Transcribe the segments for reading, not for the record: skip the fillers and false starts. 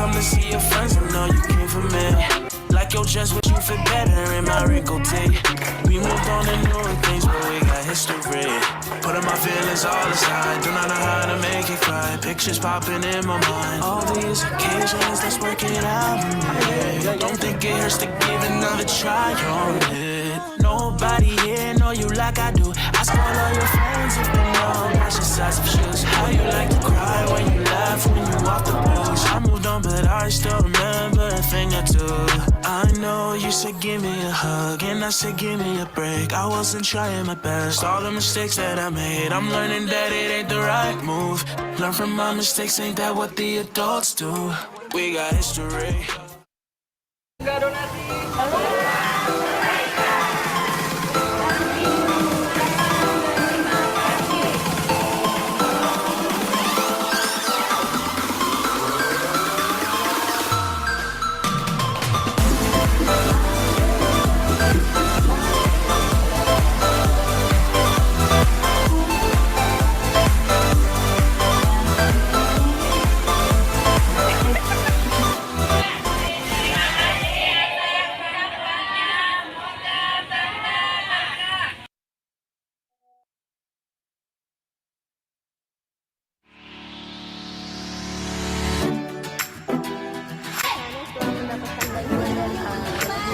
come to see your friends, I know you came for me. Like your dress, but you fit better in my wrinkled tee. We moved on to newer things, but we got history. Putting my feelings all aside, do not know how to make it cry. Pictures popping in my mind. All these occasions, let's work it out. Yeah. Don't think it hurts to give another try on it. Nobody here know you like I do. I spoil all your friends if they know. That's your size of shoes. How you like to cry when you laugh, when you walk the blues. I moved on, but I still remember a thing or two. I know you said give me a hug, and I said give me a break. I wasn't trying my best. All the mistakes that I made, I'm learning that it ain't the right move. Learn from my mistakes, ain't that what the adults do? We got history.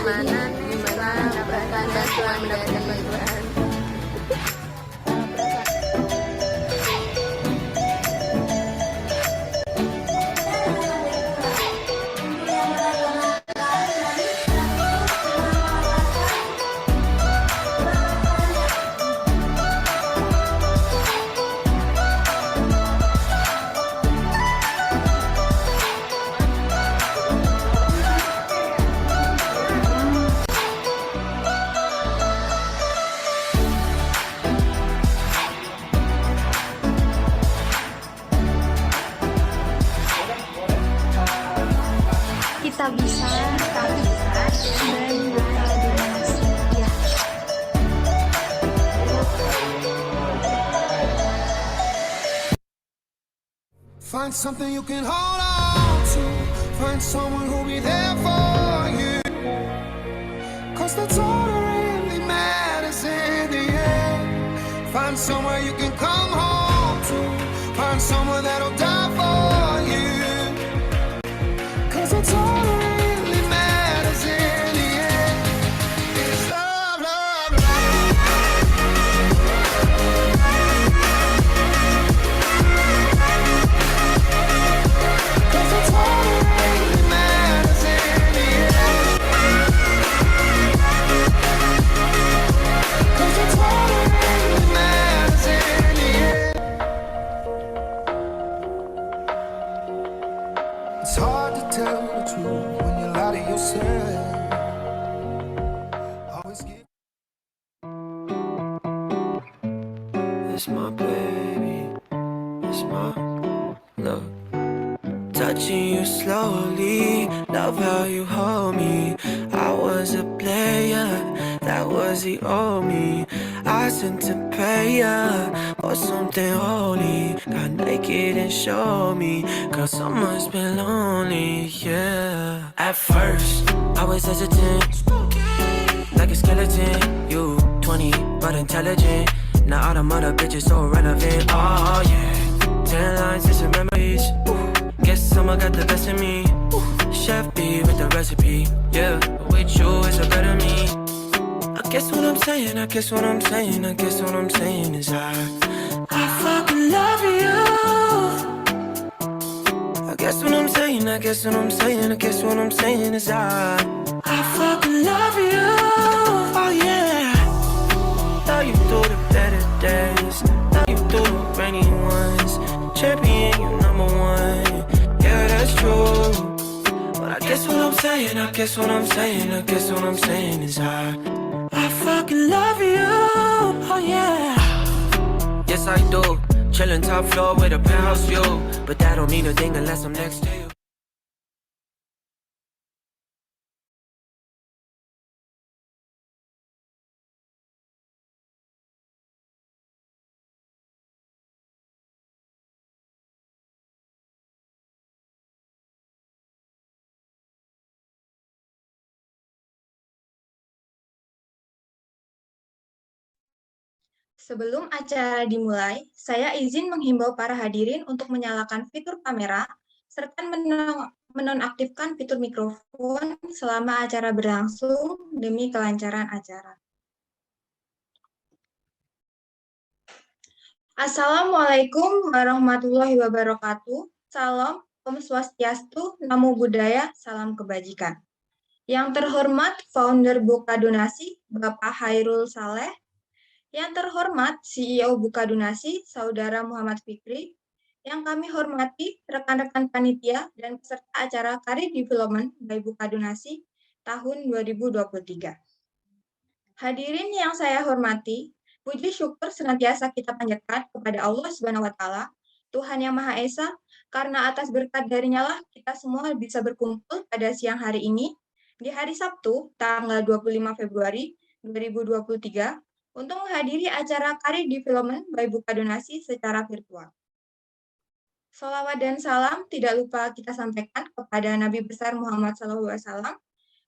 Mendapatkan bantuan. Kita bisa dan donasi ya. Find something you can hold on to. Find someone who'll be there for you. 'Cause that's all that really matters in the end. Find somewhere you can come home to. Find someone that'll die for you. 'Cause that's all that really matters in the end. It's love, love, love. 'Cause that's all that really matters in the end. 'Cause that's all that really matters in the end. It's hard to tell the truth when you lie to yourself. Always give. It's my baby, it's my love. Touching you slowly, love how you hold me. I was a player, that was the old me. I sent to pay ya for something holy. Got naked and showed me, girl, someone's been lonely, yeah. At first, I was hesitant, like a skeleton. You 20, but intelligent. Now all the mother bitches so relevant, oh yeah. 10 lines and some memories. Guess someone got the best of me. Chef B with the recipe, yeah. With you it's a better me. I guess what I'm saying, I guess what I'm saying, I guess what I'm saying is I fucking love you. I guess what I'm saying, I guess what I'm saying, I guess what I'm saying is I fucking love you. Oh yeah. Love you through the better days, love you through the rainy ones. Champion, you number one. Yeah, that's true. But I guess what I'm saying, I guess what I'm saying, I guess what I'm saying is I fucking love you. Oh yeah. Yes I do. Chillin' top floor with a penthouse view. But that don't mean a thing unless I'm next to you. Sebelum acara dimulai, saya izin menghimbau para hadirin untuk menyalakan fitur kamera serta menonaktifkan fitur mikrofon selama acara berlangsung demi kelancaran acara. Assalamualaikum warahmatullahi wabarakatuh. Salam, Om Swastiastu, Namo Buddhaya, salam kebajikan. Yang terhormat founder Buka Donasi, Bapak Hairul Saleh. Yang terhormat CEO Buka Donasi, Saudara Muhammad Fikri. Yang kami hormati rekan-rekan panitia dan peserta acara Career Development by Buka Donasi tahun 2023. Hadirin yang saya hormati, puji syukur senantiasa kita panjatkan kepada Allah Subhanahu wa taala, Tuhan yang Maha Esa, karena atas berkat darinya lah kita semua bisa berkumpul pada siang hari ini di hari Sabtu tanggal 25 Februari 2023 untuk menghadiri acara Career Development by Buka Donasi secara virtual. Salawat dan salam tidak lupa kita sampaikan kepada Nabi besar Muhammad SAW.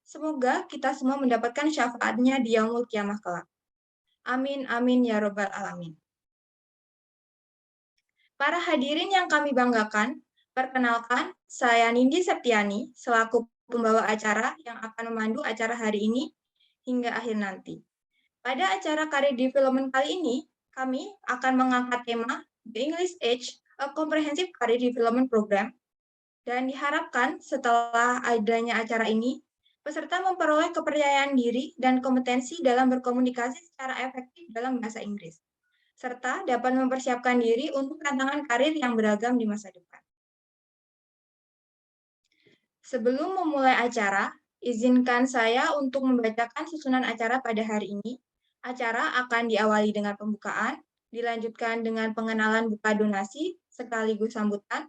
Semoga kita semua mendapatkan syafaatnya di yaumul kiamah kelak. Amin, amin, ya robbal alamin. Para hadirin yang kami banggakan, perkenalkan, saya Nindi Septiani, selaku pembawa acara yang akan memandu acara hari ini hingga akhir nanti. Pada acara Career Development kali ini, kami akan mengangkat tema The English Age, a Comprehensive Career Development Program, dan diharapkan setelah adanya acara ini, peserta memperoleh kepercayaan diri dan kompetensi dalam berkomunikasi secara efektif dalam bahasa Inggris, serta dapat mempersiapkan diri untuk tantangan karir yang beragam di masa depan. Sebelum memulai acara, izinkan saya untuk membacakan susunan acara pada hari ini. Acara akan diawali dengan pembukaan, dilanjutkan dengan pengenalan buka donasi sekaligus sambutan.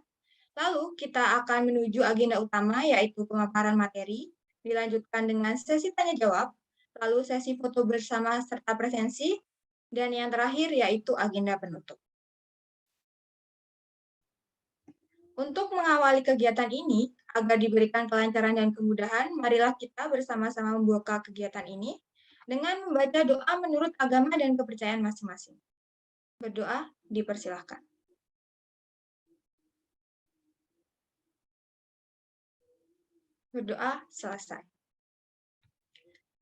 Lalu kita akan menuju agenda utama yaitu pemaparan materi, dilanjutkan dengan sesi tanya jawab, lalu sesi foto bersama serta presensi, dan yang terakhir yaitu agenda penutup. Untuk mengawali kegiatan ini, agar diberikan kelancaran dan kemudahan, marilah kita bersama-sama membuka kegiatan ini dengan membaca doa menurut agama dan kepercayaan masing-masing. Berdoa, dipersilahkan. Berdoa selesai.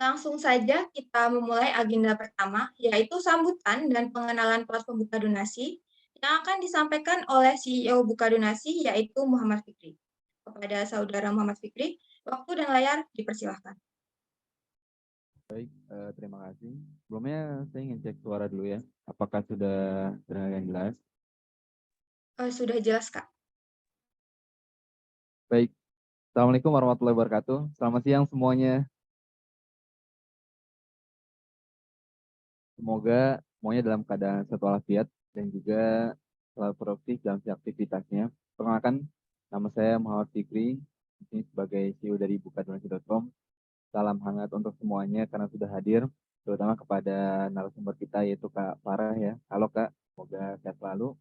Langsung saja kita memulai agenda pertama, yaitu sambutan dan pengenalan platform Buka Donasi yang akan disampaikan oleh CEO Buka Donasi, yaitu Muhammad Fikri. Kepada Saudara Muhammad Fikri, waktu dan layar dipersilahkan. Baik, terima kasih. Sebelumnya saya ingin cek suara dulu ya. Apakah sudah terdengar jelas? Sudah jelas, Kak. Baik, Assalamualaikum warahmatullahi wabarakatuh. Selamat siang semuanya. Semoga semuanya dalam keadaan sehat walafiat dan juga selalu produktif dalam aktivitasnya. Perkenalkan, nama saya Muhammad Fikri, di sini sebagai CEO dari bukadonasi.com. Salam hangat untuk semuanya karena sudah hadir, terutama kepada narasumber kita yaitu Kak Farah ya. Halo Kak, semoga sehat selalu.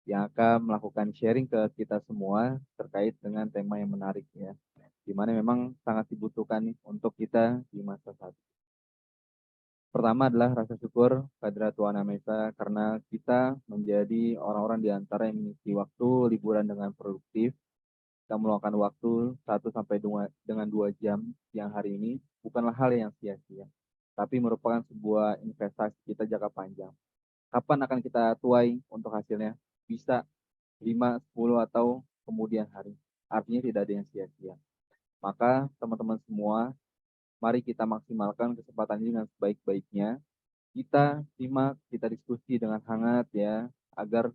Yang akan melakukan sharing ke kita semua terkait dengan tema yang menarik ya, dimana memang sangat dibutuhkan nih untuk kita di masa saat ini. Pertama adalah rasa syukur kehadirat Tuhan Yang Maha Esa karena kita menjadi orang-orang di antara yang mengisi waktu liburan dengan produktif. Kita meluangkan waktu 1 sampai 2 jam siang hari ini bukanlah hal yang sia-sia, tapi merupakan sebuah investasi kita jangka panjang. Kapan akan kita tuai untuk hasilnya? Bisa 5, 10, atau kemudian hari. Artinya tidak ada yang sia-sia. Maka teman-teman semua, mari kita maksimalkan kesempatan ini dengan sebaik-baiknya. Kita simak, kita diskusi dengan hangat ya, agar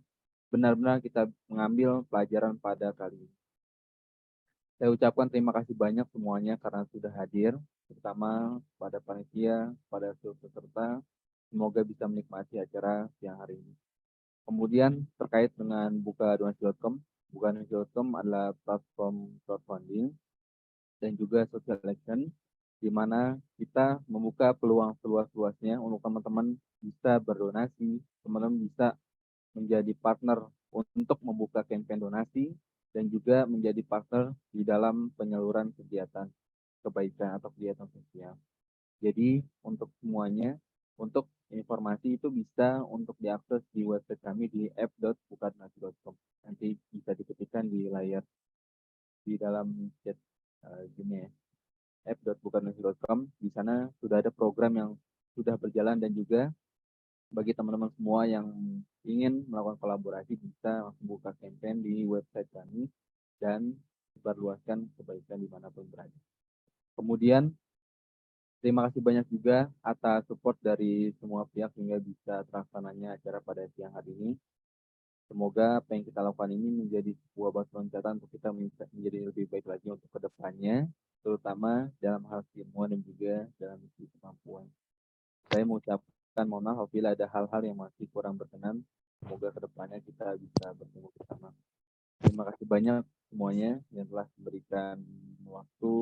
benar-benar kita mengambil pelajaran pada kali ini. Saya ucapkan terima kasih banyak semuanya karena sudah hadir, terutama pada panitia, pada seluruh peserta. Semoga bisa menikmati acara siang hari ini. Kemudian terkait dengan bukadonasi.com, bukadonasi.com adalah platform crowdfunding dan juga social action, di mana kita membuka peluang seluas-luasnya untuk teman-teman bisa berdonasi, teman-teman bisa menjadi partner untuk membuka campaign donasi, dan juga menjadi partner di dalam penyaluran kegiatan kebaikan atau kegiatan sosial. Jadi untuk semuanya, Untuk informasi itu bisa untuk diakses di website kami di app.bukadonasi.com. Nanti bisa diketikkan di layar di dalam chat gini ya, app.bukadonasi.com. Di sana sudah ada program yang sudah berjalan dan juga bagi teman-teman semua yang ingin melakukan kolaborasi bisa langsung buka campaign di website kami dan sebarluaskan kebaikan dimanapun berada. Kemudian terima kasih banyak juga atas support dari semua pihak hingga bisa terlaksananya acara pada siang hari ini. Semoga apa yang kita lakukan ini menjadi sebuah batu loncatan untuk kita menjadi lebih baik lagi untuk kedepannya, terutama dalam hal keilmuan dan juga dalam sisi kemampuan. Saya mengucapkan mohon maaf apabila ada hal-hal yang masih kurang berkenan. Semoga kedepannya kita bisa bertemu bersama. Terima kasih banyak semuanya yang telah memberikan waktu,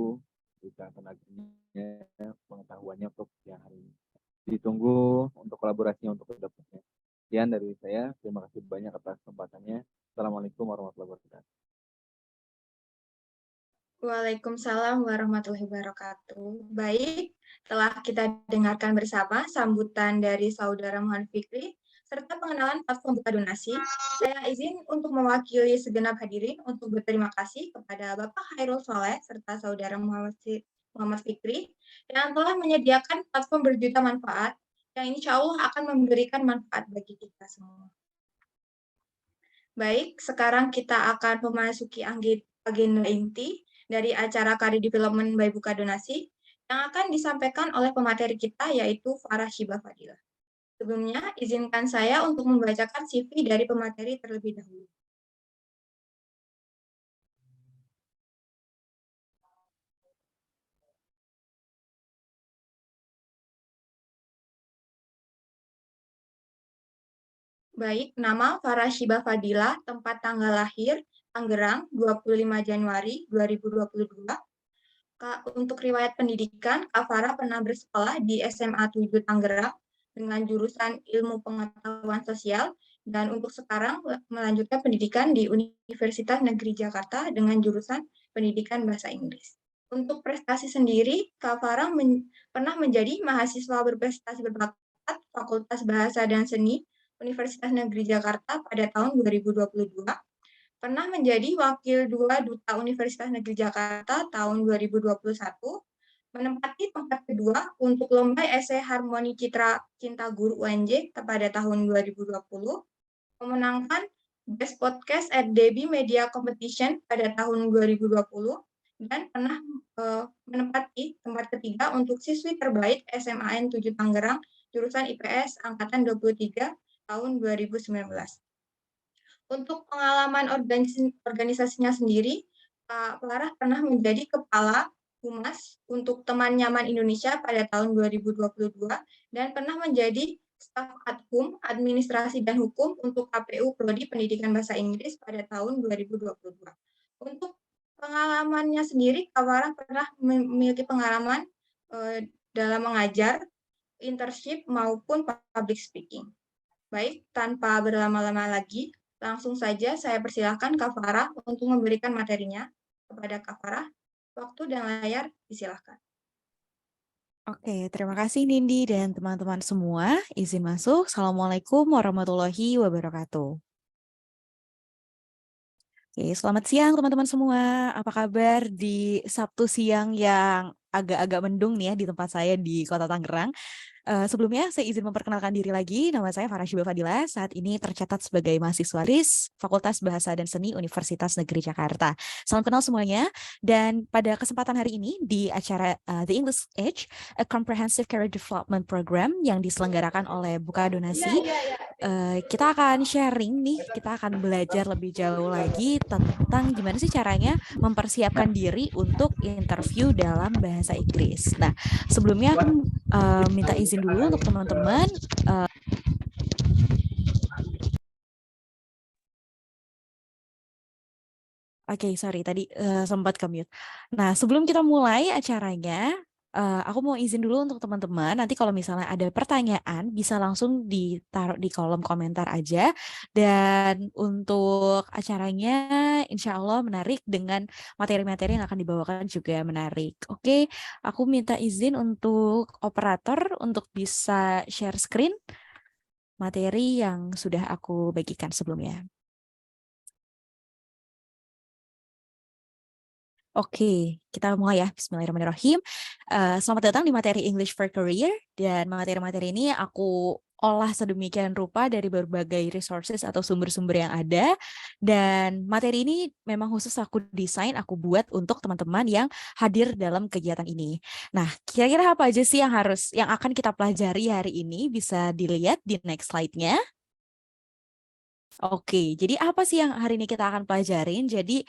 memberikan tenaganya, pengetahuannya untuk siang hari ini. Ditunggu untuk kolaborasinya untuk kedepannya. Sekian dari saya. Terima kasih banyak atas kesempatannya. Assalamualaikum warahmatullahi wabarakatuh. Waalaikumsalam warahmatullahi wabarakatuh. Baik, telah kita dengarkan bersama sambutan dari Saudara Muhammad Fikri serta pengenalan platform buka donasi. Saya izin untuk mewakili segenap hadirin untuk berterima kasih kepada Bapak Hairul Soleh serta Saudara Muhammad Fikri yang telah menyediakan platform berjuta manfaat yang insya Allah akan memberikan manfaat bagi kita semua. Baik, sekarang kita akan memasuki agenda inti dari acara Career Development by Buka Donasi yang akan disampaikan oleh pemateri kita yaitu Farah Shibah Fadila. Sebelumnya, izinkan saya untuk membacakan CV dari pemateri terlebih dahulu. Baik, nama Farah Shibah Fadila, tempat tanggal lahir, Tangerang, 25 Januari 2022. Untuk riwayat pendidikan, Kak Farah pernah bersekolah di SMA 7 Tangerang dengan jurusan Ilmu Pengetahuan Sosial, dan untuk sekarang melanjutkan pendidikan di Universitas Negeri Jakarta dengan jurusan Pendidikan Bahasa Inggris. Untuk prestasi sendiri, Kak Farah pernah menjadi mahasiswa berprestasi berbakat Fakultas Bahasa dan Seni Universitas Negeri Jakarta pada tahun 2022, pernah menjadi Wakil 2 Duta Universitas Negeri Jakarta tahun 2021, menempati tempat kedua untuk Lomba Esai Harmoni Citra Cinta Guru UNJ pada tahun 2020, memenangkan Best Podcast at Debi Media Competition pada tahun 2020, dan pernah menempati tempat ketiga untuk siswi terbaik SMAN 7 Tangerang, jurusan IPS Angkatan 23 tahun 2019. Untuk pengalaman organisasinya sendiri, Pak Farah pernah menjadi Kepala Humas untuk Teman Nyaman Indonesia pada tahun 2022 dan pernah menjadi staf adhum Administrasi dan Hukum untuk KPU Prodi Pendidikan Bahasa Inggris pada tahun 2022. Untuk pengalamannya sendiri, Pak Farah pernah memiliki pengalaman dalam mengajar, internship maupun public speaking. Baik, tanpa berlama-lama lagi, langsung saja saya persilahkan Kak Farah untuk memberikan materinya. Kepada Kak Farah, waktu dan layar disilahkan. Oke, terima kasih Nindi dan teman-teman semua. Izin masuk. Assalamualaikum warahmatullahi wabarakatuh. Oke, selamat siang teman-teman semua. Apa kabar di Sabtu siang yang agak-agak mendung nih ya di tempat saya di Kota Tangerang. Sebelumnya saya izin memperkenalkan diri lagi. Nama saya Farah Shibah Fadila. Saat ini tercatat sebagai mahasiswa LIS Fakultas Bahasa dan Seni Universitas Negeri Jakarta. Salam kenal semuanya. Dan pada kesempatan hari ini di acara The English Age, a Comprehensive Career Development Program yang diselenggarakan oleh Buka Donasi, kita akan sharing nih, kita akan belajar lebih jauh lagi tentang gimana sih caranya mempersiapkan diri untuk interview dalam bahasa Inggris. Nah, sebelumnya aku minta izin dulu untuk teman-teman. Oke, sorry tadi sempat ke-mute. Nah, sebelum kita mulai acaranya, Aku mau izin dulu untuk teman-teman, nanti kalau misalnya ada pertanyaan bisa langsung ditaruh di kolom komentar aja. Dan untuk acaranya insya Allah menarik dengan materi-materi yang akan dibawakan juga menarik. Oke, aku minta izin untuk operator untuk bisa share screen materi yang sudah aku bagikan sebelumnya. Oke, kita mulai ya. Bismillahirrahmanirrahim. Selamat datang di materi English for Career. Dan materi-materi ini aku olah sedemikian rupa dari berbagai resources atau sumber-sumber yang ada. Dan materi ini memang khusus aku desain, aku buat untuk teman-teman yang hadir dalam kegiatan ini. Nah, kira-kira apa aja sih yang akan kita pelajari hari ini? Bisa dilihat di next slide-nya. Oke, jadi apa sih yang hari ini kita akan pelajarin? Jadi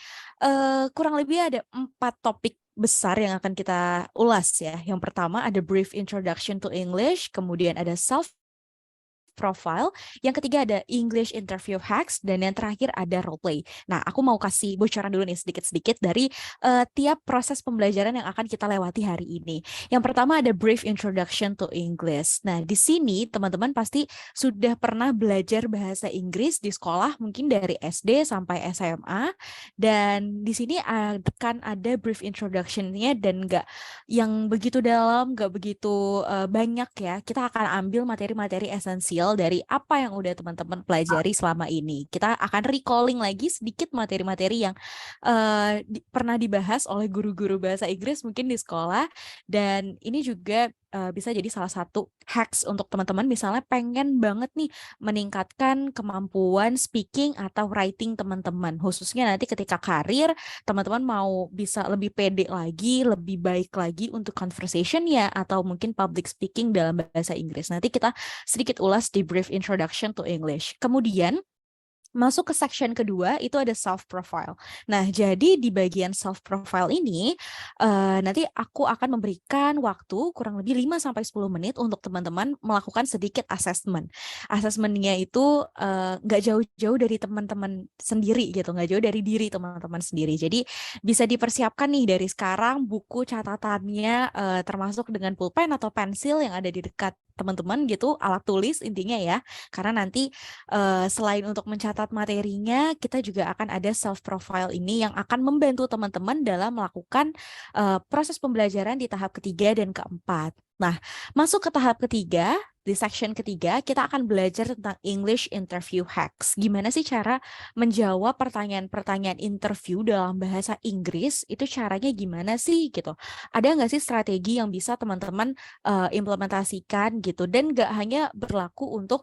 kurang lebih ada 4 topik besar yang akan kita ulas ya. Yang pertama ada brief introduction to English, kemudian ada self profile, yang ketiga ada English interview hacks, dan yang terakhir ada role play. Nah, aku mau kasih bocoran dulu nih sedikit-sedikit dari tiap proses pembelajaran yang akan kita lewati hari ini. Yang pertama ada brief introduction to English. Nah, di sini teman-teman pasti sudah pernah belajar bahasa Inggris di sekolah, mungkin dari SD sampai SMA, dan di sini akan ada brief introduction-nya dan nggak yang begitu dalam, nggak begitu banyak ya. Kita akan ambil materi-materi esensial dari apa yang udah teman-teman pelajari selama ini. Kita akan recalling lagi sedikit materi-materi yang pernah dibahas oleh guru-guru bahasa Inggris mungkin di sekolah, dan ini juga bisa jadi salah satu hacks untuk teman-teman misalnya pengen banget nih meningkatkan kemampuan speaking atau writing teman-teman, khususnya nanti ketika karir teman-teman mau bisa lebih pede lagi, lebih baik lagi untuk conversation ya, atau mungkin public speaking dalam bahasa Inggris. Nanti kita sedikit ulas di brief introduction to English. Kemudian masuk ke section kedua itu ada self profile. Nah, jadi di bagian self profile ini nanti aku akan memberikan waktu kurang lebih 5-10 menit untuk teman-teman melakukan sedikit assessment. Assessment-nya itu nggak jauh-jauh dari teman-teman sendiri gitu, nggak jauh dari diri teman-teman sendiri. Jadi bisa dipersiapkan nih dari sekarang buku catatannya termasuk dengan pulpen atau pensil yang ada di dekat teman-teman gitu, alat tulis intinya ya. Karena nanti selain untuk mencatat materinya, kita juga akan ada self profile ini yang akan membantu teman-teman dalam melakukan proses pembelajaran di tahap ketiga dan keempat. Nah, masuk ke tahap ketiga, di section ketiga, kita akan belajar tentang English interview hacks. Gimana sih cara menjawab pertanyaan-pertanyaan interview dalam bahasa Inggris? Itu caranya gimana sih gitu? Ada nggak sih strategi yang bisa teman-teman implementasikan gitu? Dan nggak hanya berlaku untuk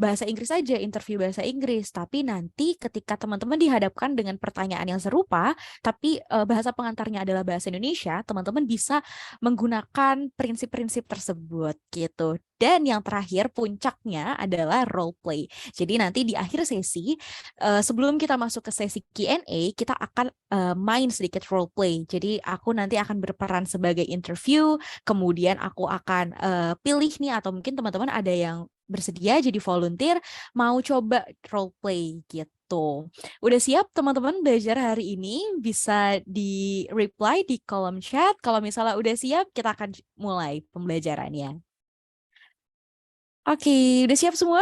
bahasa Inggris saja, interview bahasa Inggris, tapi nanti ketika teman-teman dihadapkan dengan pertanyaan yang serupa, tapi bahasa pengantarnya adalah bahasa Indonesia, teman-teman bisa menggunakan prinsip-prinsip tersebut gitu. Dan yang terakhir puncaknya adalah role play. Jadi nanti di akhir sesi, sebelum kita masuk ke sesi Q&A, kita akan main sedikit role play. Jadi aku nanti akan berperan sebagai interview, kemudian aku akan pilih nih, atau mungkin teman-teman ada yang bersedia jadi volunteer mau coba role play gitu. Udah siap teman-teman belajar hari ini? Bisa di reply di kolom chat. Kalau misalnya udah siap, kita akan mulai pembelajarannya. Oke, udah siap semua?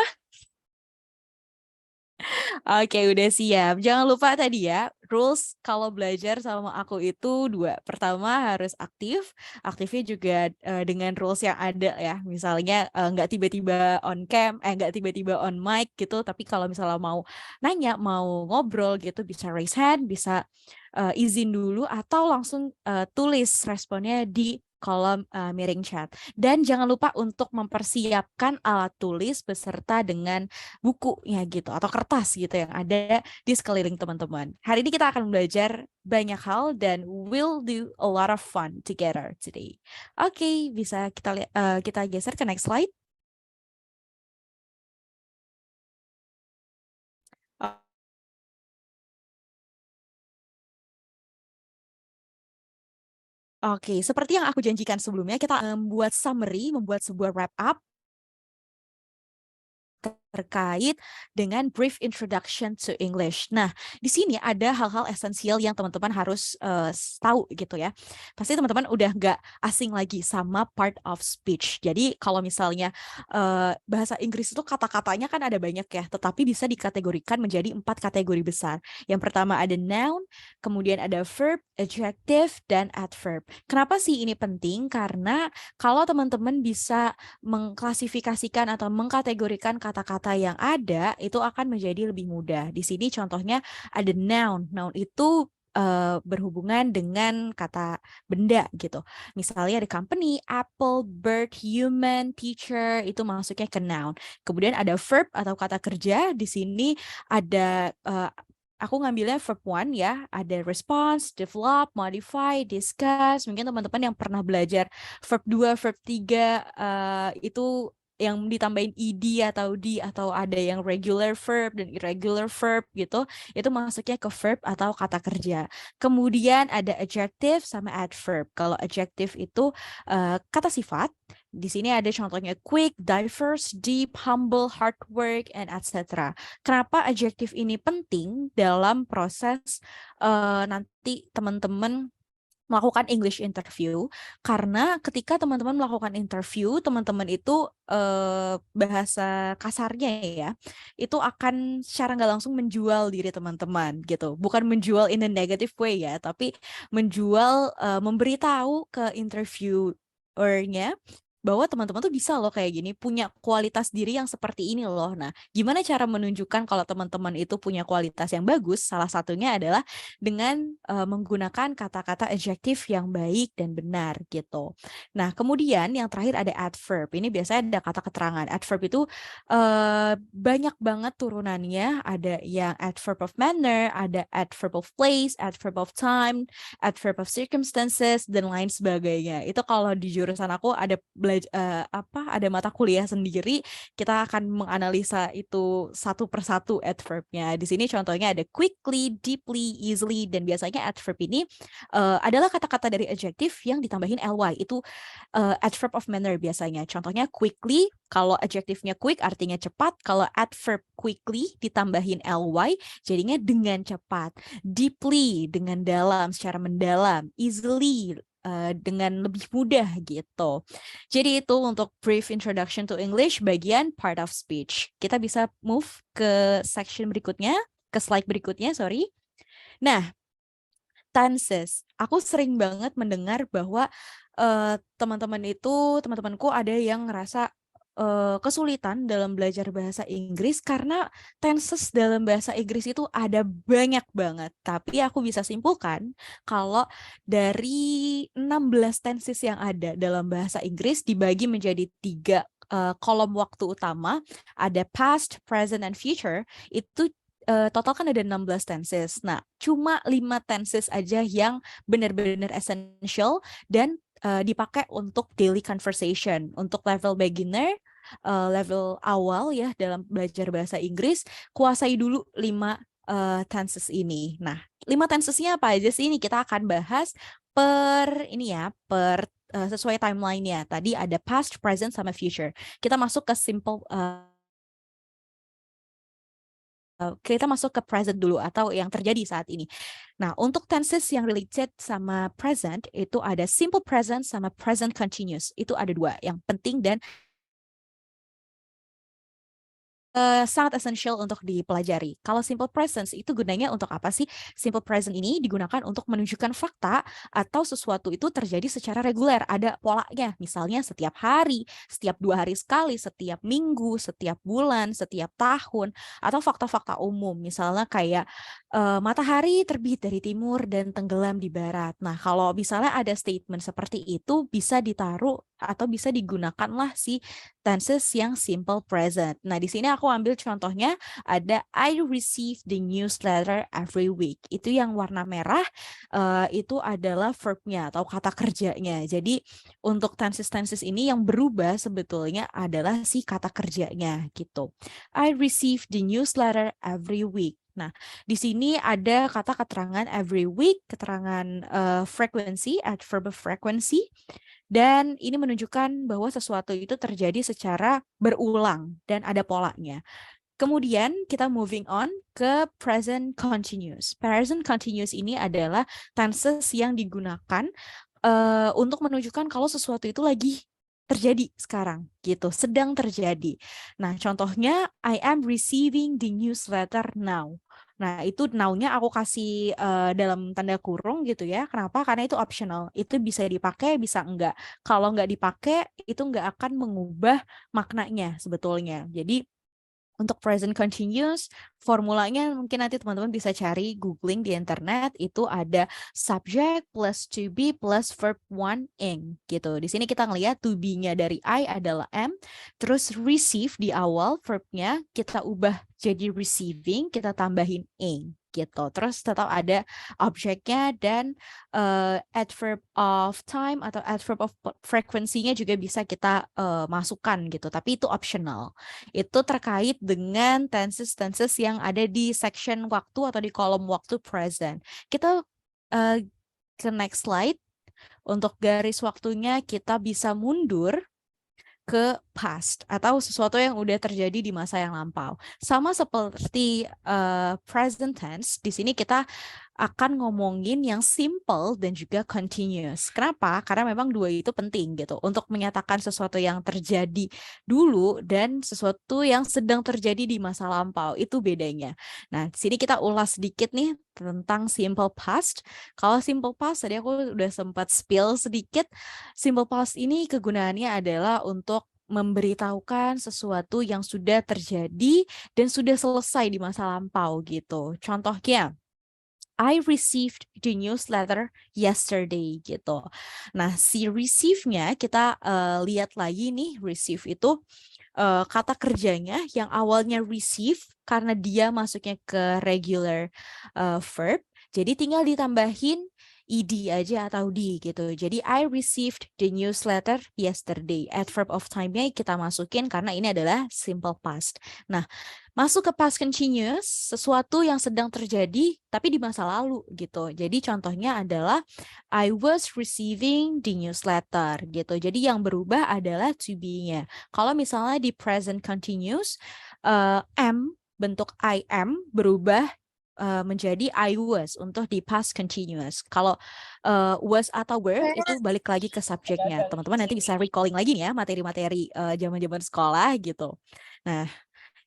Oke, udah siap. Jangan lupa tadi ya, rules kalau belajar sama aku itu 2. Pertama harus aktif, aktifnya juga dengan rules yang ada ya. Misalnya nggak tiba-tiba on cam, nggak tiba-tiba on mic gitu. Tapi kalau misalnya mau nanya, mau ngobrol gitu, bisa raise hand, bisa izin dulu, atau langsung tulis responnya di kolom miring chat. Dan jangan lupa untuk mempersiapkan alat tulis beserta dengan bukunya gitu atau kertas gitu yang ada di sekeliling teman-teman. Hari ini kita akan belajar banyak hal dan we'll do a lot of fun together today. Oke, bisa kita geser ke next slide. Oke, seperti yang aku janjikan sebelumnya, kita membuat summary, membuat sebuah wrap up terkait dengan brief introduction to English. Nah, di sini ada hal-hal esensial yang teman-teman harus tahu gitu ya. Pasti teman-teman udah nggak asing lagi sama part of speech. Jadi kalau misalnya bahasa Inggris itu kata-katanya kan ada banyak ya, tetapi bisa dikategorikan menjadi 4 kategori besar. Yang pertama ada noun, kemudian ada verb, adjective, dan adverb. Kenapa sih ini penting? Karena kalau teman-teman bisa mengklasifikasikan atau mengkategorikan kata-kata yang ada, itu akan menjadi lebih mudah. Di sini contohnya ada noun. Noun itu berhubungan dengan kata benda gitu. Misalnya ada company, apple, bird, human, teacher, itu masuknya ke noun. Kemudian ada verb atau kata kerja. Di sini ada aku ngambilnya verb 1 ya, ada response, develop, modify, discuss. Mungkin teman-teman yang pernah belajar verb 2, verb 3 itu yang ditambahin ed atau di, atau ada yang regular verb dan irregular verb gitu, itu masuknya ke verb atau kata kerja. Kemudian ada adjective sama adverb. Kalau adjective itu kata sifat. Di sini ada contohnya quick, diverse, deep, humble, hard work, and etc. Kenapa adjective ini penting dalam proses nanti teman-teman melakukan English interview? Karena ketika teman-teman melakukan interview, teman-teman itu bahasa kasarnya ya, itu akan secara nggak langsung menjual diri teman-teman gitu. Bukan menjual in a negative way ya, tapi menjual, memberitahu ke interviewernya bahwa teman-teman tuh bisa loh kayak gini, punya kualitas diri yang seperti ini loh. Nah, gimana cara menunjukkan kalau teman-teman itu punya kualitas yang bagus? Salah satunya adalah dengan menggunakan kata-kata adjektif yang baik dan benar gitu. Nah, kemudian yang terakhir ada adverb. Ini biasanya ada kata keterangan. Adverb itu banyak banget turunannya. Ada yang adverb of manner, ada adverb of place, adverb of time, adverb of circumstances, dan lain sebagainya. Itu kalau di jurusan aku ada ada mata kuliah sendiri, kita akan menganalisa itu satu persatu adverbnya. Di sini contohnya ada quickly, deeply, easily, dan biasanya adverb ini adalah kata-kata dari adjective yang ditambahin ly. Itu adverb of manner biasanya. Contohnya quickly, kalau adjektifnya quick artinya cepat, kalau adverb quickly ditambahin ly jadinya dengan cepat. Deeply, dengan dalam, secara mendalam. Easily, dengan lebih mudah gitu. Jadi itu untuk brief introduction to English bagian part of speech. Kita bisa move ke section berikutnya, ke slide berikutnya, sorry. Nah, tenses. Aku sering banget mendengar bahwa teman-temanku ada yang ngerasa kesulitan dalam belajar bahasa Inggris karena tenses dalam bahasa Inggris itu ada banyak banget. Tapi aku bisa simpulkan kalau dari 16 tenses yang ada dalam bahasa Inggris dibagi menjadi 3 kolom waktu utama, ada past, present, and future. Itu total kan ada 16 tenses. Nah, cuma 5 tenses aja yang benar-benar essential dan dipakai untuk daily conversation. Untuk level beginner, level awal ya dalam belajar bahasa Inggris, kuasai dulu 5 tenses ini. Nah, 5 tensesnya apa aja sih? Ini kita akan bahas per sesuai timeline-nya. Tadi ada past, present, sama future. Kita masuk ke kita masuk ke present dulu atau yang terjadi saat ini. Nah, untuk tenses yang related sama present itu ada simple present sama present continuous. Itu ada 2 yang penting dan sangat essential untuk dipelajari. Kalau simple present itu gunanya untuk apa sih? Simple present ini digunakan untuk menunjukkan fakta atau sesuatu itu terjadi secara reguler, ada polanya. Misalnya setiap hari, setiap 2 hari sekali, setiap minggu, setiap bulan, setiap tahun, atau fakta-fakta umum. Misalnya kayak matahari terbit dari timur dan tenggelam di barat. Nah, kalau misalnya ada statement seperti itu bisa ditaruh atau bisa digunakanlah si tenses yang simple present. Nah, di sini aku ambil contohnya ada I receive the newsletter every week. Itu yang warna merah itu adalah verbnya atau kata kerjanya. Jadi untuk tenses-tenses ini yang berubah sebetulnya adalah si kata kerjanya gitu. I receive the newsletter every week. Nah, di sini ada kata keterangan every week, keterangan frequency, adverb of frequency, dan ini menunjukkan bahwa sesuatu itu terjadi secara berulang dan ada polanya. Kemudian kita moving on ke present continuous. Present continuous ini adalah tenses yang digunakan untuk menunjukkan kalau sesuatu itu lagi terjadi sekarang gitu, sedang terjadi. Nah, contohnya I am receiving the newsletter now. Nah, itu now-nya aku kasih dalam tanda kurung gitu ya. Kenapa? Karena itu optional. Itu bisa dipakai, bisa enggak. Kalau enggak dipakai, itu enggak akan mengubah maknanya sebetulnya. Jadi untuk present continuous, formulanya mungkin nanti teman-teman bisa cari googling di internet, itu ada subject plus to be plus verb one ing gitu. Di sini kita ngelihat to be-nya dari I adalah am, terus receive di awal verbnya kita ubah jadi receiving, kita tambahin ing gitu. Terus tetap ada objeknya dan adverb of time atau adverb of frequency-nya juga bisa kita masukkan gitu, tapi itu optional. Itu terkait dengan tenses-tenses yang ada di section waktu atau di kolom waktu present. Kita ke next slide. Untuk garis waktunya kita bisa mundur ke past atau sesuatu yang udah terjadi di masa yang lampau. Sama seperti present tense, di sini kita akan ngomongin yang simple dan juga continuous. Kenapa? Karena memang dua itu penting gitu untuk menyatakan sesuatu yang terjadi dulu dan sesuatu yang sedang terjadi di masa lampau. Itu bedanya. Nah, di sini kita ulas sedikit nih tentang simple past. Kalau simple past tadi aku udah sempat spill sedikit. Simple past ini kegunaannya adalah untuk memberitahukan sesuatu yang sudah terjadi dan sudah selesai di masa lampau gitu. Contohnya, I received the newsletter yesterday gitu. Nah, si receive-nya kita lihat lagi nih, receive itu kata kerjanya yang awalnya receive karena dia masuknya ke regular verb, jadi tinggal ditambahin ed aja atau di gitu. Jadi I received the newsletter yesterday. Adverb of time-nya kita masukin karena ini adalah simple past. Nah, masuk ke past continuous, sesuatu yang sedang terjadi tapi di masa lalu gitu. Jadi contohnya adalah I was receiving the newsletter gitu. Jadi yang berubah adalah to be-nya. Kalau misalnya di present continuous, am, bentuk I am berubah menjadi I was untuk di past continuous. Kalau was atau were itu balik lagi ke subjeknya. Teman-teman nanti bisa recalling lagi nih ya materi-materi zaman-zaman sekolah gitu. Nah,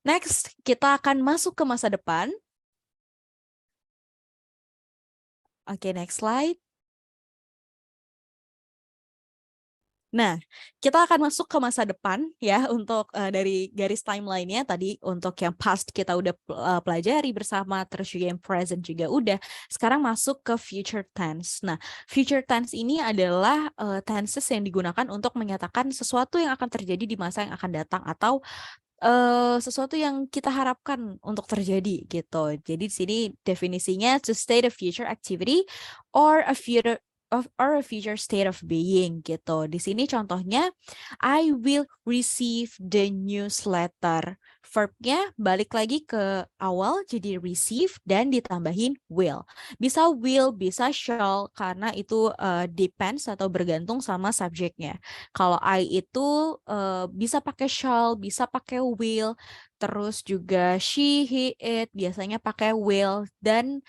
next kita akan masuk ke masa depan. Oke, next slide. Nah, kita akan masuk ke masa depan ya untuk dari garis timeline-nya tadi untuk yang past kita udah pelajari bersama, terus juga yang present juga udah. Sekarang masuk ke future tense. Nah, future tense ini adalah tenses yang digunakan untuk menyatakan sesuatu yang akan terjadi di masa yang akan datang atau sesuatu yang kita harapkan untuk terjadi gitu. Jadi di sini definisinya to state a future activity or a future state of being gitu. Di sini contohnya I will receive the newsletter. Verbnya balik lagi ke awal jadi receive dan ditambahin will. Bisa will, bisa shall karena itu depends atau bergantung sama subjeknya. Kalau I itu bisa pakai shall, bisa pakai will, terus juga she, he, it biasanya pakai will dan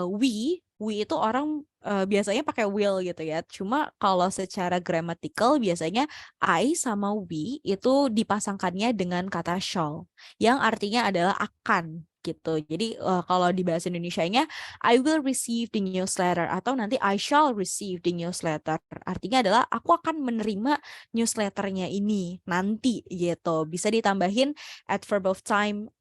we itu orang biasanya pakai will gitu ya. Cuma kalau secara grammatical biasanya I sama we itu dipasangkannya dengan kata shall yang artinya adalah akan gitu. Jadi kalau di bahasa Indonesianya I will receive the newsletter atau nanti I shall receive the newsletter. Artinya adalah aku akan menerima newsletternya ini nanti gitu. Bisa ditambahin adverb of time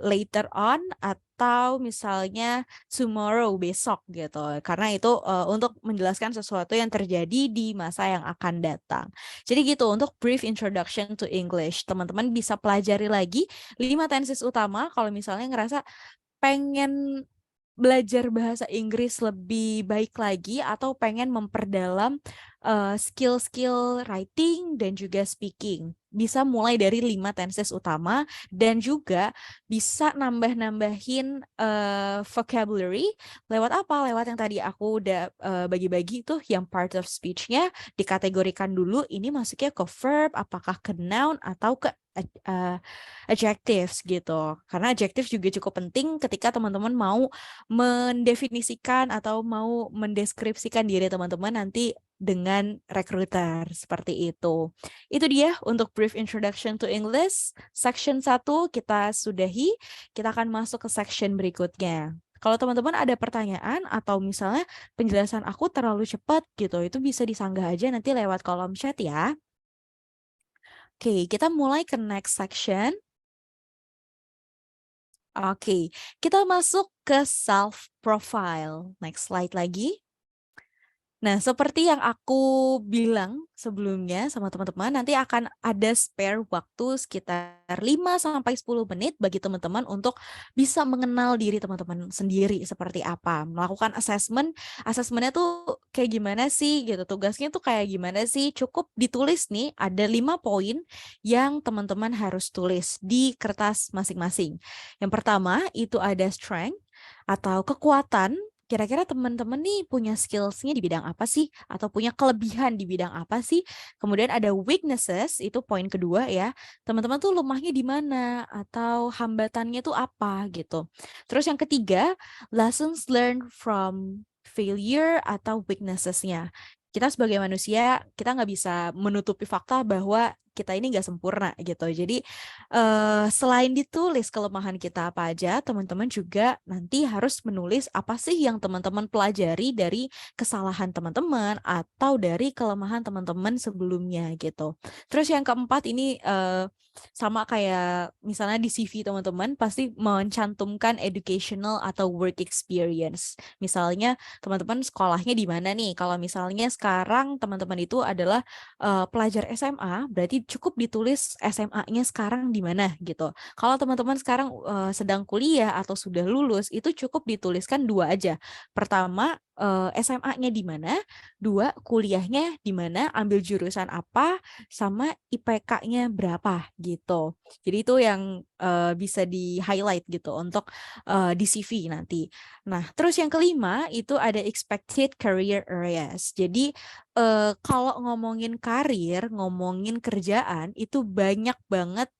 later on atau misalnya tomorrow, besok gitu. Karena itu untuk menjelaskan sesuatu yang terjadi di masa yang akan datang. Jadi gitu untuk brief introduction to English. Teman-teman bisa pelajari lagi 5 tenses utama kalau misalnya ngerasa pengen belajar bahasa Inggris lebih baik lagi atau pengen memperdalam skill-skill writing dan juga speaking. Bisa mulai dari 5 tenses utama dan juga bisa nambah-nambahin vocabulary lewat apa? Lewat yang tadi aku udah bagi-bagi tuh yang part of speech-nya dikategorikan dulu ini masuknya ke verb, apakah ke noun atau ke adjectives gitu. Karena adjective juga cukup penting ketika teman-teman mau mendefinisikan atau mau mendeskripsikan diri teman-teman nanti dengan recruiter seperti itu. Itu dia untuk brief introduction to English. Section 1 kita sudahi, kita akan masuk ke section berikutnya. Kalau teman-teman ada pertanyaan atau misalnya penjelasan aku terlalu cepat gitu, itu bisa disanggah aja nanti lewat kolom chat ya. Oke, kita mulai ke next section. Oke, kita masuk ke self profile. Next slide lagi. Nah, seperti yang aku bilang sebelumnya sama teman-teman, nanti akan ada spare waktu sekitar 5-10 menit bagi teman-teman untuk bisa mengenal diri teman-teman sendiri seperti apa. Melakukan assessment, assessment-nya tuh kayak gimana sih gitu, tugasnya tuh kayak gimana sih, cukup ditulis nih, ada 5 poin yang teman-teman harus tulis di kertas masing-masing. Yang pertama itu ada strength atau kekuatan. Kira-kira teman-teman nih punya skills-nya di bidang apa sih? Atau punya kelebihan di bidang apa sih? Kemudian ada weaknesses, itu poin kedua ya. Teman-teman tuh lemahnya di mana? Atau hambatannya tuh apa gitu. Terus yang ketiga, lessons learned from failure atau weaknesses-nya. Kita sebagai manusia, kita nggak bisa menutupi fakta bahwa kita ini nggak sempurna gitu. Jadi selain ditulis kelemahan kita apa aja, teman-teman juga nanti harus menulis apa sih yang teman-teman pelajari dari kesalahan teman-teman atau dari kelemahan teman-teman sebelumnya gitu. Terus yang keempat ini sama kayak misalnya di CV teman-teman pasti mencantumkan educational atau work experience. Misalnya teman-teman sekolahnya di mana nih? Kalau misalnya sekarang teman-teman itu adalah pelajar SMA, berarti cukup ditulis SMA-nya sekarang di mana gitu. Kalau teman-teman sekarang sedang kuliah atau sudah lulus, itu cukup dituliskan 2 aja. Pertama, SMA-nya di mana, 2 kuliahnya di mana, ambil jurusan apa, sama IPK-nya berapa gitu. Jadi itu yang bisa di-highlight gitu untuk di CV nanti. Nah, terus yang kelima itu ada expected career areas. Jadi kalau ngomongin karir, ngomongin kerjaan, itu banyak banget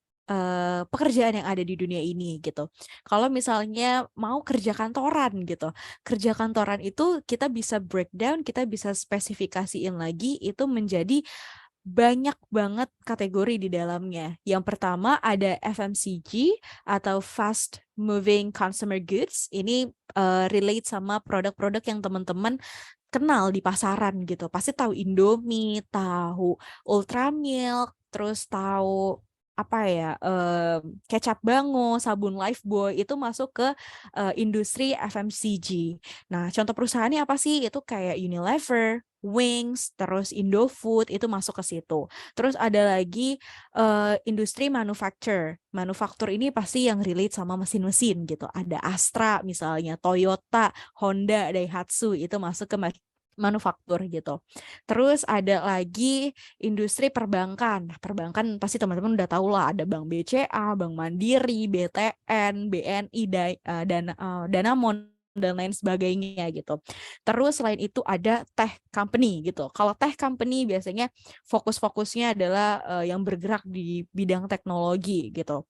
pekerjaan yang ada di dunia ini gitu. Kalau misalnya mau kerja kantoran gitu, kerja kantoran itu kita bisa breakdown, kita bisa spesifikasiin lagi itu menjadi banyak banget kategori di dalamnya. Yang pertama ada FMCG atau fast moving consumer goods. Ini relate sama produk-produk yang teman-teman kenal di pasaran gitu. Pasti tahu Indomie, tahu Ultramilk, terus tahu apa ya, kecap Bango, sabun Lifebuoy itu masuk ke industri FMCG. Nah, contoh perusahaannya apa sih? Itu kayak Unilever, Wings, terus Indofood itu masuk ke situ. Terus ada lagi industri manufacture. Manufaktur ini pasti yang relate sama mesin-mesin gitu. Ada Astra misalnya, Toyota, Honda, Daihatsu itu masuk ke manufaktur gitu. Terus ada lagi industri perbankan. Nah, perbankan pasti teman-teman udah tahu lah, ada Bank BCA, Bank Mandiri, BTN, BNI, Danamon dan lain sebagainya gitu. Terus selain itu ada tech company gitu. Kalau tech company biasanya fokus-fokusnya adalah yang bergerak di bidang teknologi gitu.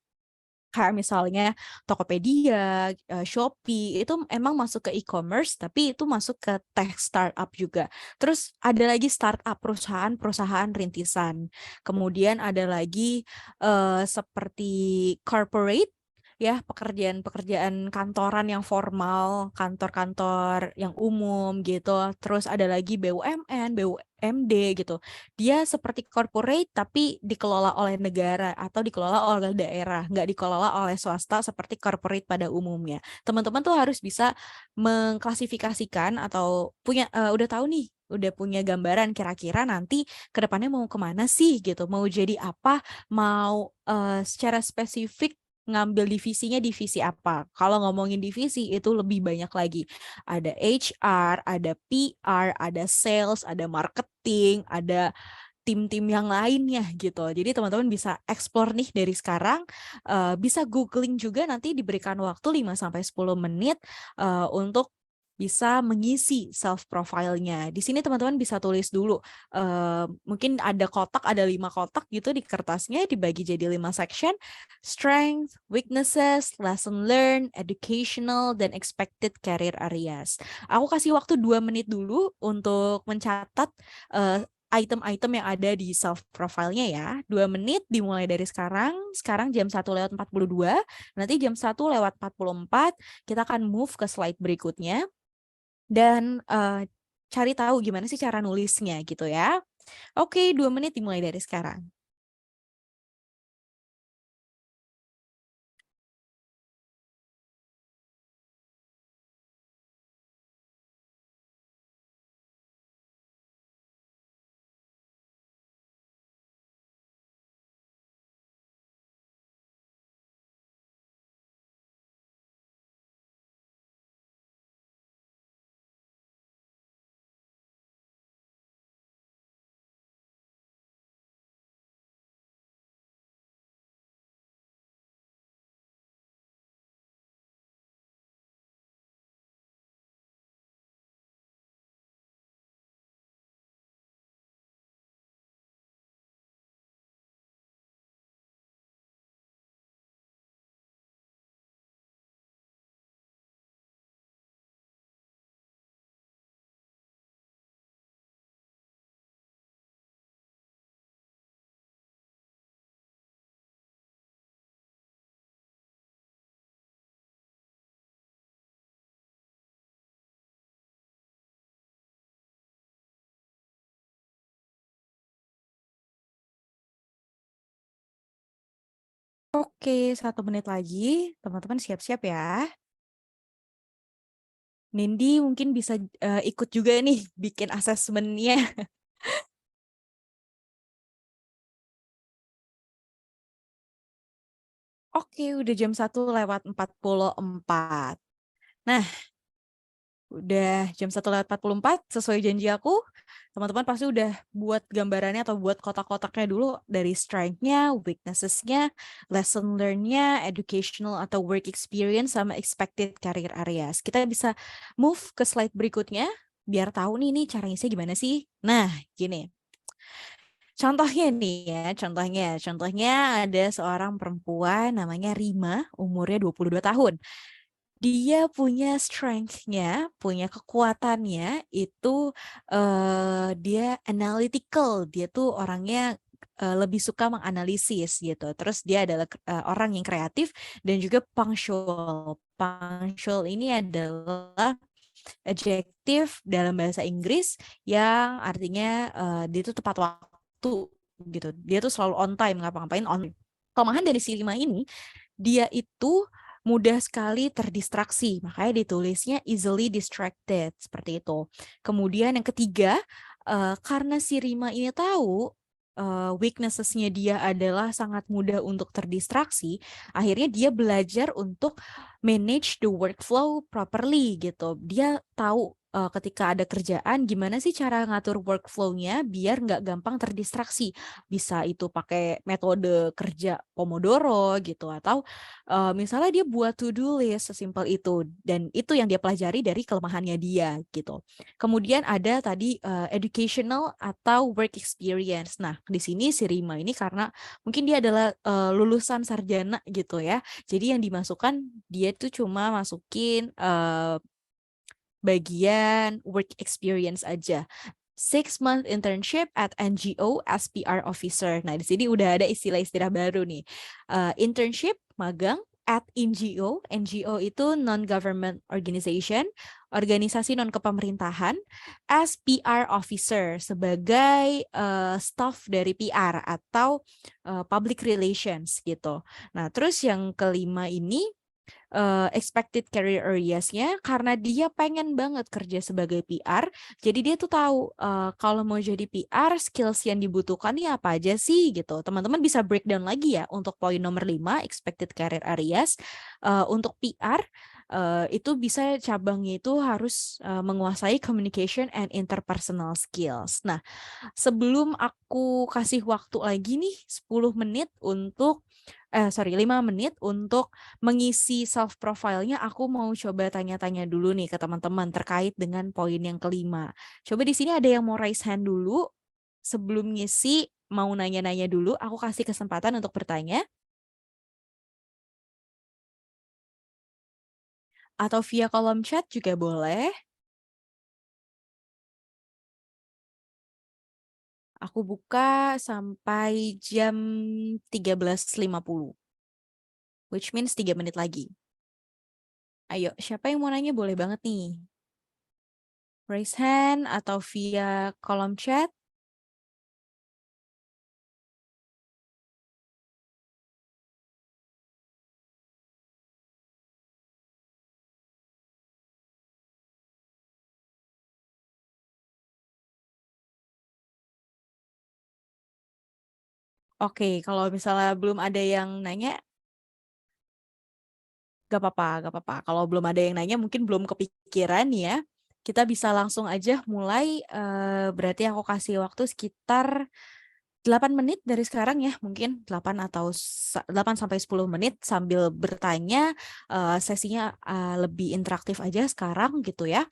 Kayak misalnya Tokopedia, Shopee, itu emang masuk ke e-commerce, tapi itu masuk ke tech startup juga. Terus ada lagi startup, perusahaan rintisan. Kemudian ada lagi seperti corporate, ya pekerjaan-pekerjaan kantoran yang formal, kantor-kantor yang umum gitu. Terus ada lagi BUMN, BUMD gitu. Dia seperti corporate tapi dikelola oleh negara atau dikelola oleh daerah, nggak dikelola oleh swasta seperti corporate pada umumnya. Teman-teman tuh harus bisa mengklasifikasikan atau punya udah tahu nih, udah punya gambaran kira-kira nanti ke depannya mau kemana sih gitu, mau jadi apa, mau secara spesifik ngambil divisinya divisi apa. Kalau ngomongin divisi itu lebih banyak lagi. Ada HR, ada PR, ada sales, ada marketing, ada tim-tim yang lainnya gitu. Jadi teman-teman bisa explore nih dari sekarang, bisa googling juga, nanti diberikan waktu 5-10 menit untuk bisa mengisi self profile-nya. Di sini teman-teman bisa tulis dulu, mungkin ada 5 kotak gitu di kertasnya, dibagi jadi 5 section: strength, weaknesses, lesson learned, educational, dan expected career areas. Aku kasih waktu 2 menit dulu untuk mencatat item-item yang ada di self profile-nya ya. 2 menit dimulai dari sekarang. Sekarang jam 1:42, nanti jam 1:44 kita akan move ke slide berikutnya. Dan cari tahu gimana sih cara nulisnya gitu ya. Oke, 2 menit dimulai dari sekarang. Oke, 1 menit lagi. Teman-teman siap-siap ya. Nindi mungkin bisa ikut juga nih bikin asesmennya. Oke, udah jam 1:44. Nah, udah jam 1:44, sesuai janji aku, teman-teman pasti udah buat gambarannya atau buat kotak-kotaknya dulu dari strength-nya, weaknesses-nya, lesson learn-nya, educational atau work experience, sama expected career areas. Kita bisa move ke slide berikutnya, biar tahu nih cara ngisinya gimana sih. Nah, gini. Contohnya nih ya, contohnya ada seorang perempuan namanya Rima, umurnya 22 tahun. Dia punya strength-nya, punya kekuatannya itu dia analytical, dia tuh orangnya lebih suka menganalisis gitu. Terus dia adalah orang yang kreatif dan juga punctual. Punctual ini adalah adjektif dalam bahasa Inggris yang artinya dia tuh tepat waktu gitu. Dia tuh selalu on time, ngapa-ngapain on time. Kelemahan dari si Rima ini, dia itu mudah sekali terdistraksi, makanya ditulisnya easily distracted, seperti itu. Kemudian yang ketiga, karena si Rima ini tahu weaknesses-nya dia adalah sangat mudah untuk terdistraksi, akhirnya dia belajar untuk manage the workflow properly gitu. Dia tahu ketika ada kerjaan gimana sih cara ngatur workflow-nya biar nggak gampang terdistraksi. Bisa itu pakai metode kerja Pomodoro gitu, atau misalnya dia buat to-do list sesimpel itu, dan itu yang dia pelajari dari kelemahannya dia gitu. Kemudian ada tadi educational atau work experience. Nah, di sini si Rima ini karena mungkin dia adalah lulusan sarjana gitu ya. Jadi yang dimasukkan dia tuh cuma masukin bagian work experience aja. 6-month internship at NGO as PR officer. Nah, di sini udah ada istilah-istilah baru nih. Internship, magang, at NGO. NGO itu non-government organization, organisasi non-kepemerintahan, as PR officer, sebagai staff dari PR atau public relations gitu. Nah, terus yang kelima ini expected career areas-nya karena dia pengen banget kerja sebagai PR. Jadi dia tuh tahu kalau mau jadi PR skills yang dibutuhkan nih apa aja sih gitu. Teman-teman bisa breakdown lagi ya untuk poin nomor 5 expected career areas. Untuk PR itu bisa cabangnya itu harus menguasai communication and interpersonal skills. Nah, sebelum aku kasih waktu lagi nih 10 menit untuk 5 menit untuk mengisi self profile-nya, aku mau coba tanya-tanya dulu nih ke teman-teman terkait dengan poin yang kelima. Coba di sini ada yang mau raise hand dulu sebelum ngisi, mau nanya-nanya dulu, aku kasih kesempatan untuk bertanya. Atau via kolom chat juga boleh. Aku buka sampai jam 13.50, which means 3 menit lagi. Ayo, siapa yang mau nanya boleh banget nih. Raise hand atau via kolom chat. Oke, kalau misalnya belum ada yang nanya, gak apa-apa, gak apa-apa. Kalau belum ada yang nanya mungkin belum kepikiran ya. Kita bisa langsung aja mulai, berarti aku kasih waktu sekitar 8 menit dari sekarang ya, mungkin 8 atau 8 sampai 10 menit sambil bertanya, sesinya lebih interaktif aja sekarang gitu ya.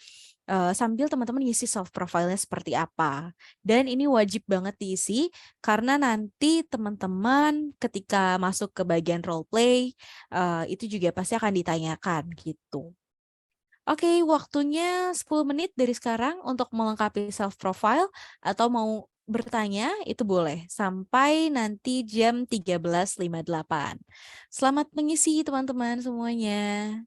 Sambil teman-teman ngisi self profile-nya seperti apa. Dan ini wajib banget diisi karena nanti teman-teman ketika masuk ke bagian role play itu juga pasti akan ditanyakan gitu. Oke, waktunya 10 menit dari sekarang untuk melengkapi self profile atau mau bertanya itu boleh sampai nanti jam 13.58. Selamat mengisi teman-teman semuanya.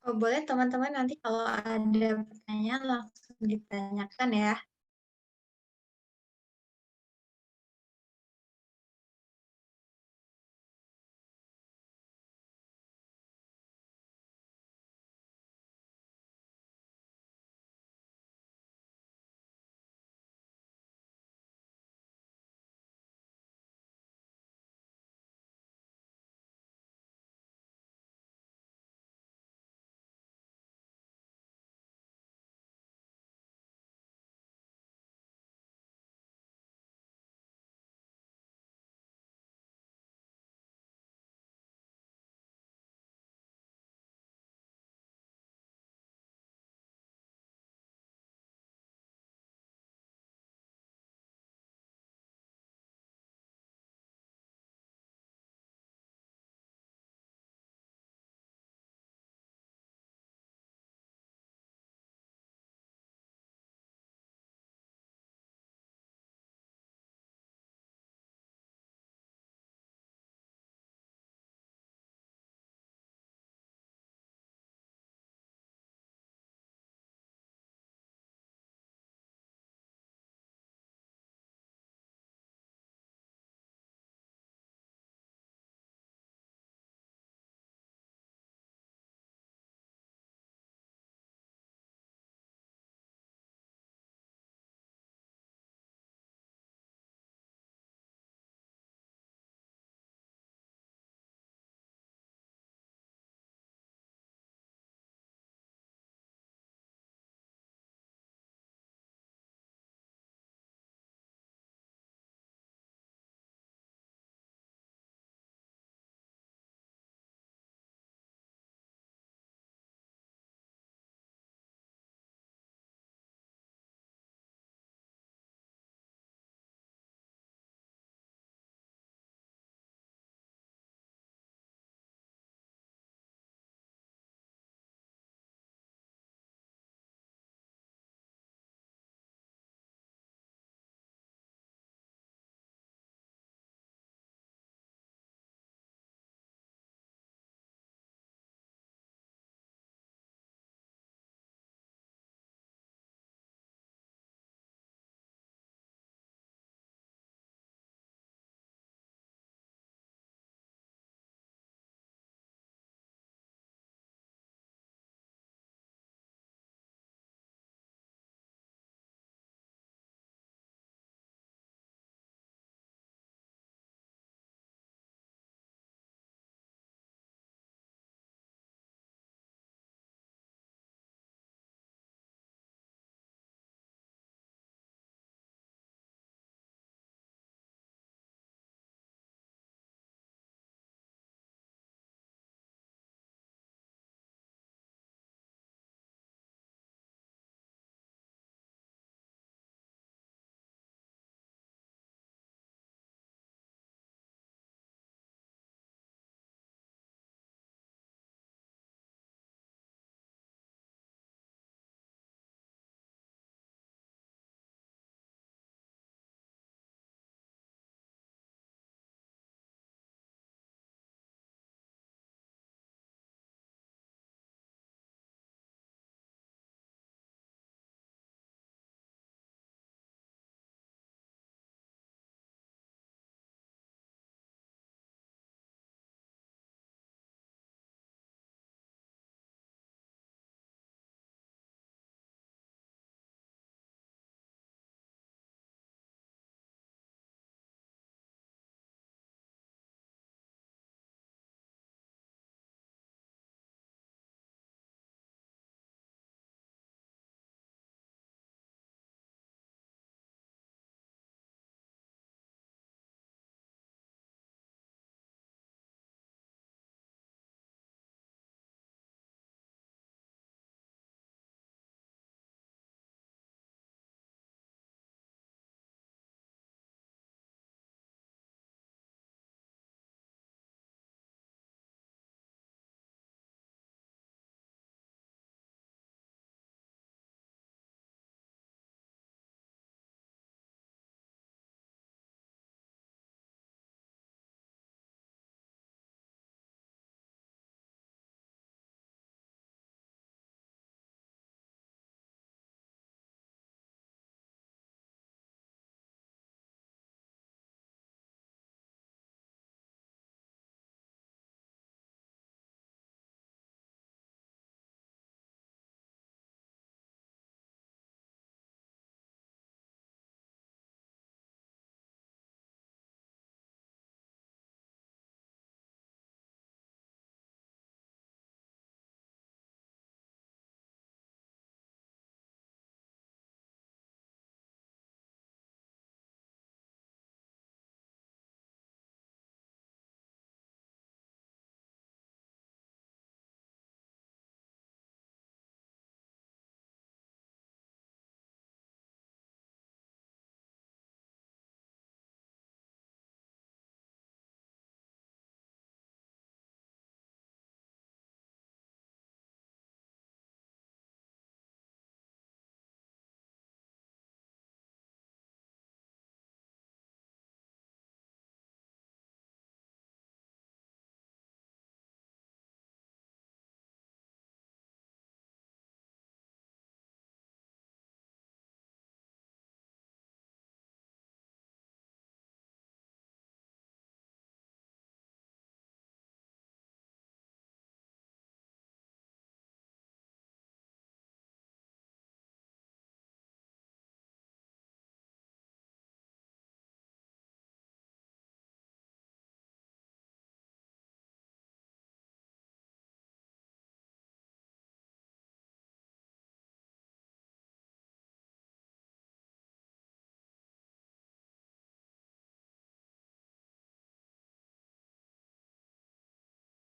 Oh, boleh teman-teman nanti kalau ada pertanyaan langsung ditanyakan ya.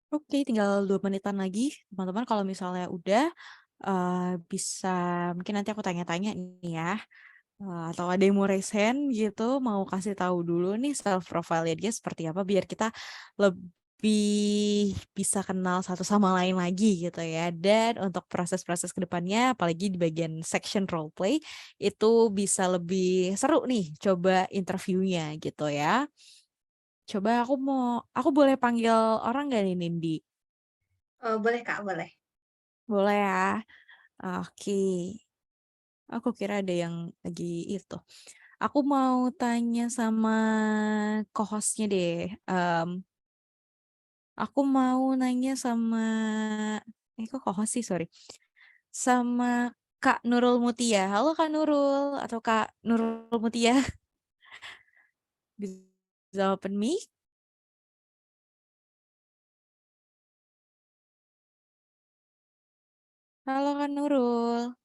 Oke, tinggal 2 menitan lagi. Teman-teman kalau misalnya udah, bisa mungkin nanti aku tanya-tanya nih ya, atau ada yang mau raise hand gitu, mau kasih tahu dulu nih self profile-nya dia seperti apa biar kita lebih bisa kenal satu sama lain lagi gitu ya. Dan untuk proses-proses ke depannya apalagi di bagian section role play itu bisa lebih seru nih coba interviewnya gitu ya. Coba aku boleh panggil orang nggak nih, Nindi? Boleh Kak, boleh. Boleh ya? Oke. Aku kira ada yang lagi itu. Aku mau tanya sama co-host-nya deh. Aku mau nanya sama kok co-host sih, sorry. Sama Kak Nurul Mutia. Halo Kak Nurul atau Kak Nurul Mutia. Bisa open mic? Halo Kak Nurul.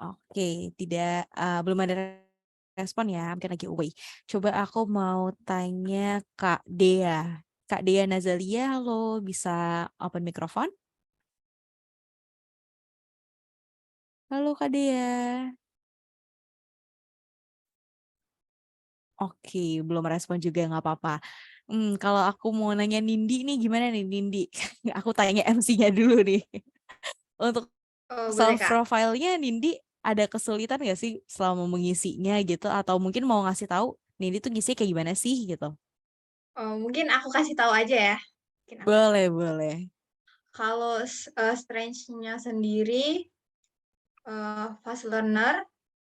Oke, belum ada respon ya, mungkin lagi away. Coba aku mau tanya Kak Dea. Kak Dea Nazalia, halo, bisa open mikrofon? Halo Kak Dea. Oke, belum respon juga nggak apa-apa. Kalau aku mau nanya Nindi nih, gimana nih Nindi? Aku tanya MC-nya dulu nih. Untuk Boleh self Kak. profile-nya Nindi ada kesulitan nggak sih selama mengisinya gitu? Atau mungkin mau ngasih tahu Nindi tuh ngisi kayak gimana sih gitu? Mungkin aku kasih tahu aja ya. Mungkin aku kasih Boleh, tahu. boleh. Kalau strength-nya sendiri, fast learner,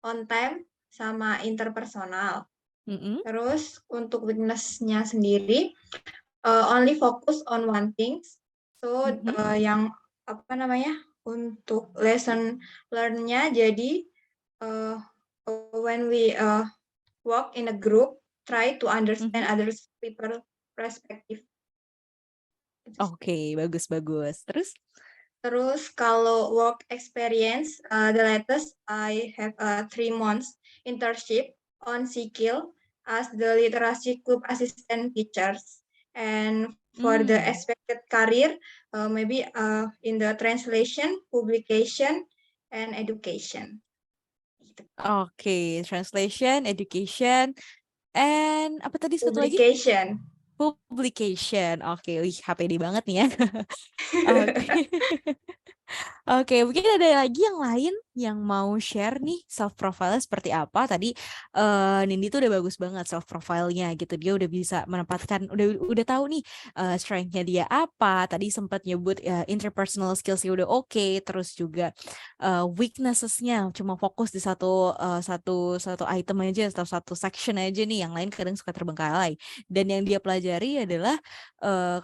on time, sama interpersonal. Mm-mm, Terus untuk weakness-nya sendiri, only focus on one things. So mhm. yang apa namanya, untuk lesson learn-nya jadi uh, when we work in a group, try to understand Mhm. others people perspective. Oke, bagus-bagus. Terus? Terus kalau work experience, the latest I have a 3 months internship on Sikil as the literacy club assistant teachers. And for the Hmm, expected career, maybe in the translation, publication, and education. Gitu. oke. Translation, education, and apa tadi satu lagi? Publication. Publication. Oke, wih, HPD banget nih ya. Oke. Oke, mungkin ada lagi yang lain yang mau share nih self profile seperti apa? Tadi Nindi tuh udah bagus banget self profile-nya gitu. Dia udah bisa menempatkan, udah tahu nih strength-nya dia apa. Tadi sempat nyebut interpersonal skills-nya udah oke, terus juga weaknesses-nya cuma fokus di satu item aja atau satu section aja nih. Yang lain kadang suka terbengkalai. Dan yang dia pelajari adalah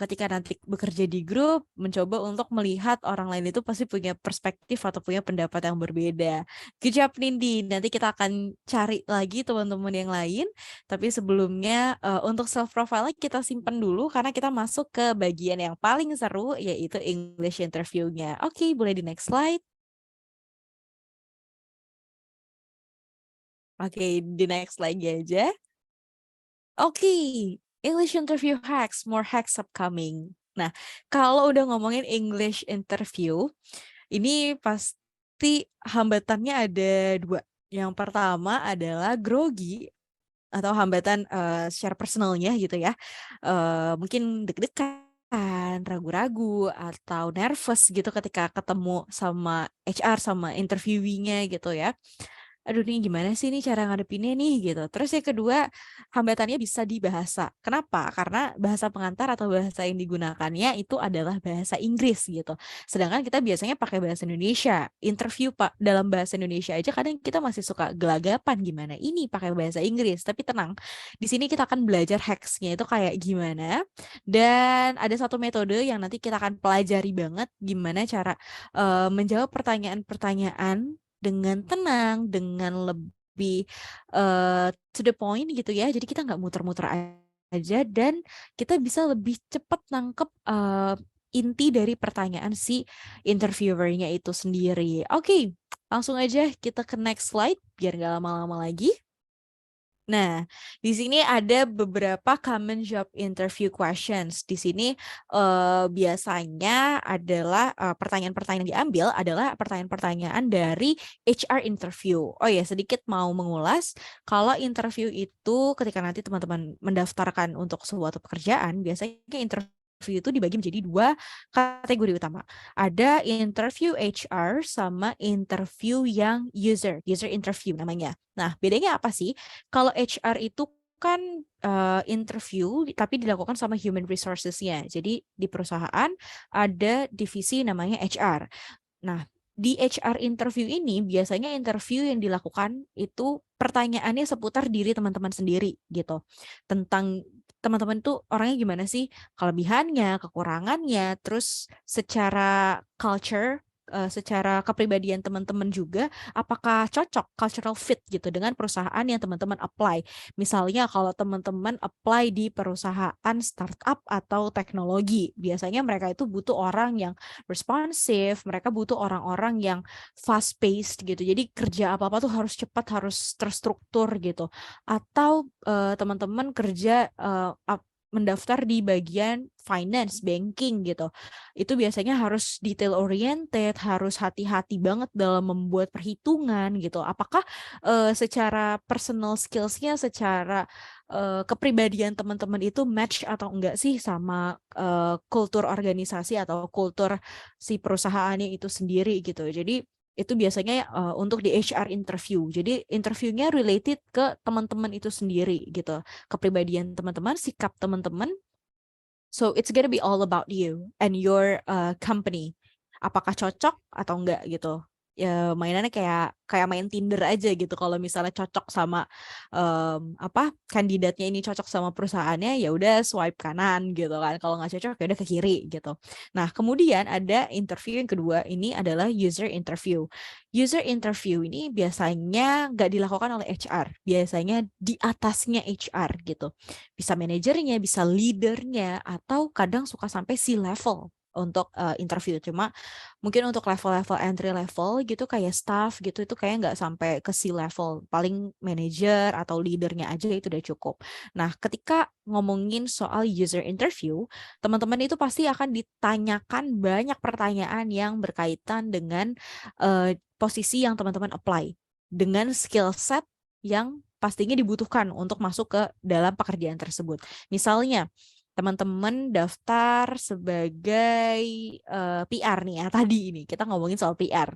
ketika nanti bekerja di grup, mencoba untuk melihat orang lain itu pasti punya perspektif atau punya pendapat yang berbeda. Good job Nindi. Nanti kita akan cari lagi teman-teman yang lain. Tapi sebelumnya untuk self profile kita simpen dulu karena kita masuk ke bagian yang paling seru yaitu English interview-nya. Oke, boleh di next slide. Oke, di next slide aja. Oke, English interview hacks, more hacks upcoming. Nah, kalau udah ngomongin English interview, ini pasti hambatannya ada 2. Yang pertama adalah grogi atau hambatan secara personalnya gitu ya. Mungkin deg-degan, ragu-ragu atau nervous gitu ketika ketemu sama HR sama interviewee-nya gitu ya. Aduh nih gimana sih nih cara ngadepinnya nih gitu. Terus yang kedua, hambatannya bisa di bahasa. Kenapa? Karena bahasa pengantar atau bahasa yang digunakannya itu adalah bahasa Inggris gitu. Sedangkan kita biasanya pakai bahasa Indonesia. Interview Pak dalam bahasa Indonesia aja kadang kita masih suka gelagapan gimana ini pakai bahasa Inggris. Tapi tenang, di sini kita akan belajar hacksnya itu kayak gimana. Dan ada satu metode yang nanti kita akan pelajari banget gimana cara menjawab pertanyaan-pertanyaan dengan tenang, dengan lebih to the point gitu ya. Jadi kita nggak muter-muter aja dan kita bisa lebih cepat nangkep inti dari pertanyaan si interviewernya itu sendiri. Oke, langsung aja kita ke next slide biar nggak lama-lama lagi. Nah, di sini ada beberapa common job interview questions. Di sini biasanya adalah pertanyaan-pertanyaan yang diambil adalah pertanyaan-pertanyaan dari HR interview. Oh ya, sedikit mau mengulas, kalau interview itu ketika nanti teman-teman mendaftarkan untuk suatu pekerjaan, biasanya interview itu dibagi menjadi dua kategori utama. Ada interview HR sama interview yang user interview namanya. Nah, bedanya apa sih? Kalau HR itu kan interview tapi dilakukan sama human resources-nya. Jadi di perusahaan ada divisi namanya HR. Nah, di HR interview ini biasanya interview yang dilakukan itu pertanyaannya seputar diri teman-teman sendiri gitu. Tentang teman-teman tuh orangnya gimana sih? Kelebihannya, kekurangannya, terus secara culture secara kepribadian teman-teman juga apakah cocok cultural fit gitu dengan perusahaan yang teman-teman apply. Misalnya kalau teman-teman apply di perusahaan startup atau teknologi, biasanya mereka itu butuh orang yang responsif, mereka butuh orang-orang yang fast paced gitu. Jadi kerja apa-apa tuh harus cepat, harus terstruktur gitu. Atau teman-teman kerja mendaftar di bagian finance, banking gitu. Itu biasanya harus detail oriented, harus hati-hati banget dalam membuat perhitungan gitu. Apakah secara personal skills-nya, secara kepribadian teman-teman itu match atau enggak sih sama kultur organisasi atau kultur si perusahaannya itu sendiri gitu. Jadi itu biasanya untuk di HR interview. Jadi interviewnya related ke teman-teman itu sendiri gitu. Kepribadian teman-teman, sikap teman-teman. So it's gonna be all about you and your company. Apakah cocok atau enggak gitu. Ya mainannya kayak main Tinder aja gitu. Kalau misalnya cocok sama kandidatnya ini cocok sama perusahaannya, ya udah swipe kanan gitu kan. Kalau nggak cocok ya udah ke kiri gitu. Nah, kemudian ada interview yang kedua, ini adalah user interview. User interview ini biasanya nggak dilakukan oleh HR, biasanya di atasnya HR gitu. Bisa manajernya, bisa leadernya, atau kadang suka sampai C-level untuk interview. Cuma mungkin untuk level-level entry level gitu kayak staff gitu itu kayak nggak sampai ke C-level. Paling manager atau leadernya aja itu udah cukup. Nah, ketika ngomongin soal user interview, teman-teman itu pasti akan ditanyakan banyak pertanyaan yang berkaitan dengan posisi yang teman-teman apply. Dengan skill set yang pastinya dibutuhkan untuk masuk ke dalam pekerjaan tersebut. Misalnya, teman-teman daftar sebagai PR nih ya, tadi ini kita ngomongin soal PR.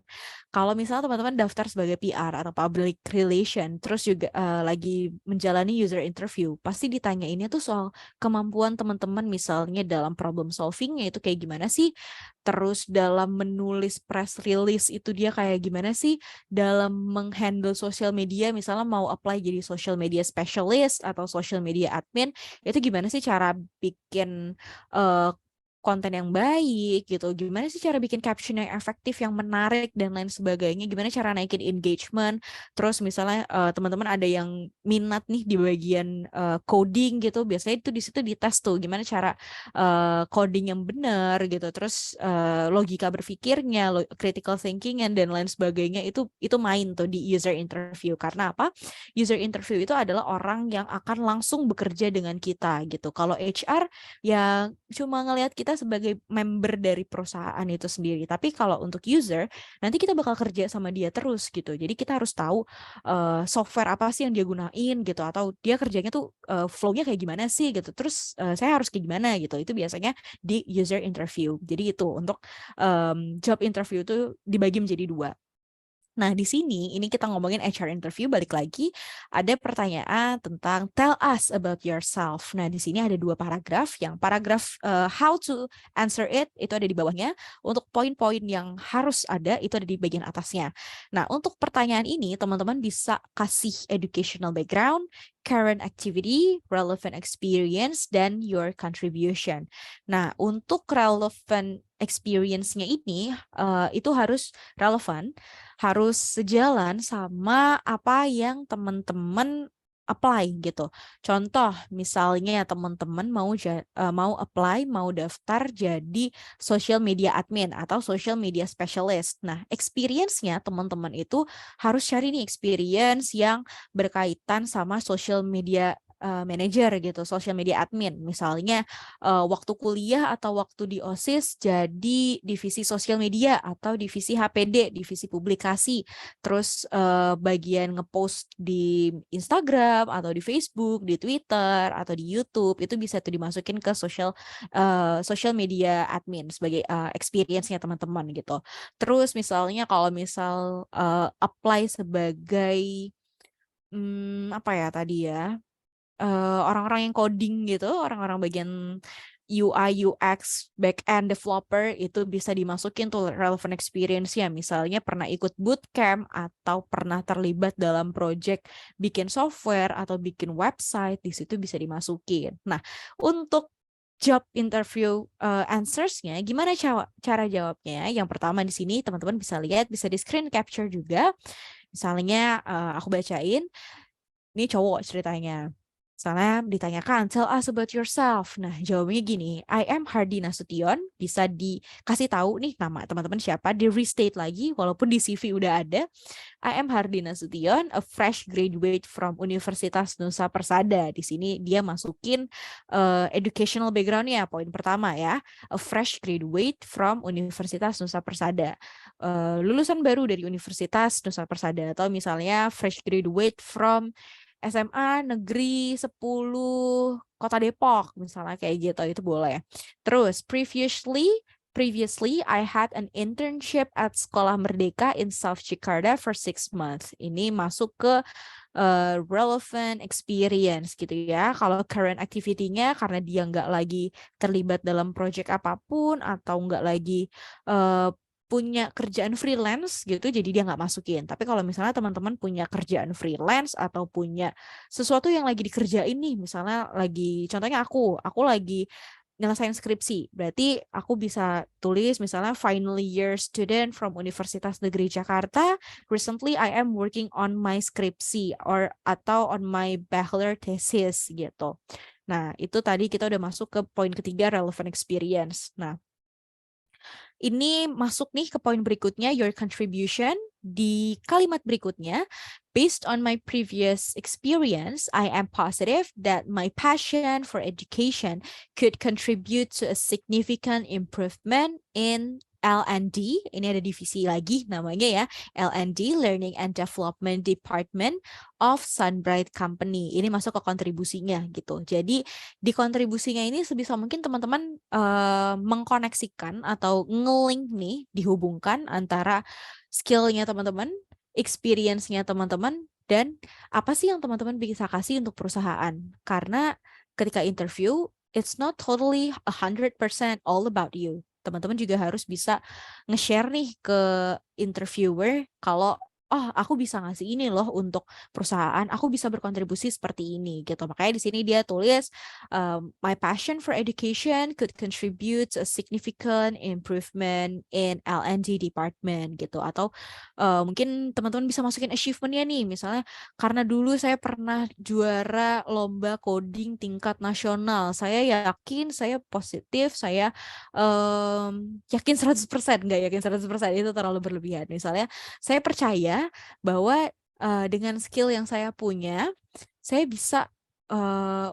Kalau misalnya teman-teman daftar sebagai PR atau public relation, terus juga lagi menjalani user interview, pasti ditanyainnya tuh soal kemampuan teman-teman misalnya dalam problem solving-nya itu kayak gimana sih, terus dalam menulis press release itu dia kayak gimana sih, dalam menghandle social media, misalnya mau apply jadi social media specialist atau social media admin, itu gimana sih cara bikin konten yang baik gitu, gimana sih cara bikin caption yang efektif, yang menarik dan lain sebagainya, gimana cara naikin engagement, terus misalnya teman-teman ada yang minat nih di bagian coding gitu, biasanya itu di situ dites tuh gimana cara coding yang benar gitu, terus logika berpikirnya, critical thinking dan lain sebagainya itu main tuh di user interview. Karena apa? User interview itu adalah orang yang akan langsung bekerja dengan kita gitu. Kalau HR ya cuma ngelihat kita sebagai member dari perusahaan itu sendiri. Tapi kalau untuk user, nanti kita bakal kerja sama dia terus gitu. Jadi kita harus tahu software apa sih yang dia gunain gitu, atau dia kerjanya tuh flow-nya kayak gimana sih gitu. Terus saya harus kayak gimana gitu. Itu biasanya di user interview. Jadi itu untuk job interview itu dibagi menjadi dua. Nah, di sini ini kita ngomongin HR interview, balik lagi ada pertanyaan tentang tell us about yourself. Nah, di sini ada dua paragraf. Yang paragraf how to answer it itu ada di bawahnya. Untuk poin-poin yang harus ada itu ada di bagian atasnya. Nah, untuk pertanyaan ini teman-teman bisa kasih educational background, current activity, relevant experience, dan your contribution. Nah, untuk relevant experience-nya ini itu harus relevan, harus sejalan sama apa yang teman-teman apply gitu. Contoh misalnya teman-teman mau apply, mau daftar jadi social media admin atau social media specialist. Nah, experience-nya teman-teman itu harus cari nih experience yang berkaitan sama social media manager gitu, social media admin. Misalnya waktu kuliah atau waktu di OSIS jadi divisi sosial media atau divisi HPD, divisi publikasi. Terus bagian ngepost di Instagram atau di Facebook, di Twitter atau di YouTube itu bisa tuh dimasukin ke social media admin sebagai experience-nya teman-teman gitu. Terus misalnya kalau misal apply sebagai apa ya tadi ya? Orang-orang yang coding gitu, orang-orang bagian UI, UX, back-end developer itu bisa dimasukin tuh relevant experience-nya. Misalnya pernah ikut bootcamp atau pernah terlibat dalam project bikin software atau bikin website, di situ bisa dimasukin. Nah, untuk job interview answers-nya, gimana cara jawabnya? Yang pertama di sini teman-teman bisa lihat, bisa di screen capture juga. Misalnya aku bacain, ini cowok ceritanya. Misalnya ditanyakan, tell us about yourself. Nah, jawabnya gini, I am Hardy Nasution. Bisa dikasih tahu nih nama teman-teman siapa, di restate lagi, walaupun di CV udah ada. I am Hardy Nasution, a fresh graduate from Universitas Nusa Persada. Di sini dia masukin educational background-nya, poin pertama ya. A fresh graduate from Universitas Nusa Persada. Lulusan baru dari Universitas Nusa Persada. Atau misalnya fresh graduate from SMA Negeri 10 Kota Depok misalnya kayak gitu, itu boleh. Terus previously I had an internship at Sekolah Merdeka in South Jakarta for 6 months. Ini masuk ke relevant experience gitu ya. Kalau current activity-nya karena dia nggak lagi terlibat dalam project apapun atau nggak lagi punya kerjaan freelance gitu, jadi dia nggak masukin. Tapi kalau misalnya teman-teman punya kerjaan freelance atau punya sesuatu yang lagi dikerjain nih, misalnya contohnya aku lagi nyelesain skripsi, berarti aku bisa tulis misalnya final year student from Universitas Negeri Jakarta, recently I am working on my skripsi atau on my bachelor thesis gitu. Nah, itu tadi kita udah masuk ke poin ketiga, relevant experience. Nah, ini masuk nih ke poin berikutnya, your contribution. Di kalimat berikutnya, based on my previous experience, I am positive that my passion for education could contribute to a significant improvement in L&D. Ini ada divisi lagi namanya ya, L&D, Learning and Development Department of Sunbright Company. Ini masuk ke kontribusinya gitu. Jadi di kontribusinya ini sebisa mungkin teman-teman mengkoneksikan atau nge-link nih, dihubungkan antara skill-nya teman-teman, experience-nya teman-teman, dan apa sih yang teman-teman bisa kasih untuk perusahaan. Karena ketika interview, it's not totally 100% all about you. Teman-teman juga harus bisa nge-share nih ke interviewer kalau aku bisa ngasih ini loh untuk perusahaan, aku bisa berkontribusi seperti ini gitu. Makanya di sini dia tulis my passion for education could contribute to a significant improvement in L&D department gitu. Atau mungkin teman-teman bisa masukin achievement-nya nih, misalnya karena dulu saya pernah juara lomba coding tingkat nasional. Saya yakin, saya positif, saya yakin 100%, nggak yakin 100%, itu terlalu berlebihan. Misalnya saya percaya bahwa dengan skill yang saya punya, saya bisa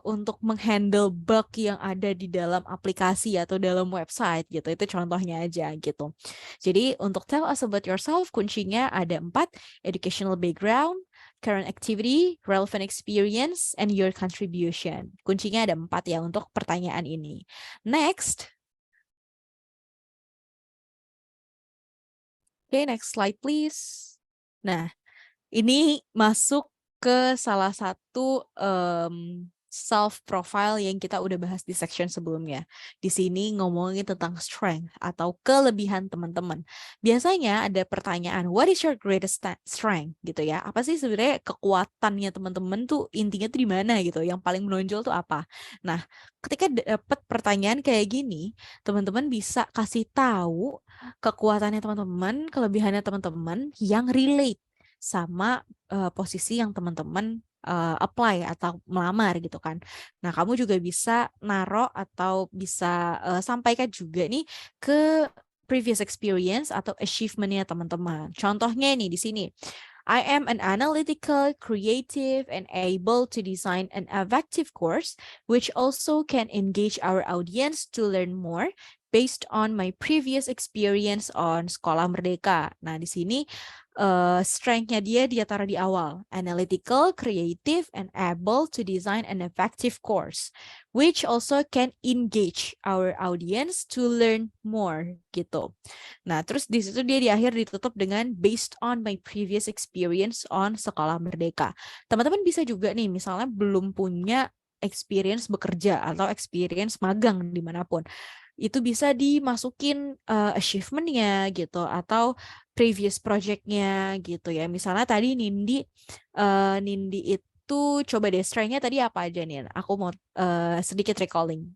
untuk menghandle bug yang ada di dalam aplikasi atau dalam website gitu. Itu contohnya aja gitu. Jadi untuk tell us about yourself, kuncinya ada 4, educational background, current activity, relevant experience, and your contribution. Kuncinya ada 4 ya untuk pertanyaan ini. Next. Okay, next slide please. Nah, ini masuk ke salah satu self profile yang kita udah bahas di section sebelumnya. Di sini ngomongin tentang strength atau kelebihan teman-teman. Biasanya ada pertanyaan, what is your greatest strength gitu ya? Apa sih sebenarnya kekuatannya teman-teman tuh intinya tuh di mana gitu? Yang paling menonjol tuh apa? Nah, ketika dapat pertanyaan kayak gini, teman-teman bisa kasih tahu kekuatannya teman-teman, kelebihannya teman-teman yang relate sama posisi yang teman-teman apply atau melamar gitu kan. Nah, kamu juga bisa naruh atau bisa sampaikan juga nih ke previous experience atau achievement-nya teman-teman. Contohnya nih di sini. I am an analytical, creative, and able to design an effective course, which also can engage our audience to learn more based on my previous experience on Sekolah Merdeka. Nah, di sini strength-nya dia taruh di awal. Analytical, creative, and able to design an effective course, which also can engage our audience to learn more, gitu. Nah, terus di situ dia di akhir ditutup dengan based on my previous experience on Sekolah Merdeka. Teman-teman bisa juga nih, misalnya belum punya experience bekerja atau experience magang dimanapun. Itu bisa dimasukin achievement-nya gitu atau previous project-nya gitu ya. Misalnya tadi Nindi itu coba deh strength-nya tadi apa aja nih? Aku mau sedikit recalling.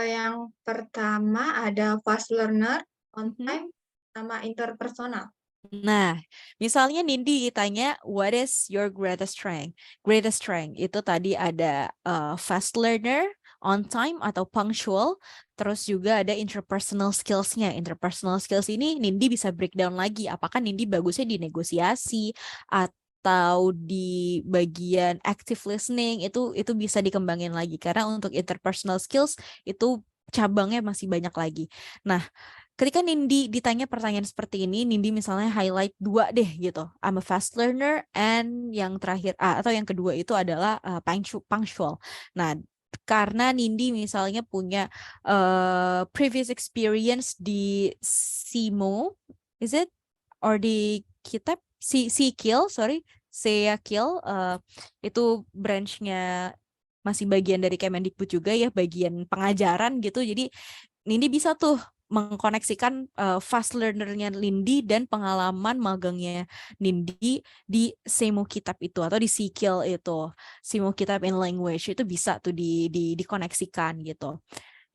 Yang pertama ada fast learner, on Mhm. time, sama interpersonal. Nah, misalnya Nindi ditanya, what is your greatest strength? Greatest strength itu tadi ada fast learner, on time atau punctual, terus juga ada interpersonal skills-nya. Interpersonal skills ini Nindi bisa breakdown lagi. Apakah Nindi bagusnya di negosiasi atau di bagian active listening itu bisa dikembangin lagi karena untuk interpersonal skills itu cabangnya masih banyak lagi. Nah, ketika Nindi ditanya pertanyaan seperti ini, Nindi misalnya highlight 2 deh gitu. I'm a fast learner and yang terakhir atau yang kedua itu adalah punctual. Nah, karena Nindi misalnya punya previous experience di SIMO, is it? Or di Kitab Sikil, sorry, Seakil, itu branch-nya masih bagian dari Kemendikbud juga ya, bagian pengajaran gitu. Jadi Nindi bisa tuh mengkoneksikan fast learner-nya Nindi dan pengalaman magangnya Nindi di Semo Kitab itu atau di Sikil itu, Semo Kitab in Language itu bisa tuh dikoneksikan gitu.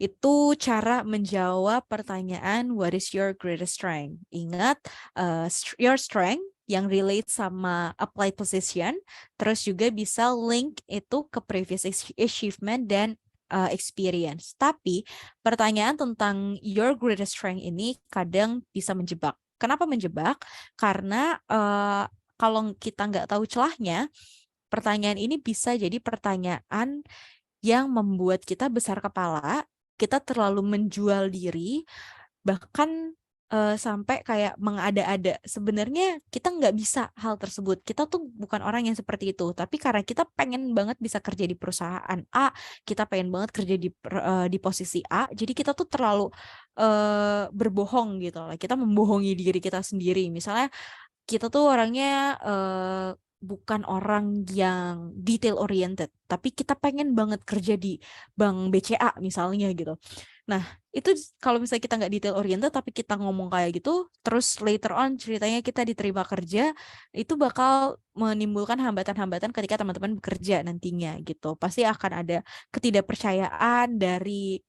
Itu cara menjawab pertanyaan what is your greatest strength. Ingat your strength yang relate sama applied position, terus juga bisa link itu ke previous achievement dan experience. Tapi pertanyaan tentang your greatest strength ini kadang bisa menjebak. Kenapa menjebak? Karena kalau kita nggak tahu celahnya, pertanyaan ini bisa jadi pertanyaan yang membuat kita besar kepala, kita terlalu menjual diri, bahkan sampai kayak mengada-ada. Sebenarnya kita nggak bisa hal tersebut. Kita tuh bukan orang yang seperti itu. Tapi karena kita pengen banget bisa kerja di perusahaan A, kita pengen banget kerja di posisi A, jadi kita tuh terlalu berbohong gitu lah. Kita membohongi diri kita sendiri. Misalnya kita tuh orangnya bukan orang yang detail oriented, tapi kita pengen banget kerja di bank BCA misalnya gitu. Nah, itu kalau misalnya kita nggak detail oriented tapi kita ngomong kayak gitu, terus later on ceritanya kita diterima kerja, itu bakal menimbulkan hambatan-hambatan ketika teman-teman bekerja nantinya gitu. Pasti akan ada ketidakpercayaan dari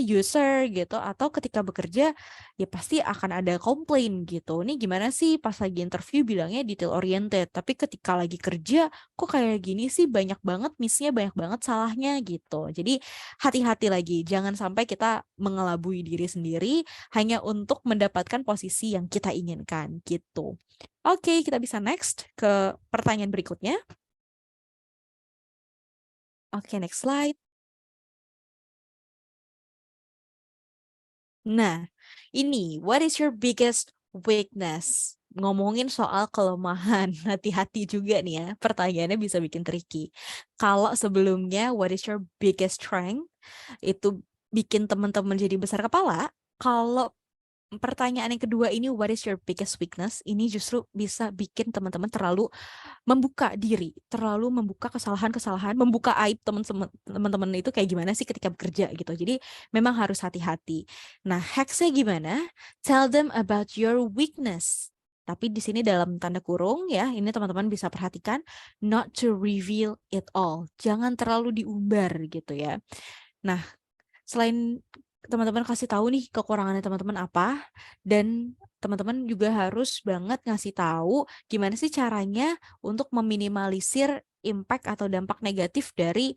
user gitu, atau ketika bekerja ya pasti akan ada komplain gitu. Ini gimana sih pas lagi interview bilangnya detail oriented, tapi ketika lagi kerja kok kayak gini sih, banyak banget miss-nya, banyak banget salahnya gitu. Jadi hati-hati lagi, jangan sampai kita mengelabui diri sendiri hanya untuk mendapatkan posisi yang kita inginkan gitu. Oke, kita bisa next ke pertanyaan berikutnya. Oke, next slide. Nah, ini what is your biggest weakness? Ngomongin soal kelemahan, hati-hati juga nih ya, pertanyaannya bisa bikin tricky. Kalau sebelumnya what is your biggest strength, itu bikin teman-teman jadi besar kepala. Kalau pertanyaan yang kedua ini what is your biggest weakness, ini justru bisa bikin teman-teman terlalu membuka diri, terlalu membuka kesalahan-kesalahan, membuka aib teman-teman itu kayak gimana sih ketika bekerja gitu. Jadi memang harus hati-hati. Nah, hacksnya gimana? Tell them about your weakness. Tapi di sini dalam tanda kurung ya, ini teman-teman bisa perhatikan, not to reveal it all. Jangan terlalu diumbar gitu ya. Nah, selain teman-teman kasih tahu nih kekurangannya teman-teman apa, dan teman-teman juga harus banget ngasih tahu gimana sih caranya untuk meminimalisir impact atau dampak negatif dari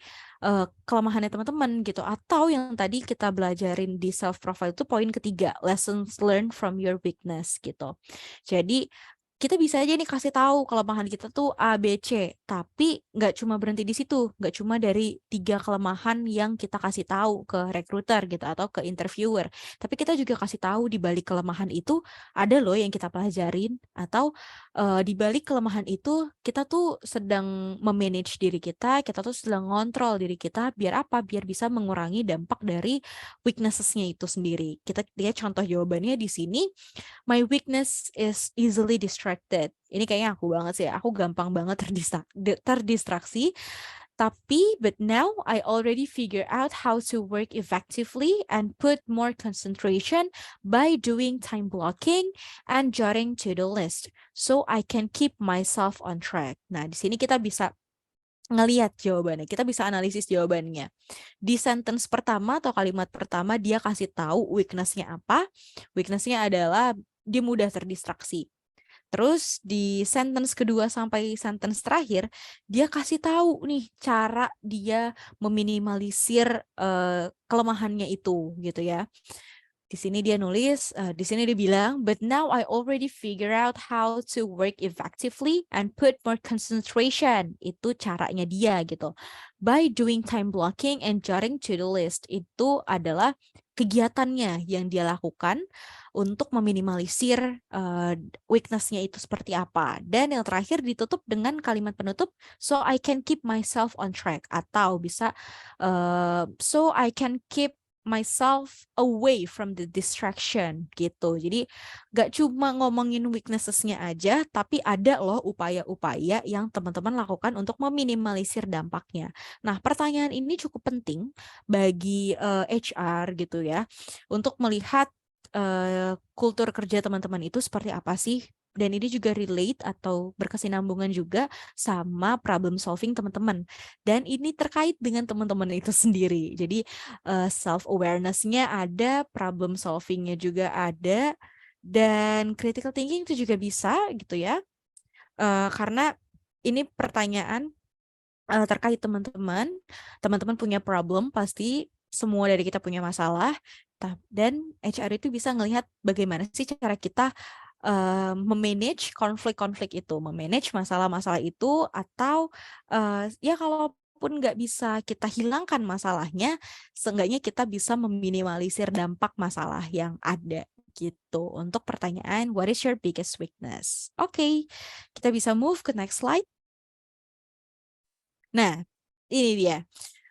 kelemahannya teman-teman gitu. Atau yang tadi kita belajarin di self profile itu poin ketiga, lessons learned from your weakness gitu. Jadi kita bisa aja nih kasih tahu kelemahan kita tuh A, B, C, tapi nggak cuma berhenti di situ, nggak cuma dari 3 kelemahan yang kita kasih tahu ke recruiter gitu atau ke interviewer, tapi kita juga kasih tahu di balik kelemahan itu ada loh yang kita pelajarin, atau di balik kelemahan itu kita tuh sedang memanage diri kita tuh sedang ngontrol diri kita biar apa? Biar bisa mengurangi dampak dari weaknesses-nya itu sendiri. Kita lihat contoh jawabannya di sini. My weakness is easily distracted. Ini kayaknya aku banget sih. Aku gampang banget terdistraksi. Tapi, but now I already figure out how to work effectively and put more concentration by doing time blocking and jotting to-do list, so I can keep myself on track. Nah, di sini kita bisa ngelihat jawabannya, kita bisa analisis jawabannya. Di sentence pertama atau kalimat pertama dia kasih tahu weakness-nya apa. Weakness-nya adalah dia mudah terdistraksi. Terus di sentence kedua sampai sentence terakhir dia kasih tahu nih cara dia meminimalisir kelemahannya itu gitu ya. Di sini dia nulis, di sini dia bilang, but now I already figure out how to work effectively and put more concentration. Itu caranya dia gitu. By doing time blocking and jotting to-do list. Itu adalah kegiatannya yang dia lakukan untuk meminimalisir weakness-nya itu seperti apa. Dan yang terakhir ditutup dengan kalimat penutup, so I can keep myself on track. Atau bisa, so I can keep myself away from the distraction gitu. Jadi gak cuma ngomongin weaknesses-nya aja, tapi ada loh upaya-upaya yang teman-teman lakukan untuk meminimalisir dampaknya. Nah, pertanyaan ini cukup penting bagi HR gitu ya, untuk melihat kultur kerja teman-teman itu seperti apa sih. Dan ini juga relate atau berkesinambungan juga sama problem solving teman-teman. Dan ini terkait dengan teman-teman itu sendiri. Jadi self awareness-nya ada, problem solving-nya juga ada, dan critical thinking itu juga bisa gitu ya. Karena ini pertanyaan terkait teman-teman punya problem, pasti semua dari kita punya masalah, dan HR itu bisa ngelihat bagaimana sih cara kita memanage konflik-konflik itu, memanage masalah-masalah itu, atau ya kalaupun nggak bisa kita hilangkan masalahnya, seenggaknya kita bisa meminimalisir dampak masalah yang ada gitu. Untuk pertanyaan, what is your biggest weakness? Oke, kita bisa move ke next slide. Nah, ini dia.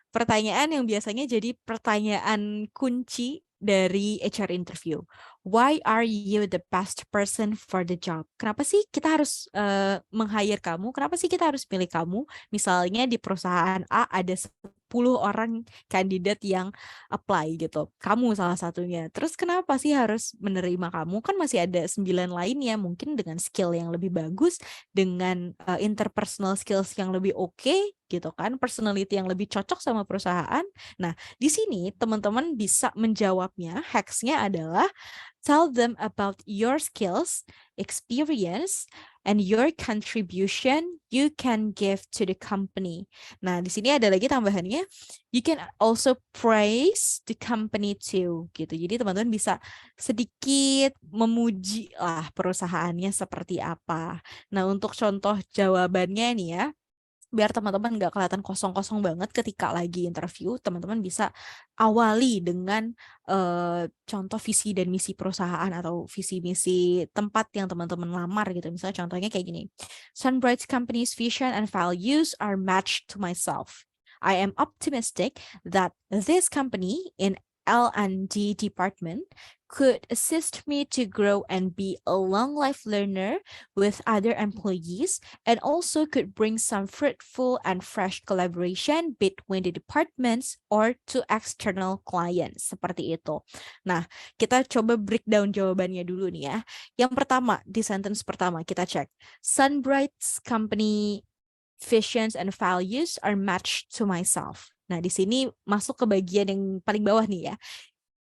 Pertanyaan yang biasanya jadi pertanyaan kunci dari HR interview. Why are you the best person for the job? Kenapa sih kita harus meng-hire kamu? Kenapa sih kita harus pilih kamu? Misalnya di perusahaan A ada 10 orang kandidat yang apply gitu. Kamu salah satunya. Terus kenapa sih harus menerima kamu? Kan masih ada 9 lainnya mungkin dengan skill yang lebih bagus, dengan interpersonal skills yang lebih oke gitu kan, personality yang lebih cocok sama perusahaan. Nah, di sini teman-teman bisa menjawabnya. Hacks-nya adalah tell them about your skills, experience, and your contribution you can give to the company. Nah, di sini ada lagi tambahannya, you can also praise the company too, gitu. Jadi teman-teman bisa sedikit memuji lah perusahaannya seperti apa. Nah, untuk contoh jawabannya nih ya, biar teman-teman nggak kelihatan kosong-kosong banget ketika lagi interview, teman-teman bisa awali dengan contoh visi dan misi perusahaan atau visi misi tempat yang teman-teman lamar gitu. Misalnya contohnya kayak gini, Sunbright's company's vision and values are matched to myself. I am optimistic that this company in L&D department could assist me to grow and be a long life learner with other employees, and also could bring some fruitful and fresh collaboration between the departments or to external clients. Seperti itu. Nah, kita coba breakdown jawabannya dulu nih ya. Yang pertama, di sentence pertama kita cek, Sunbright's company visions and values are matched to myself. Nah, di sini masuk ke bagian yang paling bawah nih ya.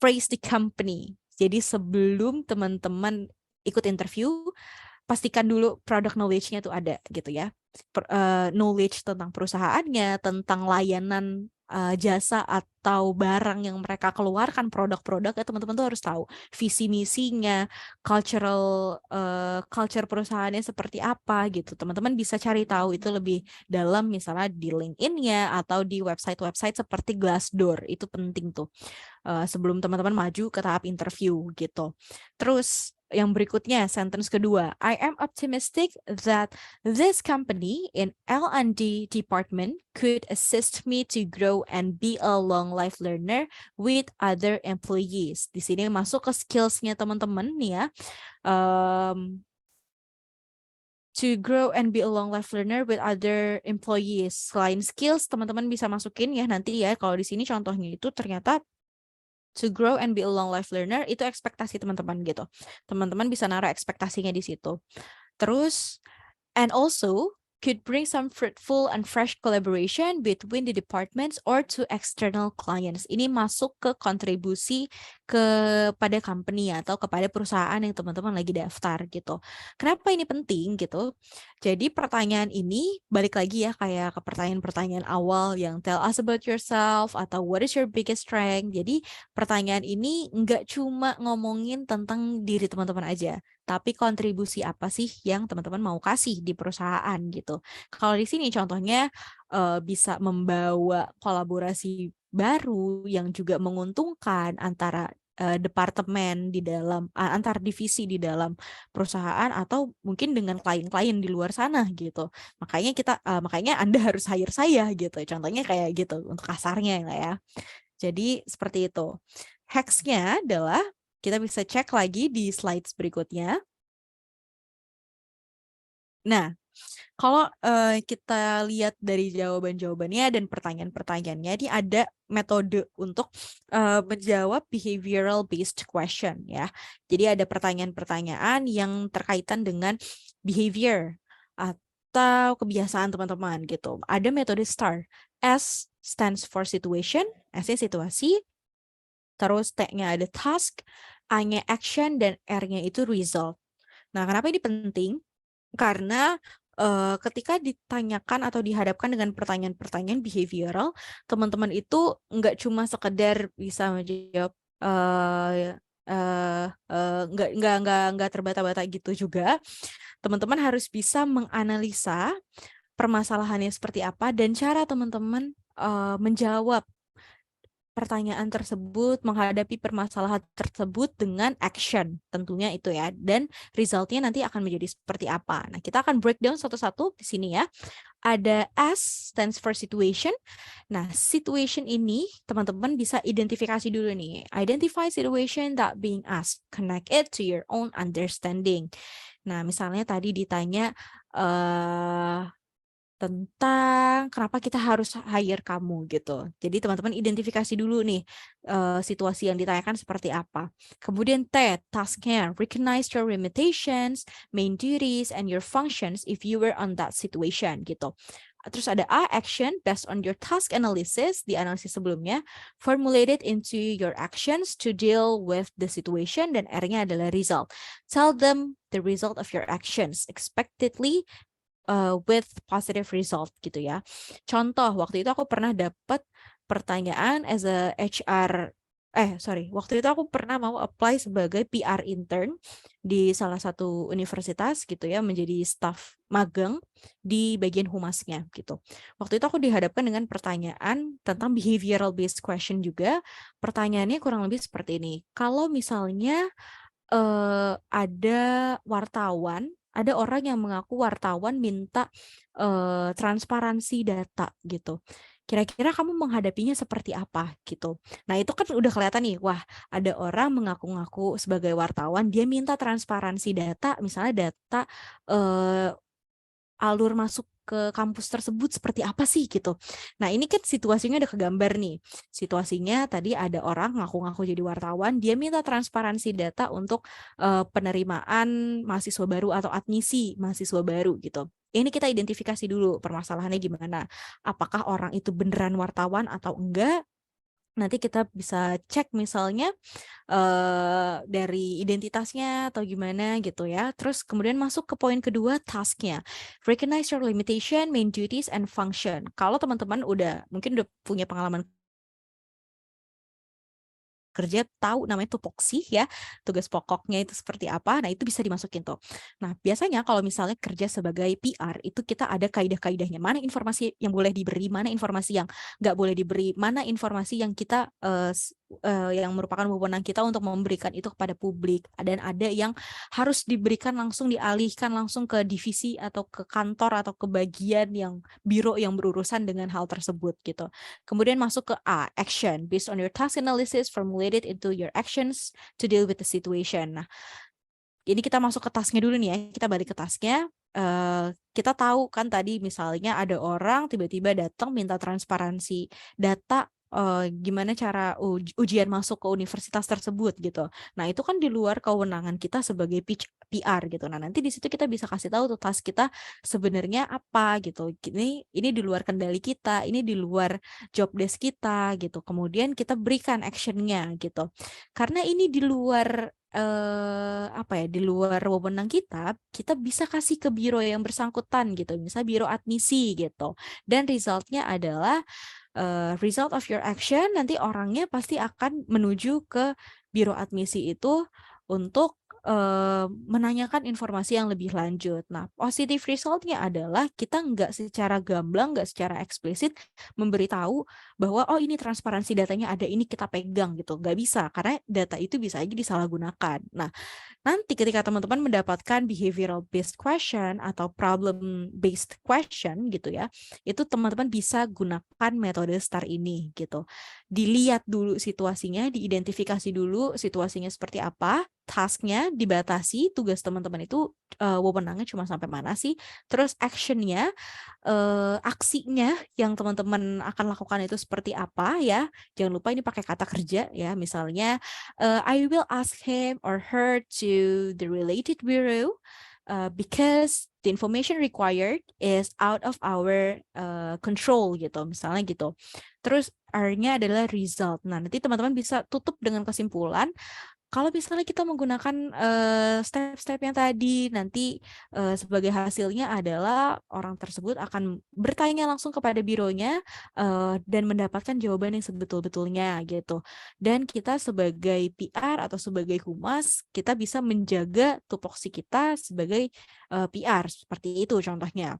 praise the company. Jadi sebelum teman-teman ikut interview, pastikan dulu product knowledge-nya tuh ada gitu ya. Knowledge tentang perusahaannya, tentang layanan jasa atau barang yang mereka keluarkan, produk-produk ya teman-teman tuh harus tahu visi misinya, culture perusahaannya seperti apa gitu. Teman-teman bisa cari tahu itu lebih dalam misalnya di LinkedIn-nya atau di website-website seperti Glassdoor. Itu penting tuh sebelum teman-teman maju ke tahap interview gitu. Terus yang berikutnya, sentence kedua, I am optimistic that this company in L&D department could assist me to grow and be a long life learner with other employees. Di sini masuk ke skills-nya teman-teman nih ya. To grow and be a long life learner with other employees. Selain skills, teman-teman bisa masukin ya nanti ya. Kalau di sini contohnya itu ternyata to grow and be a long life learner, itu ekspektasi teman-teman gitu. Teman-teman bisa naruh ekspektasinya di situ. Terus, and also could bring some fruitful and fresh collaboration between the departments or to external clients. Ini masuk ke kontribusi kepada company atau kepada perusahaan yang teman-teman lagi daftar gitu. Kenapa ini penting gitu? Jadi pertanyaan ini balik lagi ya kayak ke pertanyaan-pertanyaan awal yang tell us about yourself atau what is your biggest strength. Jadi pertanyaan ini nggak cuma ngomongin tentang diri teman-teman aja, tapi kontribusi apa sih yang teman-teman mau kasih di perusahaan gitu. Kalau di sini contohnya bisa membawa kolaborasi baru yang juga menguntungkan antara departemen di dalam antar divisi di dalam perusahaan atau mungkin dengan klien-klien di luar sana gitu. Makanya Anda harus hire saya gitu. Contohnya kayak gitu untuk kasarnya ya. Jadi seperti itu. Hacks-nya adalah kita bisa cek lagi di slides berikutnya. Nah, kalau kita lihat dari jawaban-jawabannya dan pertanyaan-pertanyaannya, ini ada metode untuk menjawab behavioral based question ya. Jadi ada pertanyaan-pertanyaan yang terkaitan dengan behavior atau kebiasaan teman-teman gitu. Ada metode STAR. S stands for situation, S-nya situasi, terus T-nya ada task, A-nya action, dan R-nya itu result. Nah, kenapa ini penting? Karena ketika ditanyakan atau dihadapkan dengan pertanyaan-pertanyaan behavioral, teman-teman itu nggak cuma sekedar bisa menjawab nggak terbata-bata gitu juga. Teman-teman harus bisa menganalisa permasalahannya seperti apa dan cara teman-teman menjawab pertanyaan tersebut, menghadapi permasalahan tersebut dengan action, tentunya itu ya, dan resultnya nanti akan menjadi seperti apa. Nah, kita akan breakdown satu-satu di sini ya. Ada S stands for situation. Nah, situation ini teman-teman bisa identifikasi dulu nih. Identify situation that being asked, connect it to your own understanding. Nah, misalnya tadi ditanya tentang kenapa kita harus hire kamu gitu. Jadi teman-teman identifikasi dulu nih situasi yang ditanyakan seperti apa. Kemudian T, tasknya, recognize your limitations, main duties, and your functions if you were on that situation gitu. Terus ada A, action, based on your task analysis, di analisis sebelumnya, formulated into your actions to deal with the situation, dan R-nya adalah result. Tell them the result of your actions, expectedly, with positive result gitu ya. Contoh, waktu itu aku pernah dapat pertanyaan as a HR, waktu itu aku pernah mau apply sebagai PR intern di salah satu universitas gitu ya, menjadi staff magang di bagian humasnya gitu. Waktu itu aku dihadapkan dengan pertanyaan tentang behavioral based question juga. Pertanyaannya kurang lebih seperti ini. Kalau misalnya ada wartawan, ada orang yang mengaku wartawan minta transparansi data gitu. Kira-kira kamu menghadapinya seperti apa gitu. Nah, itu kan udah kelihatan nih, wah, ada orang mengaku-ngaku sebagai wartawan, dia minta transparansi data, misalnya data alur masuk ke kampus tersebut seperti apa sih gitu. Nah, ini kan situasinya udah kegambar nih. Situasinya tadi ada orang ngaku-ngaku jadi wartawan, dia minta transparansi data untuk penerimaan mahasiswa baru atau admisi mahasiswa baru gitu. Ini kita identifikasi dulu permasalahannya gimana. Apakah orang itu beneran wartawan atau enggak? Nanti kita bisa cek misalnya dari identitasnya atau gimana gitu ya. Terus kemudian masuk ke poin kedua, tasknya. Recognize your limitation, main duties, and function. Kalau teman-teman mungkin udah punya pengalaman kerja, tahu namanya tupoksi ya, tugas pokoknya itu seperti apa, nah itu bisa dimasukin tuh. Nah biasanya kalau misalnya kerja sebagai PR itu kita ada kaidah-kaidahnya, mana informasi yang boleh diberi, mana informasi yang nggak boleh diberi, mana informasi yang kita yang merupakan wewenang kita untuk memberikan itu kepada publik, dan ada yang harus diberikan langsung, dialihkan langsung ke divisi atau ke kantor atau ke bagian yang biro yang berurusan dengan hal tersebut gitu. Kemudian masuk ke A, action. Based on your task analysis, formulate it into your actions to deal with the situation. Nah, ini kita masuk ke tasknya dulu nih ya. Kita balik ke tasknya. Kita tahu kan tadi misalnya ada orang tiba-tiba datang minta transparansi data, gimana cara ujian masuk ke universitas tersebut gitu. Nah itu kan di luar kewenangan kita sebagai PR gitu. Nah nanti di situ kita bisa kasih tahu tuh task kita sebenarnya apa gitu. Ini di luar kendali kita, ini di luar job desk kita gitu. Kemudian kita berikan actionnya gitu. Karena ini di luar di luar wewenang kita bisa kasih ke biro yang bersangkutan gitu, misalnya biro admisi gitu. Dan resultnya adalah result of your action, nanti orangnya pasti akan menuju ke biro admisi itu untuk menanyakan informasi yang lebih lanjut. Nah, positive resultnya adalah kita nggak secara gamblang, nggak secara eksplisit memberitahu bahwa oh ini transparansi datanya ada, ini kita pegang gitu. Nggak bisa, karena data itu bisa aja disalahgunakan. Nah, nanti ketika teman-teman mendapatkan behavioral based question atau problem based question gitu ya, itu teman-teman bisa gunakan metode STAR ini gitu. Dilihat dulu situasinya, diidentifikasi dulu situasinya seperti apa, tasknya dibatasi, tugas teman-teman itu wewenangnya cuma sampai mana sih, terus actionnya, aksinya yang teman-teman akan lakukan itu seperti apa ya. Jangan lupa ini pakai kata kerja ya, misalnya I will ask him or her to the related bureau because the information required is out of our control gitu, misalnya gitu. Terus R-nya adalah result. Nah, nanti teman-teman bisa tutup dengan kesimpulan. Kalau misalnya kita menggunakan step-step yang tadi, nanti sebagai hasilnya adalah orang tersebut akan bertanya langsung kepada bironya dan mendapatkan jawaban yang sebetul-betulnya gitu. Dan kita sebagai PR atau sebagai humas, kita bisa menjaga tupoksi kita sebagai PR, seperti itu contohnya.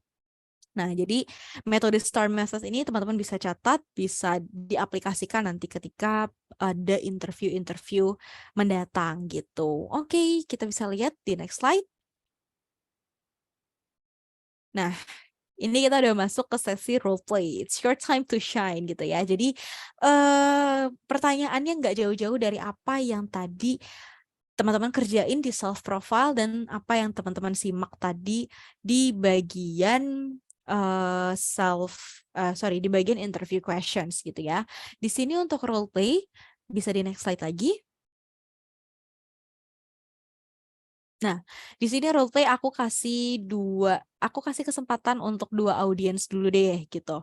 Nah, jadi metode STAR method ini teman-teman bisa catat, bisa diaplikasikan nanti ketika ada interview-interview mendatang gitu. Oke, kita bisa lihat di next slide. Nah, ini kita udah masuk ke sesi role play. It's your time to shine gitu ya. Jadi pertanyaannya nggak jauh-jauh dari apa yang tadi teman-teman kerjain di self profile dan apa yang teman-teman simak tadi di bagian di bagian interview questions gitu ya. Di sini untuk role play bisa di next slide lagi. Nah, di sini role play aku kasih kesempatan untuk 2 audiens dulu deh gitu.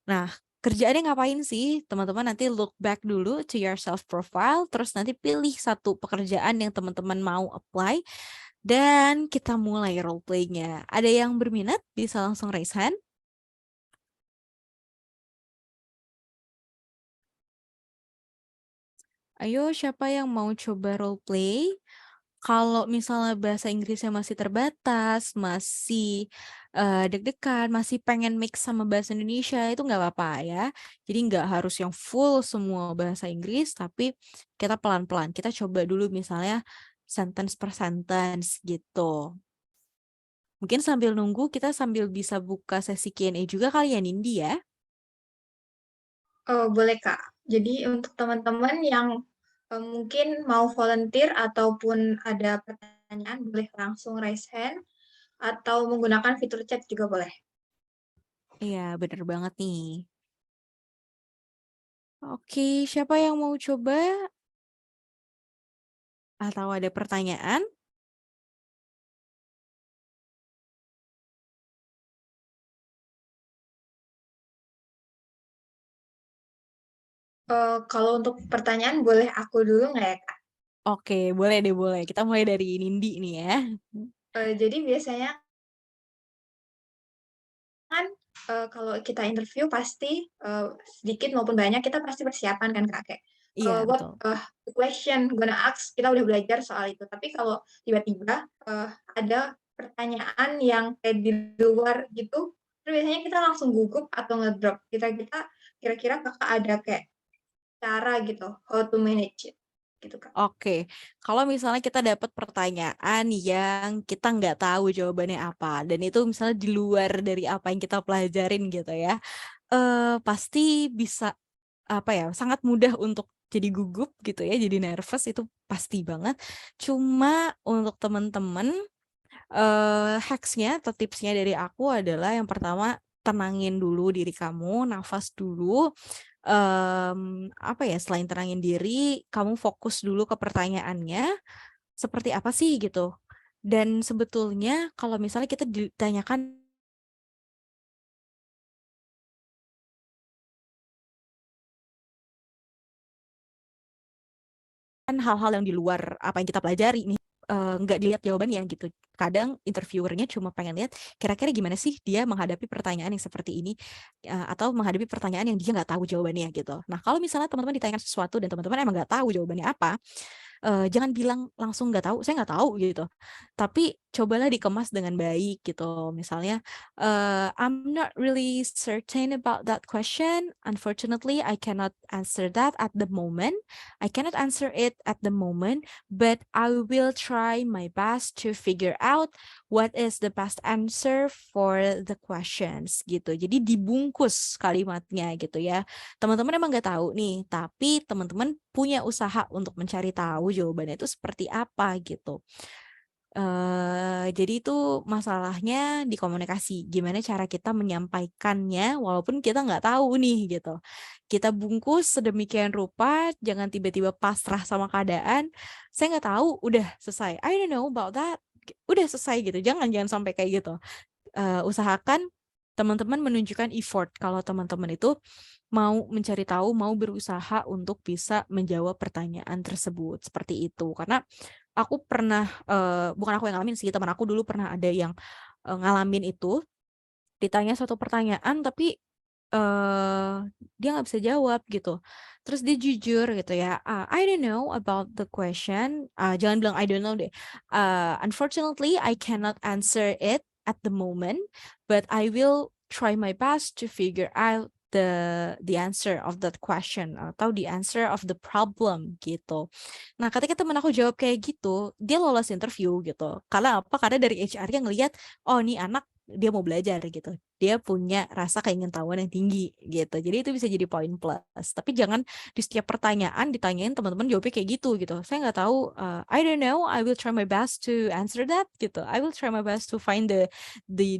Nah, kerjaannya ngapain sih? Teman-teman nanti look back dulu to your self profile, terus nanti pilih satu pekerjaan yang teman-teman mau apply, dan kita mulai role play-nya. Ada yang berminat? Bisa langsung raise hand. Ayo, siapa yang mau coba role play? Kalau misalnya bahasa Inggrisnya masih terbatas, masih deg-degan, masih pengen mix sama bahasa Indonesia, itu nggak apa-apa ya. Jadi nggak harus yang full semua bahasa Inggris, tapi kita pelan-pelan. Kita coba dulu misalnya sentence per sentence gitu. Mungkin sambil nunggu, kita sambil bisa buka sesi Q&A juga kali ya, Nindi ya. Oh, boleh Kak. Jadi untuk teman-teman yang mungkin mau volunteer ataupun ada pertanyaan, boleh langsung raise hand atau menggunakan fitur chat juga boleh. Iya, bener banget nih. Oke, siapa yang mau coba? Atau ada pertanyaan? Kalau untuk pertanyaan boleh aku dulu nggak ya, Kak? Oke, boleh deh, boleh. Kita mulai dari Nindi nih ya. Jadi biasanya kan, kalau kita interview pasti, sedikit maupun banyak kita pasti persiapan kan, Kak, kayak, Iya, what, betul. the question gonna ask, kita udah belajar soal itu. Tapi kalau tiba-tiba, ada pertanyaan yang kayak di luar gitu, terus biasanya kita langsung gugup atau ngedrop. Kira-kira Kakak ada kayak cara gitu, how to manage it, gitu, Kak? Oke, kalau misalnya kita dapat pertanyaan yang kita nggak tahu jawabannya apa, dan itu misalnya di luar dari apa yang kita pelajarin gitu ya, pasti bisa apa ya, sangat mudah untuk jadi gugup gitu ya, jadi nervous itu pasti banget. Cuma untuk teman-teman, hacks-nya atau tipsnya dari aku adalah yang pertama, tenangin dulu diri kamu, nafas dulu, apa ya, selain tenangin diri, kamu fokus dulu ke pertanyaannya, seperti apa sih gitu. Dan sebetulnya kalau misalnya kita ditanyakan hal-hal yang di luar apa yang kita pelajari nih, nggak dilihat jawabannya gitu. Kadang interviewernya cuma pengen lihat kira-kira gimana sih dia menghadapi pertanyaan yang seperti ini, atau menghadapi pertanyaan yang dia nggak tahu jawabannya gitu. Nah, kalau misalnya teman-teman ditanyakan sesuatu dan teman-teman emang nggak tahu jawabannya apa, jangan bilang langsung nggak tahu, "Saya nggak tahu," gitu. Tapi cobalah dikemas dengan baik gitu. Misalnya, "I'm not really certain about that question. Unfortunately, I cannot answer that at the moment. I cannot answer it at the moment, but I will try my best to figure out what is the best answer for the questions," gitu. Jadi dibungkus kalimatnya gitu ya. Teman-teman emang nggak tahu nih, tapi teman-teman punya usaha untuk mencari tahu jawabannya itu seperti apa gitu. Jadi itu masalahnya di komunikasi, gimana cara kita menyampaikannya walaupun kita nggak tahu nih gitu. Kita bungkus sedemikian rupa, jangan tiba-tiba pasrah sama keadaan, "Saya nggak tahu," udah selesai, "I don't know about that," udah selesai gitu, jangan sampai kayak gitu. Usahakan teman-teman menunjukkan effort kalau teman-teman itu mau mencari tahu, mau berusaha untuk bisa menjawab pertanyaan tersebut, seperti itu. Karena aku pernah, bukan aku yang ngalamin sih, teman aku dulu pernah ada yang, ngalamin itu, ditanya suatu pertanyaan tapi, eee, dia nggak bisa jawab gitu. Terus dia jujur gitu ya, "I don't know about the question," jangan bilang I don't know deh, "Unfortunately I cannot answer it at the moment, but I will try my best to figure out the answer of that question," atau the answer of the problem gitu. Nah, ketika temen aku jawab kayak gitu, dia lolos interview gitu. Karena apa? Karena dari HR-nya ngelihat, "Oh, nih anak dia mau belajar," gitu. Dia punya rasa keingintahuan yang tinggi gitu. Jadi itu bisa jadi poin plus. Tapi jangan di setiap pertanyaan ditanyain teman-teman jawabnya kayak gitu. "Saya nggak tahu, I don't know, I will try my best to answer that," gitu. "I will try my best to find the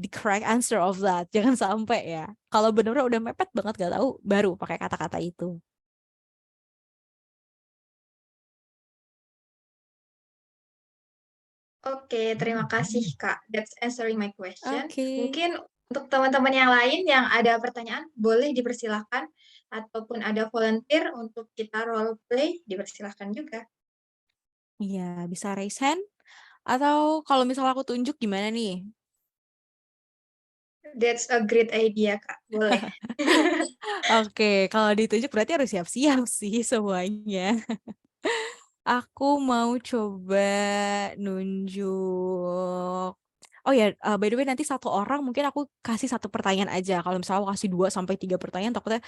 correct answer of that." Jangan sampai ya. Kalau bener-bener udah mepet banget nggak tahu, baru pakai kata-kata itu. Oke, terima kasih, Kak. That's answering my question. Oke. Mungkin untuk teman-teman yang lain yang ada pertanyaan, boleh dipersilahkan ataupun ada volunteer untuk kita role play, dipersilahkan juga. Iya, bisa raise hand atau kalau misalnya aku tunjuk gimana nih? That's a great idea, Kak. Boleh. Oke, kalau ditunjuk berarti harus siap-siap sih semuanya. Aku mau coba nunjuk. Oh ya, by the way nanti satu orang mungkin aku kasih satu pertanyaan aja. Kalau misalnya aku kasih 2 sampai 3 pertanyaan takutnya,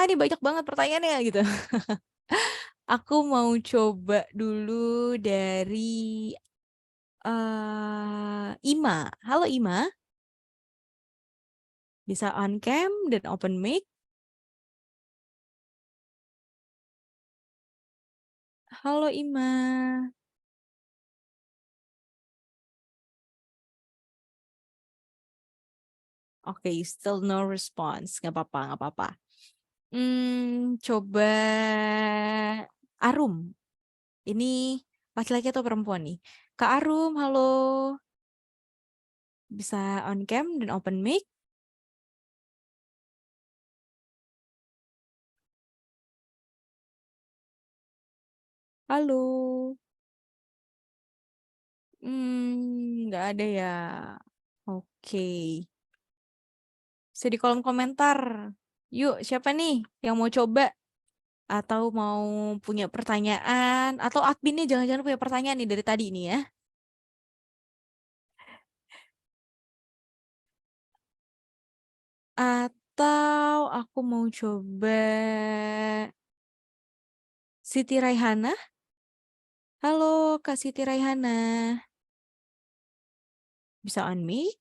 ini banyak banget pertanyaannya gitu. Aku mau coba dulu dari, Ima. Halo Ima, bisa on cam dan open mic. Halo Ima. Oke, still no response. Nggak apa-apa, nggak apa-apa. Coba Arum. Ini laki-laki atau perempuan nih? Kak Arum, halo. Bisa on cam dan open mic? Halo. Nggak ada ya. Oke. Bisa di kolom komentar. Yuk, siapa nih yang mau coba atau mau punya pertanyaan atau adminnya jangan-jangan punya pertanyaan nih dari tadi nih ya. Atau aku mau coba Siti Raihana. Halo Kak Siti Raihana. Bisa unmute?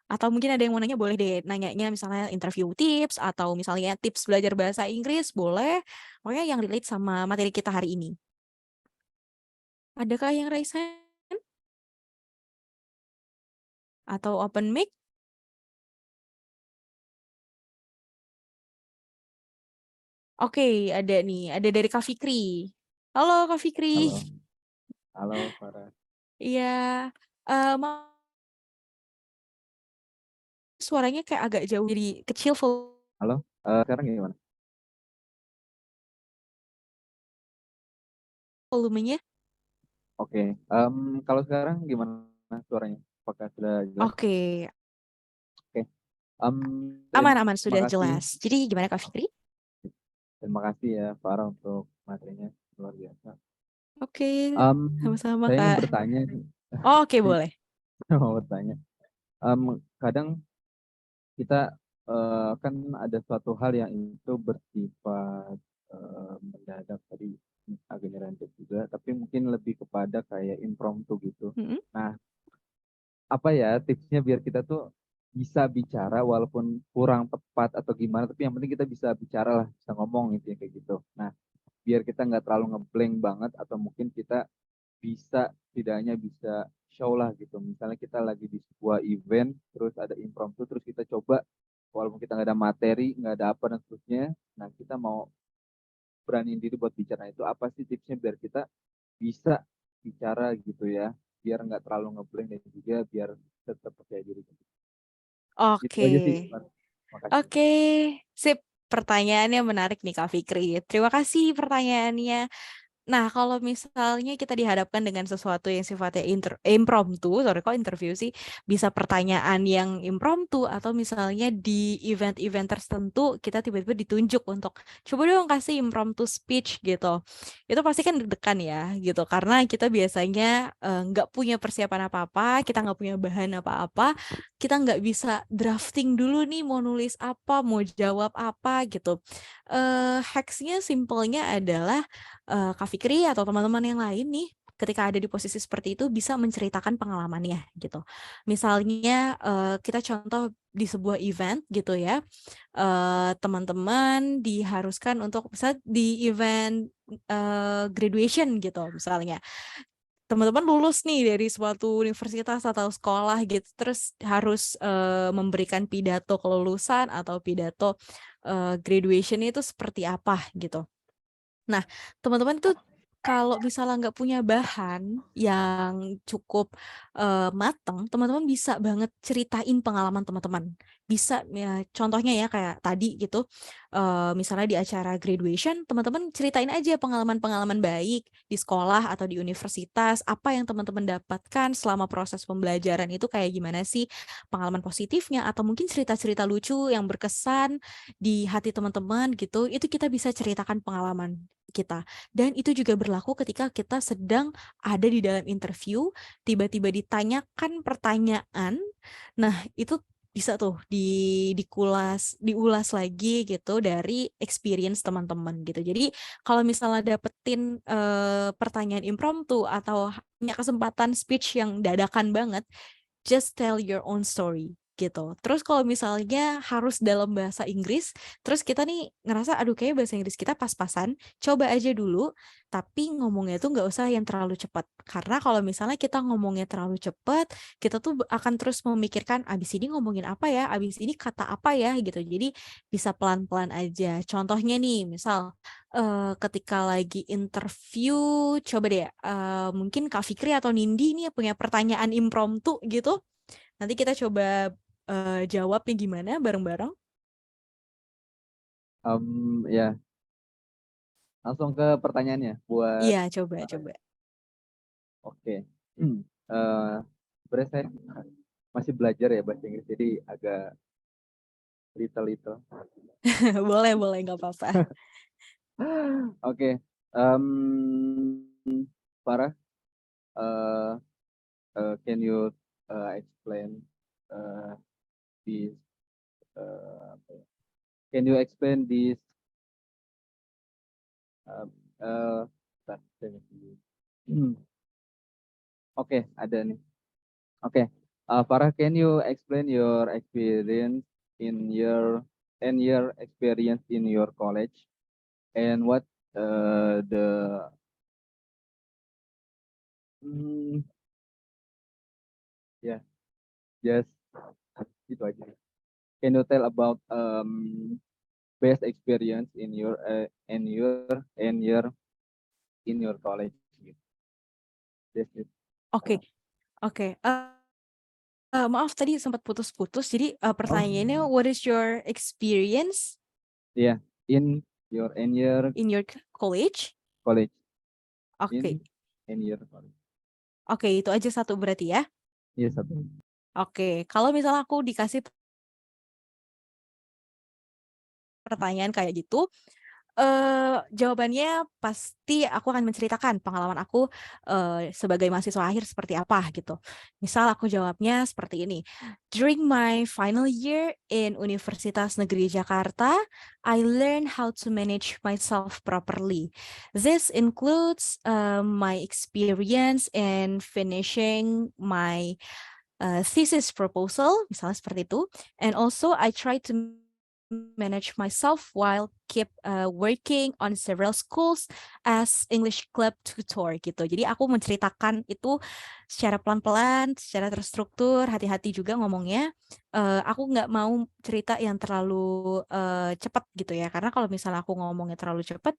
Atau mungkin ada yang mau nanya, boleh deh nanyanya misalnya interview tips atau misalnya tips belajar bahasa Inggris, boleh. Pokoknya yang relate sama materi kita hari ini. Adakah yang raise hand? Atau open mic? Oke, ada nih, ada dari Kak Fikri. Halo Kak Fikri. Halo, halo Farah. Iya, suaranya kayak agak jauh, jadi kecil Halo, sekarang gimana? volumenya. Oke, kalau sekarang gimana suaranya? Apakah sudah jelas? Oke, Oke, aman-aman terima sudah kasih. jelas. Jadi gimana Kak Fikri? Terima kasih ya Farah untuk materinya luar biasa. Oke, Em, sama-sama saya ingin Kak. bertanya, Oh, oke, boleh. saya mau bertanya. Kadang kita kan ada suatu hal yang itu bersifat mendadak tadi agak nyerempet juga, tapi mungkin lebih kepada kayak impromptu gitu. Mm-mm. Nah, apa ya tipsnya biar kita tuh bisa bicara walaupun kurang tepat atau gimana, tapi yang penting kita bisa bicara lah, bisa ngomong gitu ya kayak gitu. Nah, biar kita nggak terlalu ngeblank banget atau mungkin kita bisa tidaknya bisa show lah gitu. Misalnya kita lagi di sebuah event, terus ada impromptu, terus kita coba walaupun kita nggak ada materi, nggak ada apa dan seterusnya, nah kita mau beraniin diri buat bicara. Itu apa sih tipsnya biar kita bisa bicara gitu ya, biar nggak terlalu ngeblank dan juga biar tetap percaya diri. Itu Oke. aja sih. Makasih. Oke, sip. Pertanyaannya menarik nih Kak Fikri. Terima kasih pertanyaannya. Nah, kalau misalnya kita dihadapkan dengan sesuatu yang sifatnya impromptu, sorry kok interview sih, bisa pertanyaan yang impromptu atau misalnya di event-event tertentu kita tiba-tiba ditunjuk untuk coba dong kasih impromptu speech gitu. Itu pasti kan deg-degan ya gitu, karena kita biasanya nggak punya persiapan apa-apa, kita nggak punya bahan apa-apa, kita nggak bisa drafting dulu nih mau nulis apa, mau jawab apa gitu. Hacksnya simpelnya adalah Kak Fikri atau teman-teman yang lain nih ketika ada di posisi seperti itu bisa menceritakan pengalamannya gitu. Misalnya kita contoh di sebuah event gitu ya, teman-teman diharuskan untuk misalnya di event graduation gitu misalnya. Teman-teman lulus nih dari suatu universitas atau sekolah gitu, terus harus memberikan pidato kelulusan atau pidato graduation itu seperti apa gitu. Nah, teman-teman itu kalau misalnya nggak punya bahan yang cukup mateng, teman-teman bisa banget ceritain pengalaman teman-teman. Bisa, ya, contohnya ya kayak tadi gitu, misalnya di acara graduation, teman-teman ceritain aja pengalaman-pengalaman baik di sekolah atau di universitas, apa yang teman-teman dapatkan selama proses pembelajaran itu kayak gimana sih, pengalaman positifnya, atau mungkin cerita-cerita lucu yang berkesan di hati teman-teman gitu, itu kita bisa ceritakan pengalaman kita. Dan itu juga berlaku ketika kita sedang ada di dalam interview, tiba-tiba ditanyakan pertanyaan. Nah, itu bisa tuh diulas lagi gitu dari experience teman-teman gitu. Jadi kalau misalnya dapetin pertanyaan impromptu atau punya kesempatan speech yang dadakan banget, just tell your own story. gitu. Terus kalau misalnya harus dalam bahasa Inggris, terus kita nih ngerasa aduh kayaknya bahasa Inggris kita pas-pasan, coba aja dulu tapi ngomongnya tuh nggak usah yang terlalu cepat. Karena kalau misalnya kita ngomongnya terlalu cepat, kita tuh akan terus memikirkan abis ini ngomongin apa ya, abis ini kata apa ya gitu. Jadi bisa pelan-pelan aja. Contohnya nih, misal ketika lagi interview, coba deh mungkin Kak Fikri atau Nindi nih punya pertanyaan impromptu gitu. Nanti kita coba jawabnya gimana bareng-bareng. Ya, langsung ke pertanyaannya buat Iya, coba. oke. Sebenarnya saya masih belajar ya bahasa Inggris, jadi agak little. Boleh, nggak apa-apa. Oke, Farah, uh, can you explain uh, this? Apa ya? Can you explain this? Uh, uh, bentar, saya lihat dulu. Oke, ada nih. Oke, Farah, can you explain your experience in your experience in your college and what the ya just itu aja. Can you tell about best experience in your college? That's it. Oke. Maaf tadi sempat putus-putus. Jadi pertanyaannya, Oh, what is your experience yeah, in your in your college? college. Oke, In your college. oke itu aja satu berarti ya. Iya, satu. Oke, kalau misalnya aku dikasih pertanyaan kayak gitu, jawabannya pasti aku akan menceritakan pengalaman aku sebagai mahasiswa akhir seperti apa gitu. Misal aku jawabnya seperti ini. During my final year in Universitas Negeri Jakarta, I learned how to manage myself properly. This includes my experience in finishing my thesis proposal, misalnya seperti itu. And also I try to manage myself while keep working on several schools as English club tutor gitu. Jadi aku menceritakan itu secara pelan-pelan, secara terstruktur, hati-hati juga ngomongnya. Aku nggak mau cerita yang terlalu cepat gitu ya, karena kalau misalnya aku ngomongnya terlalu cepat,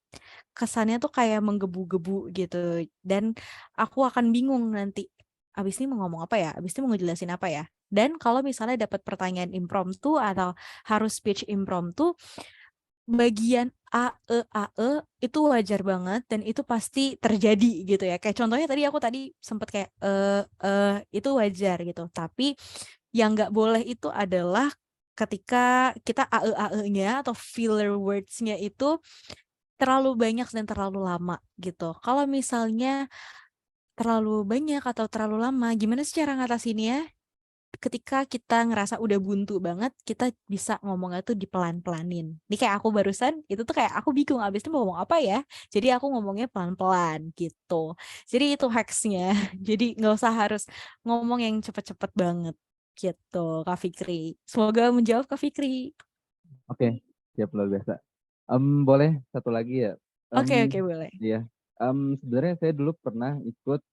kesannya tuh kayak menggebu-gebu gitu. Dan aku akan bingung nanti, abis ini mau ngomong apa ya, abis ini mau ngejelasin apa ya. Dan kalau misalnya dapat pertanyaan impromptu atau harus speech impromptu, bagian itu wajar banget dan itu pasti terjadi gitu ya. Kayak contohnya tadi aku sempat kayak itu wajar gitu. Tapi yang nggak boleh itu adalah ketika kita nya atau filler words-nya itu terlalu banyak dan terlalu lama gitu. Kalau misalnya terlalu banyak atau terlalu lama, gimana sih cara ngatasinnya? Ketika kita ngerasa udah buntu banget, kita bisa ngomongnya tuh dipelan-pelanin. Ini kayak aku barusan, itu tuh kayak aku bingung abis itu mau ngomong apa ya. Jadi aku ngomongnya pelan-pelan gitu. Jadi itu hacksnya. Jadi nggak usah harus ngomong yang cepet-cepet banget gitu, Kak Fikri. Semoga menjawab Kak Fikri. Oke, siap, luar biasa. Boleh satu lagi ya? Oke, boleh. Iya. Sebenarnya saya dulu pernah ikut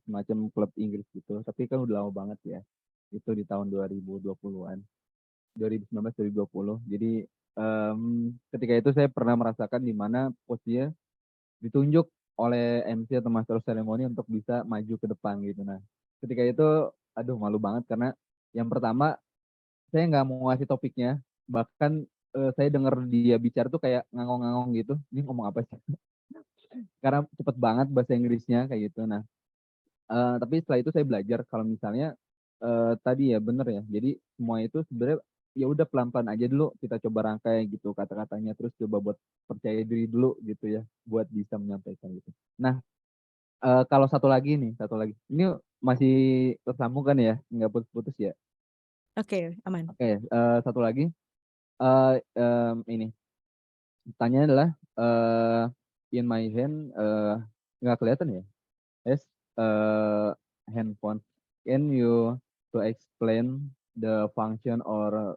semacam klub Inggris gitu, tapi kan udah lama banget ya. Itu di tahun 2020-an. 2019-2020. Jadi ketika itu saya pernah merasakan di mana posisinya ditunjuk oleh MC atau Master of Ceremony untuk bisa maju ke depan gitu. Nah, ketika itu aduh malu banget karena yang pertama saya nggak mau ngasih topiknya, bahkan saya dengar dia bicara tuh kayak ngangong-ngangong gitu. Ini ngomong apa sih? Karena cepet banget bahasa Inggrisnya kayak gitu. Nah, tapi setelah itu saya belajar kalau misalnya tadi ya bener ya. Jadi semua itu sebenarnya ya udah pelan-pelan aja dulu kita coba rangkai gitu kata-katanya, terus coba buat percaya diri dulu gitu ya buat bisa menyampaikan gitu. Nah, kalau satu lagi nih, ini masih tersambung kan ya, nggak putus-putus ya. Oke, aman. Oke, satu lagi ini pertanyaannya adalah in my hand nggak kelihatan ya. Yes, handphone. Can you to explain the function or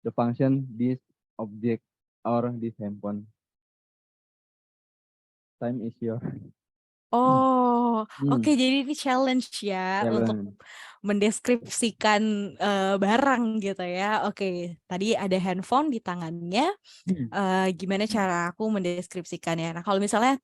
the function this object or this handphone. Time is your Oh, Hmm, oke, jadi ini challenge ya untuk challenge. mendeskripsikan barang gitu ya. Oke, tadi ada handphone di tangannya. Gimana cara aku mendeskripsikannya? Nah, kalau misalnya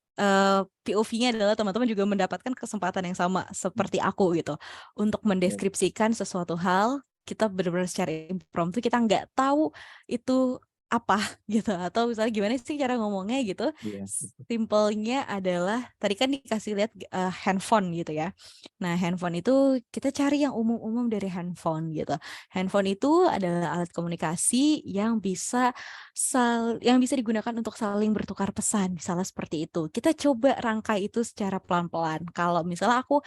POV-nya adalah teman-teman juga mendapatkan kesempatan yang sama seperti aku gitu untuk Yes, mendeskripsikan sesuatu hal, kita benar-benar secara impromptu, kita nggak tahu itu apa gitu, atau misalnya gimana sih cara ngomongnya gitu. yes. Simpelnya adalah tadi kan dikasih lihat handphone gitu ya. Nah, handphone itu kita cari yang umum-umum dari handphone gitu. Handphone itu adalah alat komunikasi yang yang bisa digunakan untuk saling bertukar pesan, misalnya seperti itu. Kita coba rangkai itu secara pelan-pelan. Kalau misalnya aku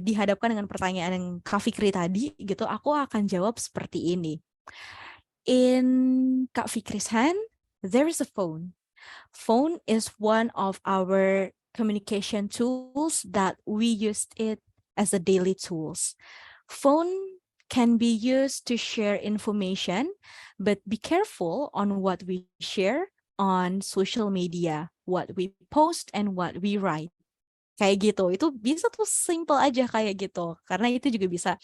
dihadapkan dengan pertanyaan yang Kak Fikri tadi gitu, aku akan jawab seperti ini. In Kak Fikri's hand, there is a phone. Phone is one of our communication tools that we used it as a daily tools. Phone can be used to share information, but be careful on what we share on social media, what we post and what we write. Kayak gitu, itu bisa tuh simple aja kayak gitu. Karena itu juga bisa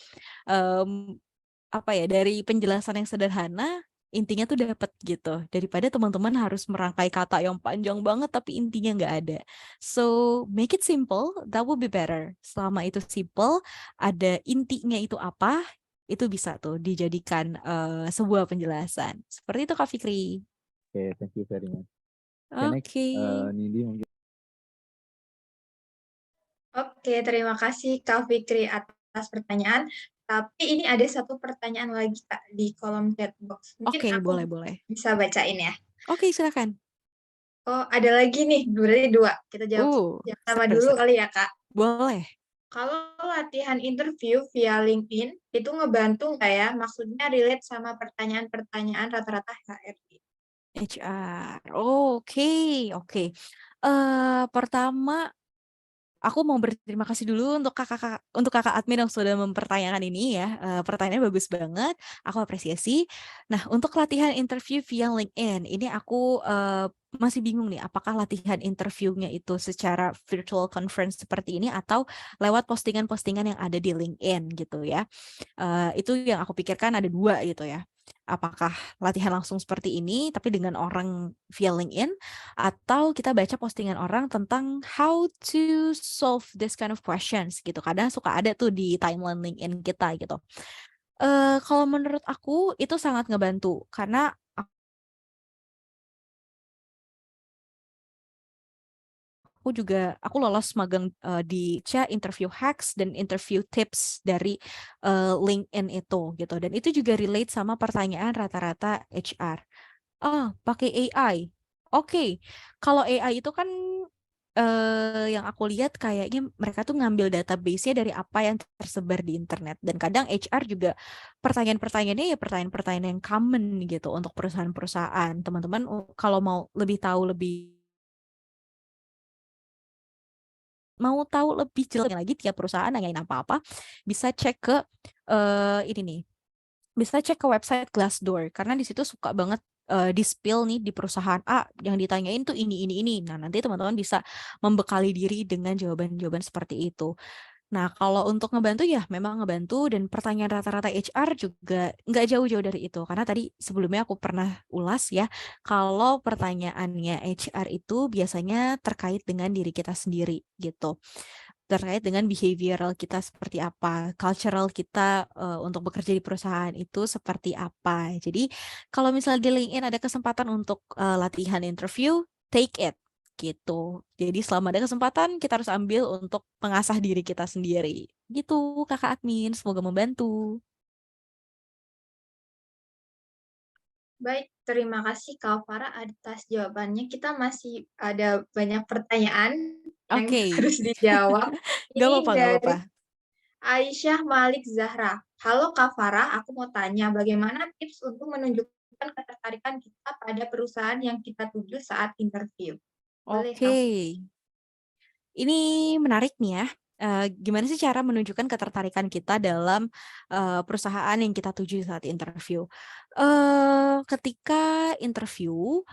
dari penjelasan yang sederhana, intinya tuh dapat gitu. Daripada teman-teman harus merangkai kata yang panjang banget tapi intinya nggak ada. So, make it simple, that would be better. Selama itu simple, ada intinya itu apa, itu bisa tuh dijadikan sebuah penjelasan. Seperti itu Kak Fikri. Okay, thank you very much. Next, Oke. Nindi mungkin. Oke, terima kasih Kak Fikri atas pertanyaan. Tapi ini ada satu pertanyaan lagi Kak di kolom chat box. Mungkin Oke, aku boleh. bisa bacain ya. Oke, silakan. Oh, ada lagi nih, berarti dua. Kita jawab yang sama dulu Seru. kali ya Kak. Boleh. Kalau latihan interview via LinkedIn, itu ngebantu nggak ya? Maksudnya relate sama pertanyaan-pertanyaan rata-rata HRD. HR. Oke. Pertama, aku mau berterima kasih dulu untuk kakak admin yang sudah mempertanyakan ini ya. Pertanyaannya bagus banget, aku apresiasi. Nah, untuk latihan interview via LinkedIn, ini aku masih bingung nih, apakah latihan interviewnya itu secara virtual conference seperti ini atau lewat postingan-postingan yang ada di LinkedIn gitu ya. Itu yang aku pikirkan ada dua gitu ya. Apakah latihan langsung seperti ini, tapi dengan orang via LinkedIn, atau kita baca postingan orang tentang how to solve this kind of questions gitu. Kadang suka ada tuh di timeline LinkedIn kita gitu. Kalau menurut aku itu sangat ngebantu karena aku lolos magang di interview hacks dan interview tips dari LinkedIn itu gitu. Dan itu juga relate sama pertanyaan rata-rata HR. Pakai AI. Oke. Kalau AI itu kan yang aku lihat kayaknya mereka tuh ngambil database-nya dari apa yang tersebar di internet. Dan kadang HR juga pertanyaan-pertanyaannya ya pertanyaan-pertanyaan yang common gitu untuk perusahaan-perusahaan. Teman-teman kalau mau tahu lebih jelas lagi tiap perusahaan nanyain apa-apa, bisa cek ke ini nih. Bisa cek ke website Glassdoor karena di situ suka banget di-spill nih di perusahaan A yang ditanyain tuh ini. Nah, nanti teman-teman bisa membekali diri dengan jawaban-jawaban seperti itu. Nah, kalau untuk ngebantu ya memang ngebantu dan pertanyaan rata-rata HR juga nggak jauh-jauh dari itu. Karena tadi sebelumnya aku pernah ulas ya, kalau pertanyaannya HR itu biasanya terkait dengan diri kita sendiri gitu. Terkait dengan behavioral kita seperti apa, cultural kita untuk bekerja di perusahaan itu seperti apa. Jadi kalau misalnya di LinkedIn ada kesempatan untuk latihan interview, take it gitu. Jadi selama ada kesempatan kita harus ambil untuk mengasah diri kita sendiri. Gitu Kakak admin, semoga membantu. Baik, terima kasih Kak Farah atas jawabannya. Kita masih ada banyak pertanyaan yang Oke, harus dijawab. gak Ini apa-apa. dari Aisyah Malik Zahra. Halo Kak Farah, aku mau tanya bagaimana tips untuk menunjukkan ketertarikan kita pada perusahaan yang kita tuju saat interview? Boleh Oke, Kak? ini menarik nih ya. Gimana sih cara menunjukkan ketertarikan kita dalam perusahaan yang kita tuju saat interview? Ketika interview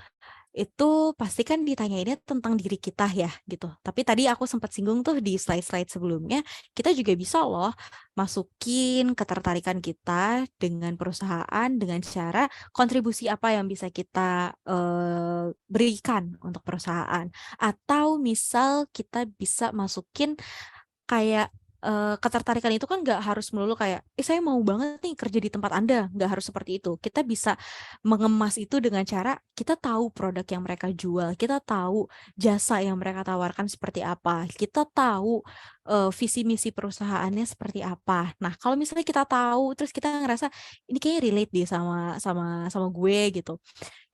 itu pasti kan ditanyainnya tentang diri kita ya gitu. Tapi tadi aku sempat singgung tuh di slide-slide sebelumnya, kita juga bisa loh masukin ketertarikan kita dengan perusahaan dengan cara kontribusi apa yang bisa kita berikan untuk perusahaan. Atau misal kita bisa masukin kayak, ketertarikan itu kan nggak harus melulu kayak, saya mau banget nih kerja di tempat Anda." Nggak harus seperti itu. Kita bisa mengemas itu dengan cara kita tahu produk yang mereka jual, kita tahu jasa yang mereka tawarkan seperti apa, kita tahu, visi misi perusahaannya seperti apa. Nah, kalau misalnya kita tahu, terus kita ngerasa, "Ini kayaknya relate deh sama gue," gitu.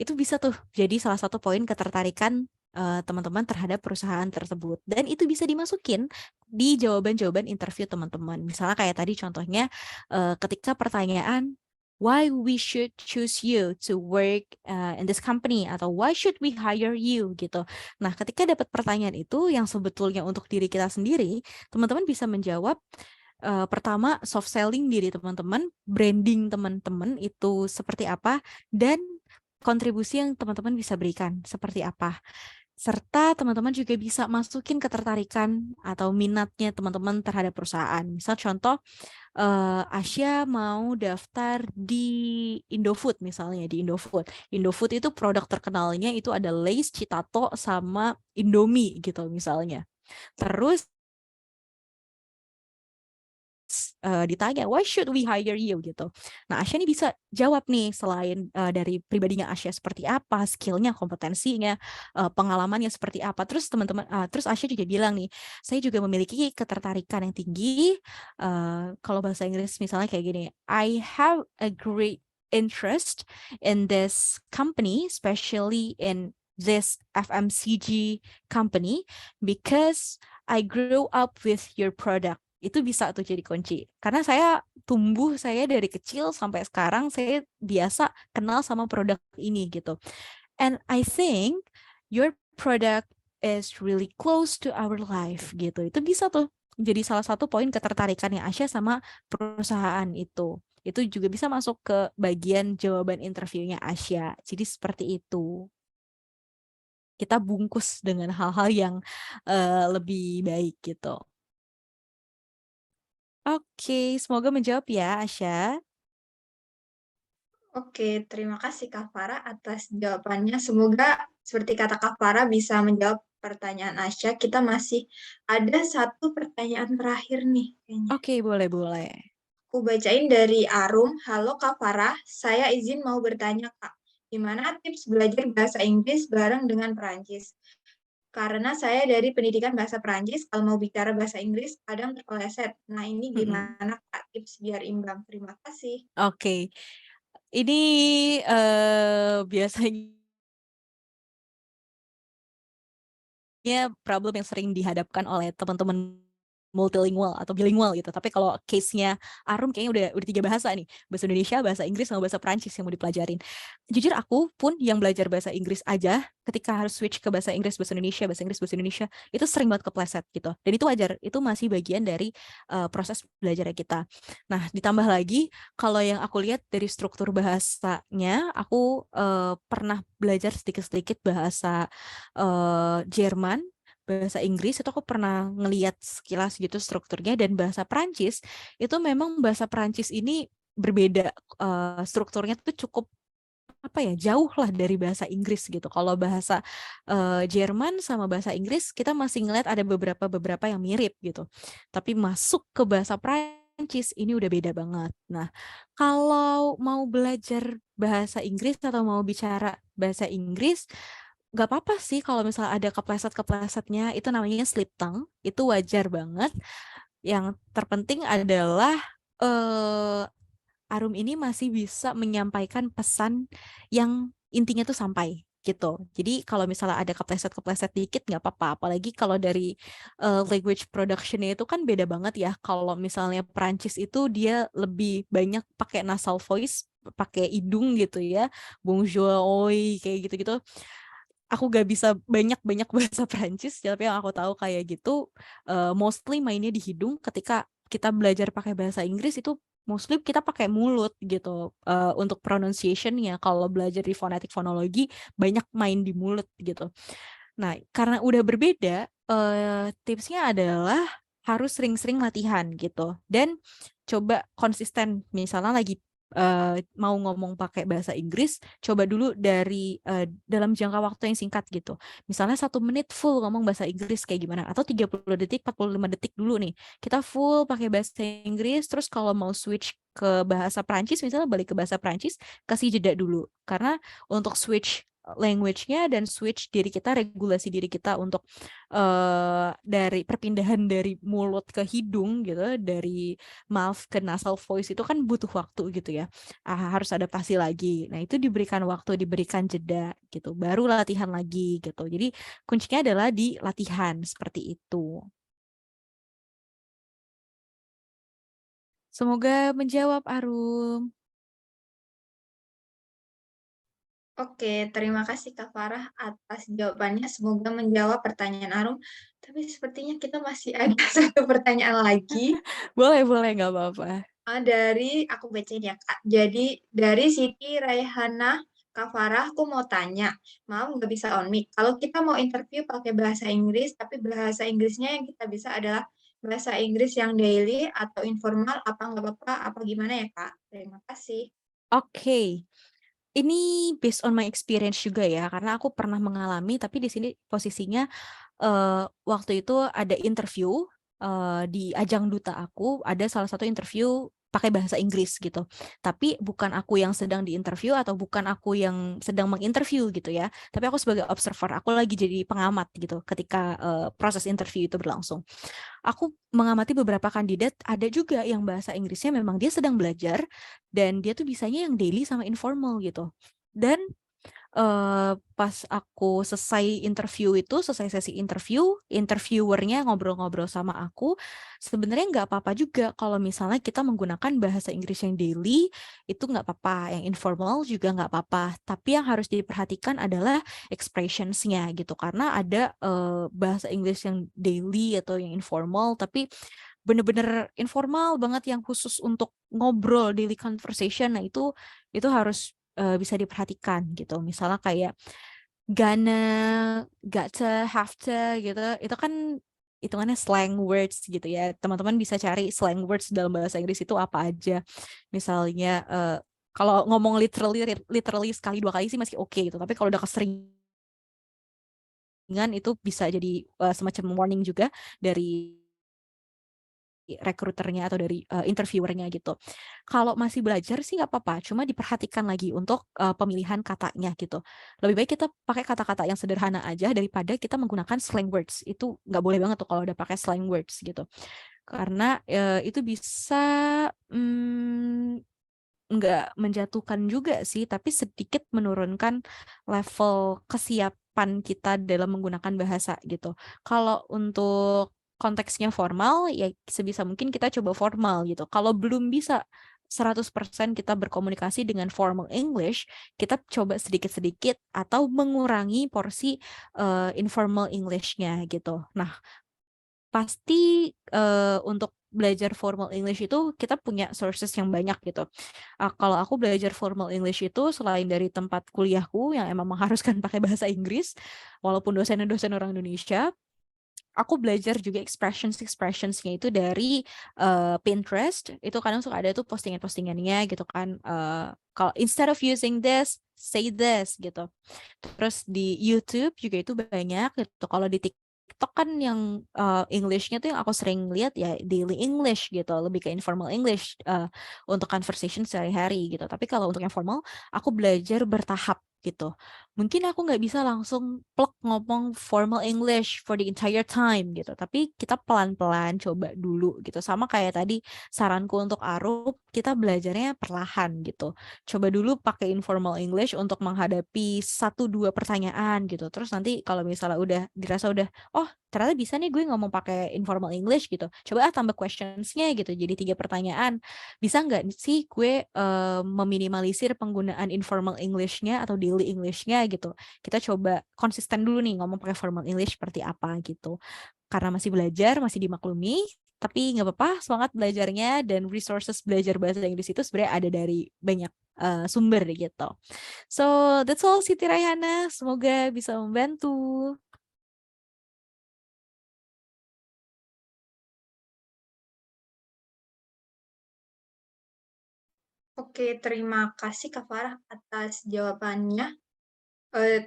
Itu bisa tuh jadi salah satu poin ketertarikan, teman-teman terhadap perusahaan tersebut dan itu bisa dimasukin di jawaban-jawaban interview teman-teman. Misalnya kayak tadi contohnya, ketika pertanyaan, "Why we should choose you to work, in this company?" Atau, "Why should we hire you?" Gitu. Nah, ketika dapat pertanyaan itu yang sebetulnya untuk diri kita sendiri, teman-teman bisa menjawab, pertama soft selling diri teman-teman, branding teman-teman itu seperti apa, dan kontribusi yang teman-teman bisa berikan seperti apa. Serta teman-teman juga bisa masukin ketertarikan atau minatnya teman-teman terhadap perusahaan. Misal contoh, Asya mau daftar di Indofood misalnya, di Indofood. Indofood itu produk terkenalnya itu ada Lay's, Citato, sama Indomie gitu misalnya. Terus ditanya, "Why should we hire you?" gitu. Nah, Asya nih bisa jawab nih selain dari pribadinya Asya seperti apa, skillnya, kompetensinya, pengalamannya seperti apa. Terus Asya juga bilang nih, "Saya juga memiliki ketertarikan yang tinggi." Kalau bahasa Inggris misalnya kayak gini, "I have a great interest in this company, especially in this FMCG company, because I grew up with your product." Itu bisa tuh jadi kunci. Karena saya dari kecil sampai sekarang saya biasa kenal sama produk ini gitu. And I think your product is really close to our life gitu. Itu bisa tuh jadi salah satu poin ketertarikannya Asya sama perusahaan itu. Itu juga bisa masuk ke bagian jawaban interviewnya Asya. Jadi seperti itu. Kita bungkus dengan hal-hal yang lebih baik gitu. Oke, semoga menjawab ya, Asya. Oke, terima kasih Kak Farah atas jawabannya. Semoga seperti kata Kak Farah bisa menjawab pertanyaan Asya. Kita masih ada satu pertanyaan terakhir nih kayaknya. Oke, boleh. Aku bacain dari Arum. "Halo Kak Farah, saya izin mau bertanya Kak, gimana tips belajar bahasa Inggris bareng dengan Perancis? Karena saya dari pendidikan bahasa Perancis, kalau mau bicara bahasa Inggris kadang terpeleset. Nah ini Mm-mm. gimana Kak tips biar imbang? Terima kasih." Oke, ini biasanya problem yang sering dihadapkan oleh teman-teman multilingual atau bilingual gitu. Tapi kalau case-nya Arum kayaknya udah 3 bahasa nih. Bahasa Indonesia, bahasa Inggris, sama bahasa Perancis yang mau dipelajarin. Jujur aku pun yang belajar bahasa Inggris aja, ketika harus switch ke bahasa Inggris, bahasa Indonesia, itu sering banget kepleset gitu. Dan itu wajar, itu masih bagian dari proses belajar kita. Nah, ditambah lagi, kalau yang aku lihat dari struktur bahasanya, aku pernah belajar sedikit-sedikit bahasa Jerman, bahasa Inggris itu aku pernah ngeliat sekilas gitu strukturnya, dan bahasa Perancis itu memang bahasa Perancis ini berbeda, strukturnya tuh cukup jauh lah dari bahasa Inggris gitu. Kalau bahasa Jerman sama bahasa Inggris kita masih ngeliat ada beberapa yang mirip gitu. Tapi masuk ke bahasa Perancis ini udah beda banget. Nah, kalau mau belajar bahasa Inggris atau mau bicara bahasa Inggris, nggak apa-apa sih kalau misalnya ada kepleset-keplesetnya, itu namanya slip tongue, itu wajar banget. Yang terpenting adalah Arum ini masih bisa menyampaikan pesan yang intinya tuh sampai gitu. Jadi kalau misalnya ada kepleset-kepleset dikit nggak apa-apa. Apalagi kalau dari language production-nya itu kan beda banget ya. Kalau misalnya Perancis itu dia lebih banyak pakai nasal voice, pakai hidung gitu ya. Bonjour, oi, kayak gitu-gitu. aku gak bisa banyak-banyak bahasa Prancis, tapi yang aku tahu kayak gitu, mostly mainnya di hidung. Ketika kita belajar pakai bahasa Inggris itu mostly kita pakai mulut gitu, untuk pronunciation-nya. Kalau belajar di fonetik fonologi banyak main di mulut gitu. Nah, karena udah berbeda, tipsnya adalah harus sering-sering latihan gitu dan coba konsisten. Misalnya lagi mau ngomong pakai bahasa Inggris, coba dulu dari dalam jangka waktu yang singkat gitu. Misalnya 1 menit full ngomong bahasa Inggris kayak gimana, atau 30 detik, 45 detik dulu nih. Kita full pakai bahasa Inggris, terus kalau mau switch ke bahasa Prancis, misalnya balik ke bahasa Prancis, kasih jeda dulu. Karena untuk switch language-nya dan switch diri kita, regulasi diri kita untuk dari perpindahan dari mulut ke hidung gitu, dari mouth ke nasal voice itu kan butuh waktu gitu ya. Harus adaptasi lagi. Nah, itu diberikan waktu, diberikan jeda gitu. Baru latihan lagi gitu. Jadi kuncinya adalah di latihan seperti itu. Semoga menjawab, Arum. Oke, terima kasih Kak Farah atas jawabannya. Semoga menjawab pertanyaan Arum. Tapi sepertinya kita masih ada satu pertanyaan lagi. Boleh, nggak apa-apa. Dari aku bacain ya Kak. Jadi dari Siti Raihana Kak Farah, aku mau tanya, mau nggak bisa on mic. Kalau kita mau interview pakai bahasa Inggris, tapi bahasa Inggrisnya yang kita bisa adalah bahasa Inggris yang daily atau informal, apa nggak apa-apa, apa gimana ya Kak? Terima kasih. Oke. Ini based on my experience juga ya, karena aku pernah mengalami, tapi di sini posisinya waktu itu ada interview di ajang duta aku, ada salah satu interview pakai bahasa Inggris gitu. Tapi bukan aku yang sedang diinterview atau bukan aku yang sedang menginterview gitu ya. Tapi aku sebagai observer, aku lagi jadi pengamat gitu ketika proses interview itu berlangsung. Aku mengamati beberapa kandidat, ada juga yang bahasa Inggrisnya memang dia sedang belajar dan dia tuh bisanya yang daily sama informal gitu. Dan pas aku selesai interview itu, selesai sesi interview, interviewernya ngobrol-ngobrol sama aku, sebenarnya nggak apa-apa juga kalau misalnya kita menggunakan bahasa Inggris yang daily, itu nggak apa-apa, yang informal juga nggak apa-apa. Tapi yang harus diperhatikan adalah expressions-nya gitu, karena ada bahasa Inggris yang daily atau yang informal, tapi bener-bener informal banget yang khusus untuk ngobrol daily conversation. Nah, itu harus bisa diperhatikan gitu. Misalnya kayak gonna, gotta, have to gitu. Itu kan hitungannya slang words gitu ya. Teman-teman bisa cari slang words dalam bahasa Inggris itu apa aja. Misalnya kalau ngomong literally sekali 2 kali sih masih oke gitu. Tapi kalau udah keseringan itu bisa jadi semacam warning juga dari rekruternya atau dari interviewernya gitu. Kalau masih belajar sih nggak apa-apa, cuma diperhatikan lagi untuk pemilihan katanya gitu. Lebih baik kita pakai kata-kata yang sederhana aja daripada kita menggunakan slang words. Itu nggak boleh banget tuh kalau udah pakai slang words gitu. Karena itu bisa nggak menjatuhkan juga sih, tapi sedikit menurunkan level kesiapan kita dalam menggunakan bahasa gitu. Kalau untuk konteksnya formal, ya sebisa mungkin kita coba formal gitu. Kalau belum bisa 100% kita berkomunikasi dengan formal English, kita coba sedikit-sedikit atau mengurangi porsi informal English-nya gitu. Nah, pasti untuk belajar formal English itu kita punya sources yang banyak gitu. Kalau aku belajar formal English itu selain dari tempat kuliahku yang emang mengharuskan pakai bahasa Inggris, walaupun dosennya dosen orang Indonesia, aku belajar juga expressionsnya itu dari Pinterest. Itu kadang suka ada tuh postingan-postingannya gitu kan. Kalau instead of using this, say this gitu. Terus di YouTube juga itu banyak gitu. Kalau di TikTok kan yang English-nya tuh yang aku sering lihat ya daily English gitu, lebih ke informal English untuk conversation sehari-hari gitu. Tapi kalau untuk yang formal, aku belajar bertahap gitu. Mungkin aku nggak bisa langsung plek ngomong formal English for the entire time gitu. Tapi kita pelan-pelan coba dulu gitu. Sama kayak tadi saranku untuk Arup, kita belajarnya perlahan gitu. Coba dulu pakai informal English untuk menghadapi 1-2 pertanyaan gitu. Terus nanti kalau misalnya udah dirasa udah, oh ternyata bisa nih gue ngomong pakai informal English gitu. Coba tambah questions-nya gitu. Jadi 3 pertanyaan. Bisa nggak sih gue meminimalisir penggunaan informal English-nya atau daily English-nya gitu. Kita coba konsisten dulu nih ngomong pakai formal English seperti apa gitu. Karena masih belajar, masih dimaklumi, tapi nggak apa-apa, semangat belajarnya dan resources belajar bahasa Inggris itu sebenarnya ada dari banyak sumber gitu. So, that's all Siti Raihana. Semoga bisa membantu. Oke, terima kasih Kak Farah atas jawabannya.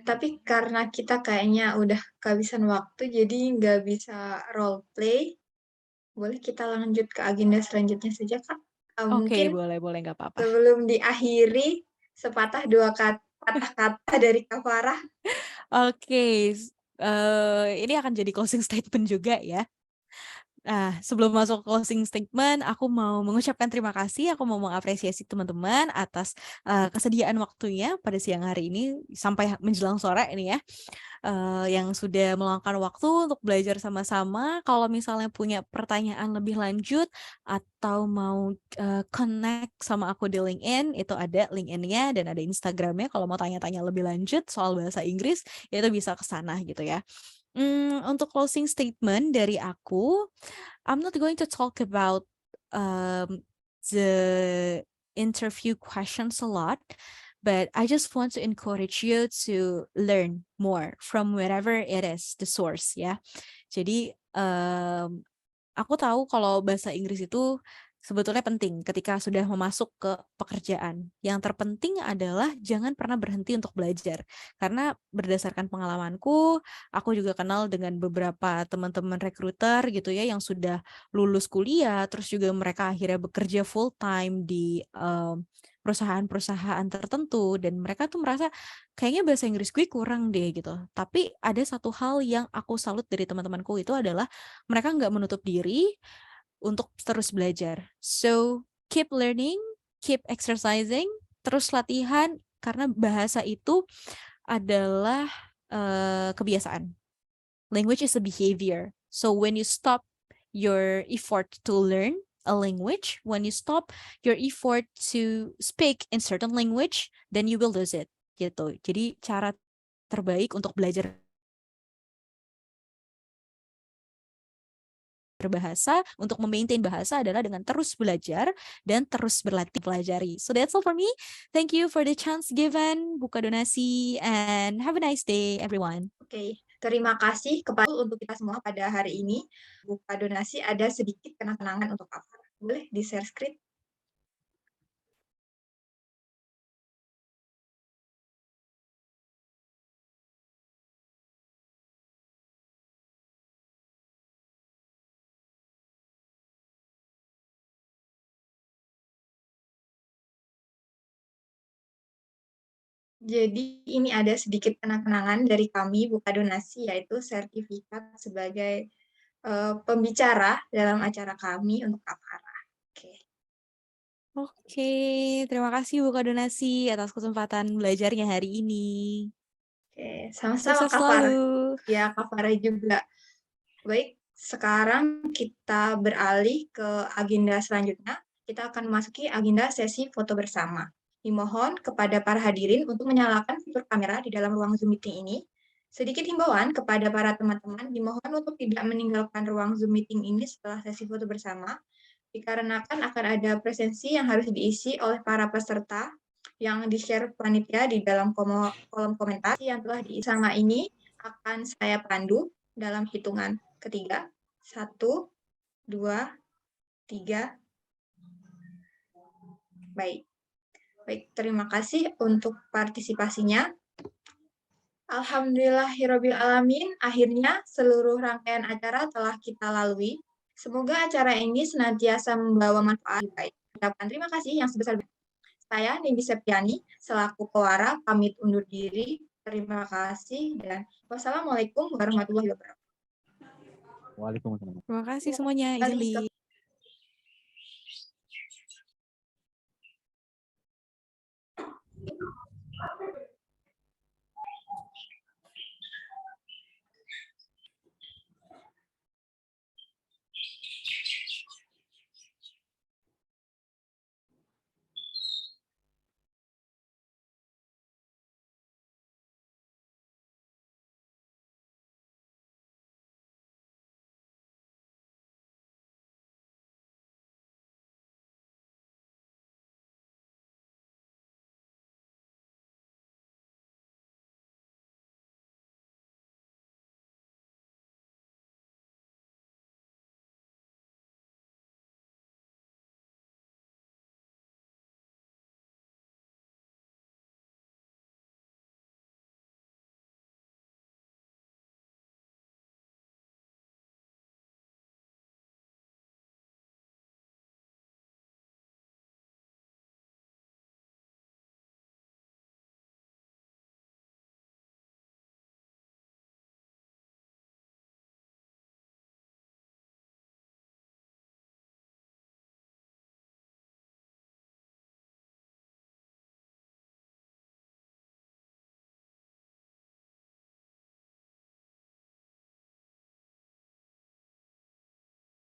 Tapi karena kita kayaknya udah kehabisan waktu, jadi nggak bisa role play. Boleh kita lanjut ke agenda selanjutnya saja, Kak? Oke, Mungkin boleh, nggak apa-apa. sebelum diakhiri, sepatah dua patah kata dari Kak Farah. Oke, ini akan jadi closing statement juga ya. Nah, sebelum masuk closing statement, aku mau mengucapkan terima kasih, aku mau mengapresiasi teman-teman atas kesediaan waktunya pada siang hari ini sampai menjelang sore ini ya, yang sudah meluangkan waktu untuk belajar sama-sama. Kalau misalnya punya pertanyaan lebih lanjut atau mau connect sama aku di LinkedIn, itu ada LinkedIn-nya dan ada Instagram-nya. Kalau mau tanya-tanya lebih lanjut soal bahasa Inggris, itu bisa ke sana gitu ya. Untuk closing statement dari aku, I'm not going to talk about the interview questions a lot, but I just want to encourage you to learn more from wherever it is, the source ya. Jadi aku tahu kalau bahasa Inggris itu sebetulnya penting ketika sudah memasuk ke pekerjaan. Yang terpenting adalah jangan pernah berhenti untuk belajar. Karena berdasarkan pengalamanku, aku juga kenal dengan beberapa teman-teman rekruter gitu ya yang sudah lulus kuliah, terus juga mereka akhirnya bekerja full time di perusahaan-perusahaan tertentu dan mereka tuh merasa kayaknya bahasa Inggris gue kurang deh gitu. Tapi ada satu hal yang aku salut dari teman-temanku itu adalah mereka nggak menutup diri untuk terus belajar. So, keep learning, keep exercising, terus latihan karena bahasa itu adalah kebiasaan. Language is a behavior. So, when you stop your effort to learn a language, when you stop your effort to speak in certain language, then you will lose it. Gitu. Jadi, cara terbaik untuk belajar berbahasa, untuk memaintain bahasa adalah dengan terus belajar dan terus berlatih pelajari. So that's all for me. Thank you for the chance given, buka donasi, and have a nice day everyone. Oke, terima kasih kepada untuk kita semua pada hari ini. Buka donasi ada sedikit kenang-kenangan untuk Kak Farah. Boleh di-share screen? Jadi ini ada sedikit kenang-kenangan dari kami buka donasi, yaitu sertifikat sebagai pembicara dalam acara kami untuk Kak Farah. Oke. Oke, terima kasih buka donasi atas kesempatan belajarnya hari ini. Oke, sama-sama Sukses Kak Farah. selalu. Ya, Kak Farah juga. Baik, sekarang kita beralih ke agenda selanjutnya. Kita akan memasuki agenda sesi foto bersama. Dimohon kepada para hadirin untuk menyalakan fitur kamera di dalam ruang Zoom meeting ini. Sedikit himbauan kepada para teman-teman, dimohon untuk tidak meninggalkan ruang Zoom meeting ini setelah sesi foto bersama, dikarenakan akan ada presensi yang harus diisi oleh para peserta yang di-share panitia di dalam kolom komentar yang telah diisi. Sama ini akan saya pandu dalam hitungan ketiga. 1, 2, 3. Baik. Baik, terima kasih untuk partisipasinya. Alhamdulillahirrabbilalamin, akhirnya seluruh rangkaian acara telah kita lalui. Semoga acara ini senantiasa membawa manfaat baik. Ucapkan terima kasih yang sebesar-besarnya. Saya Nindi Septiani, selaku pewara, pamit undur diri. Terima kasih dan wassalamualaikum warahmatullahi wabarakatuh. Waalaikumsalam. Terima kasih semuanya, izin Kembali ke leave.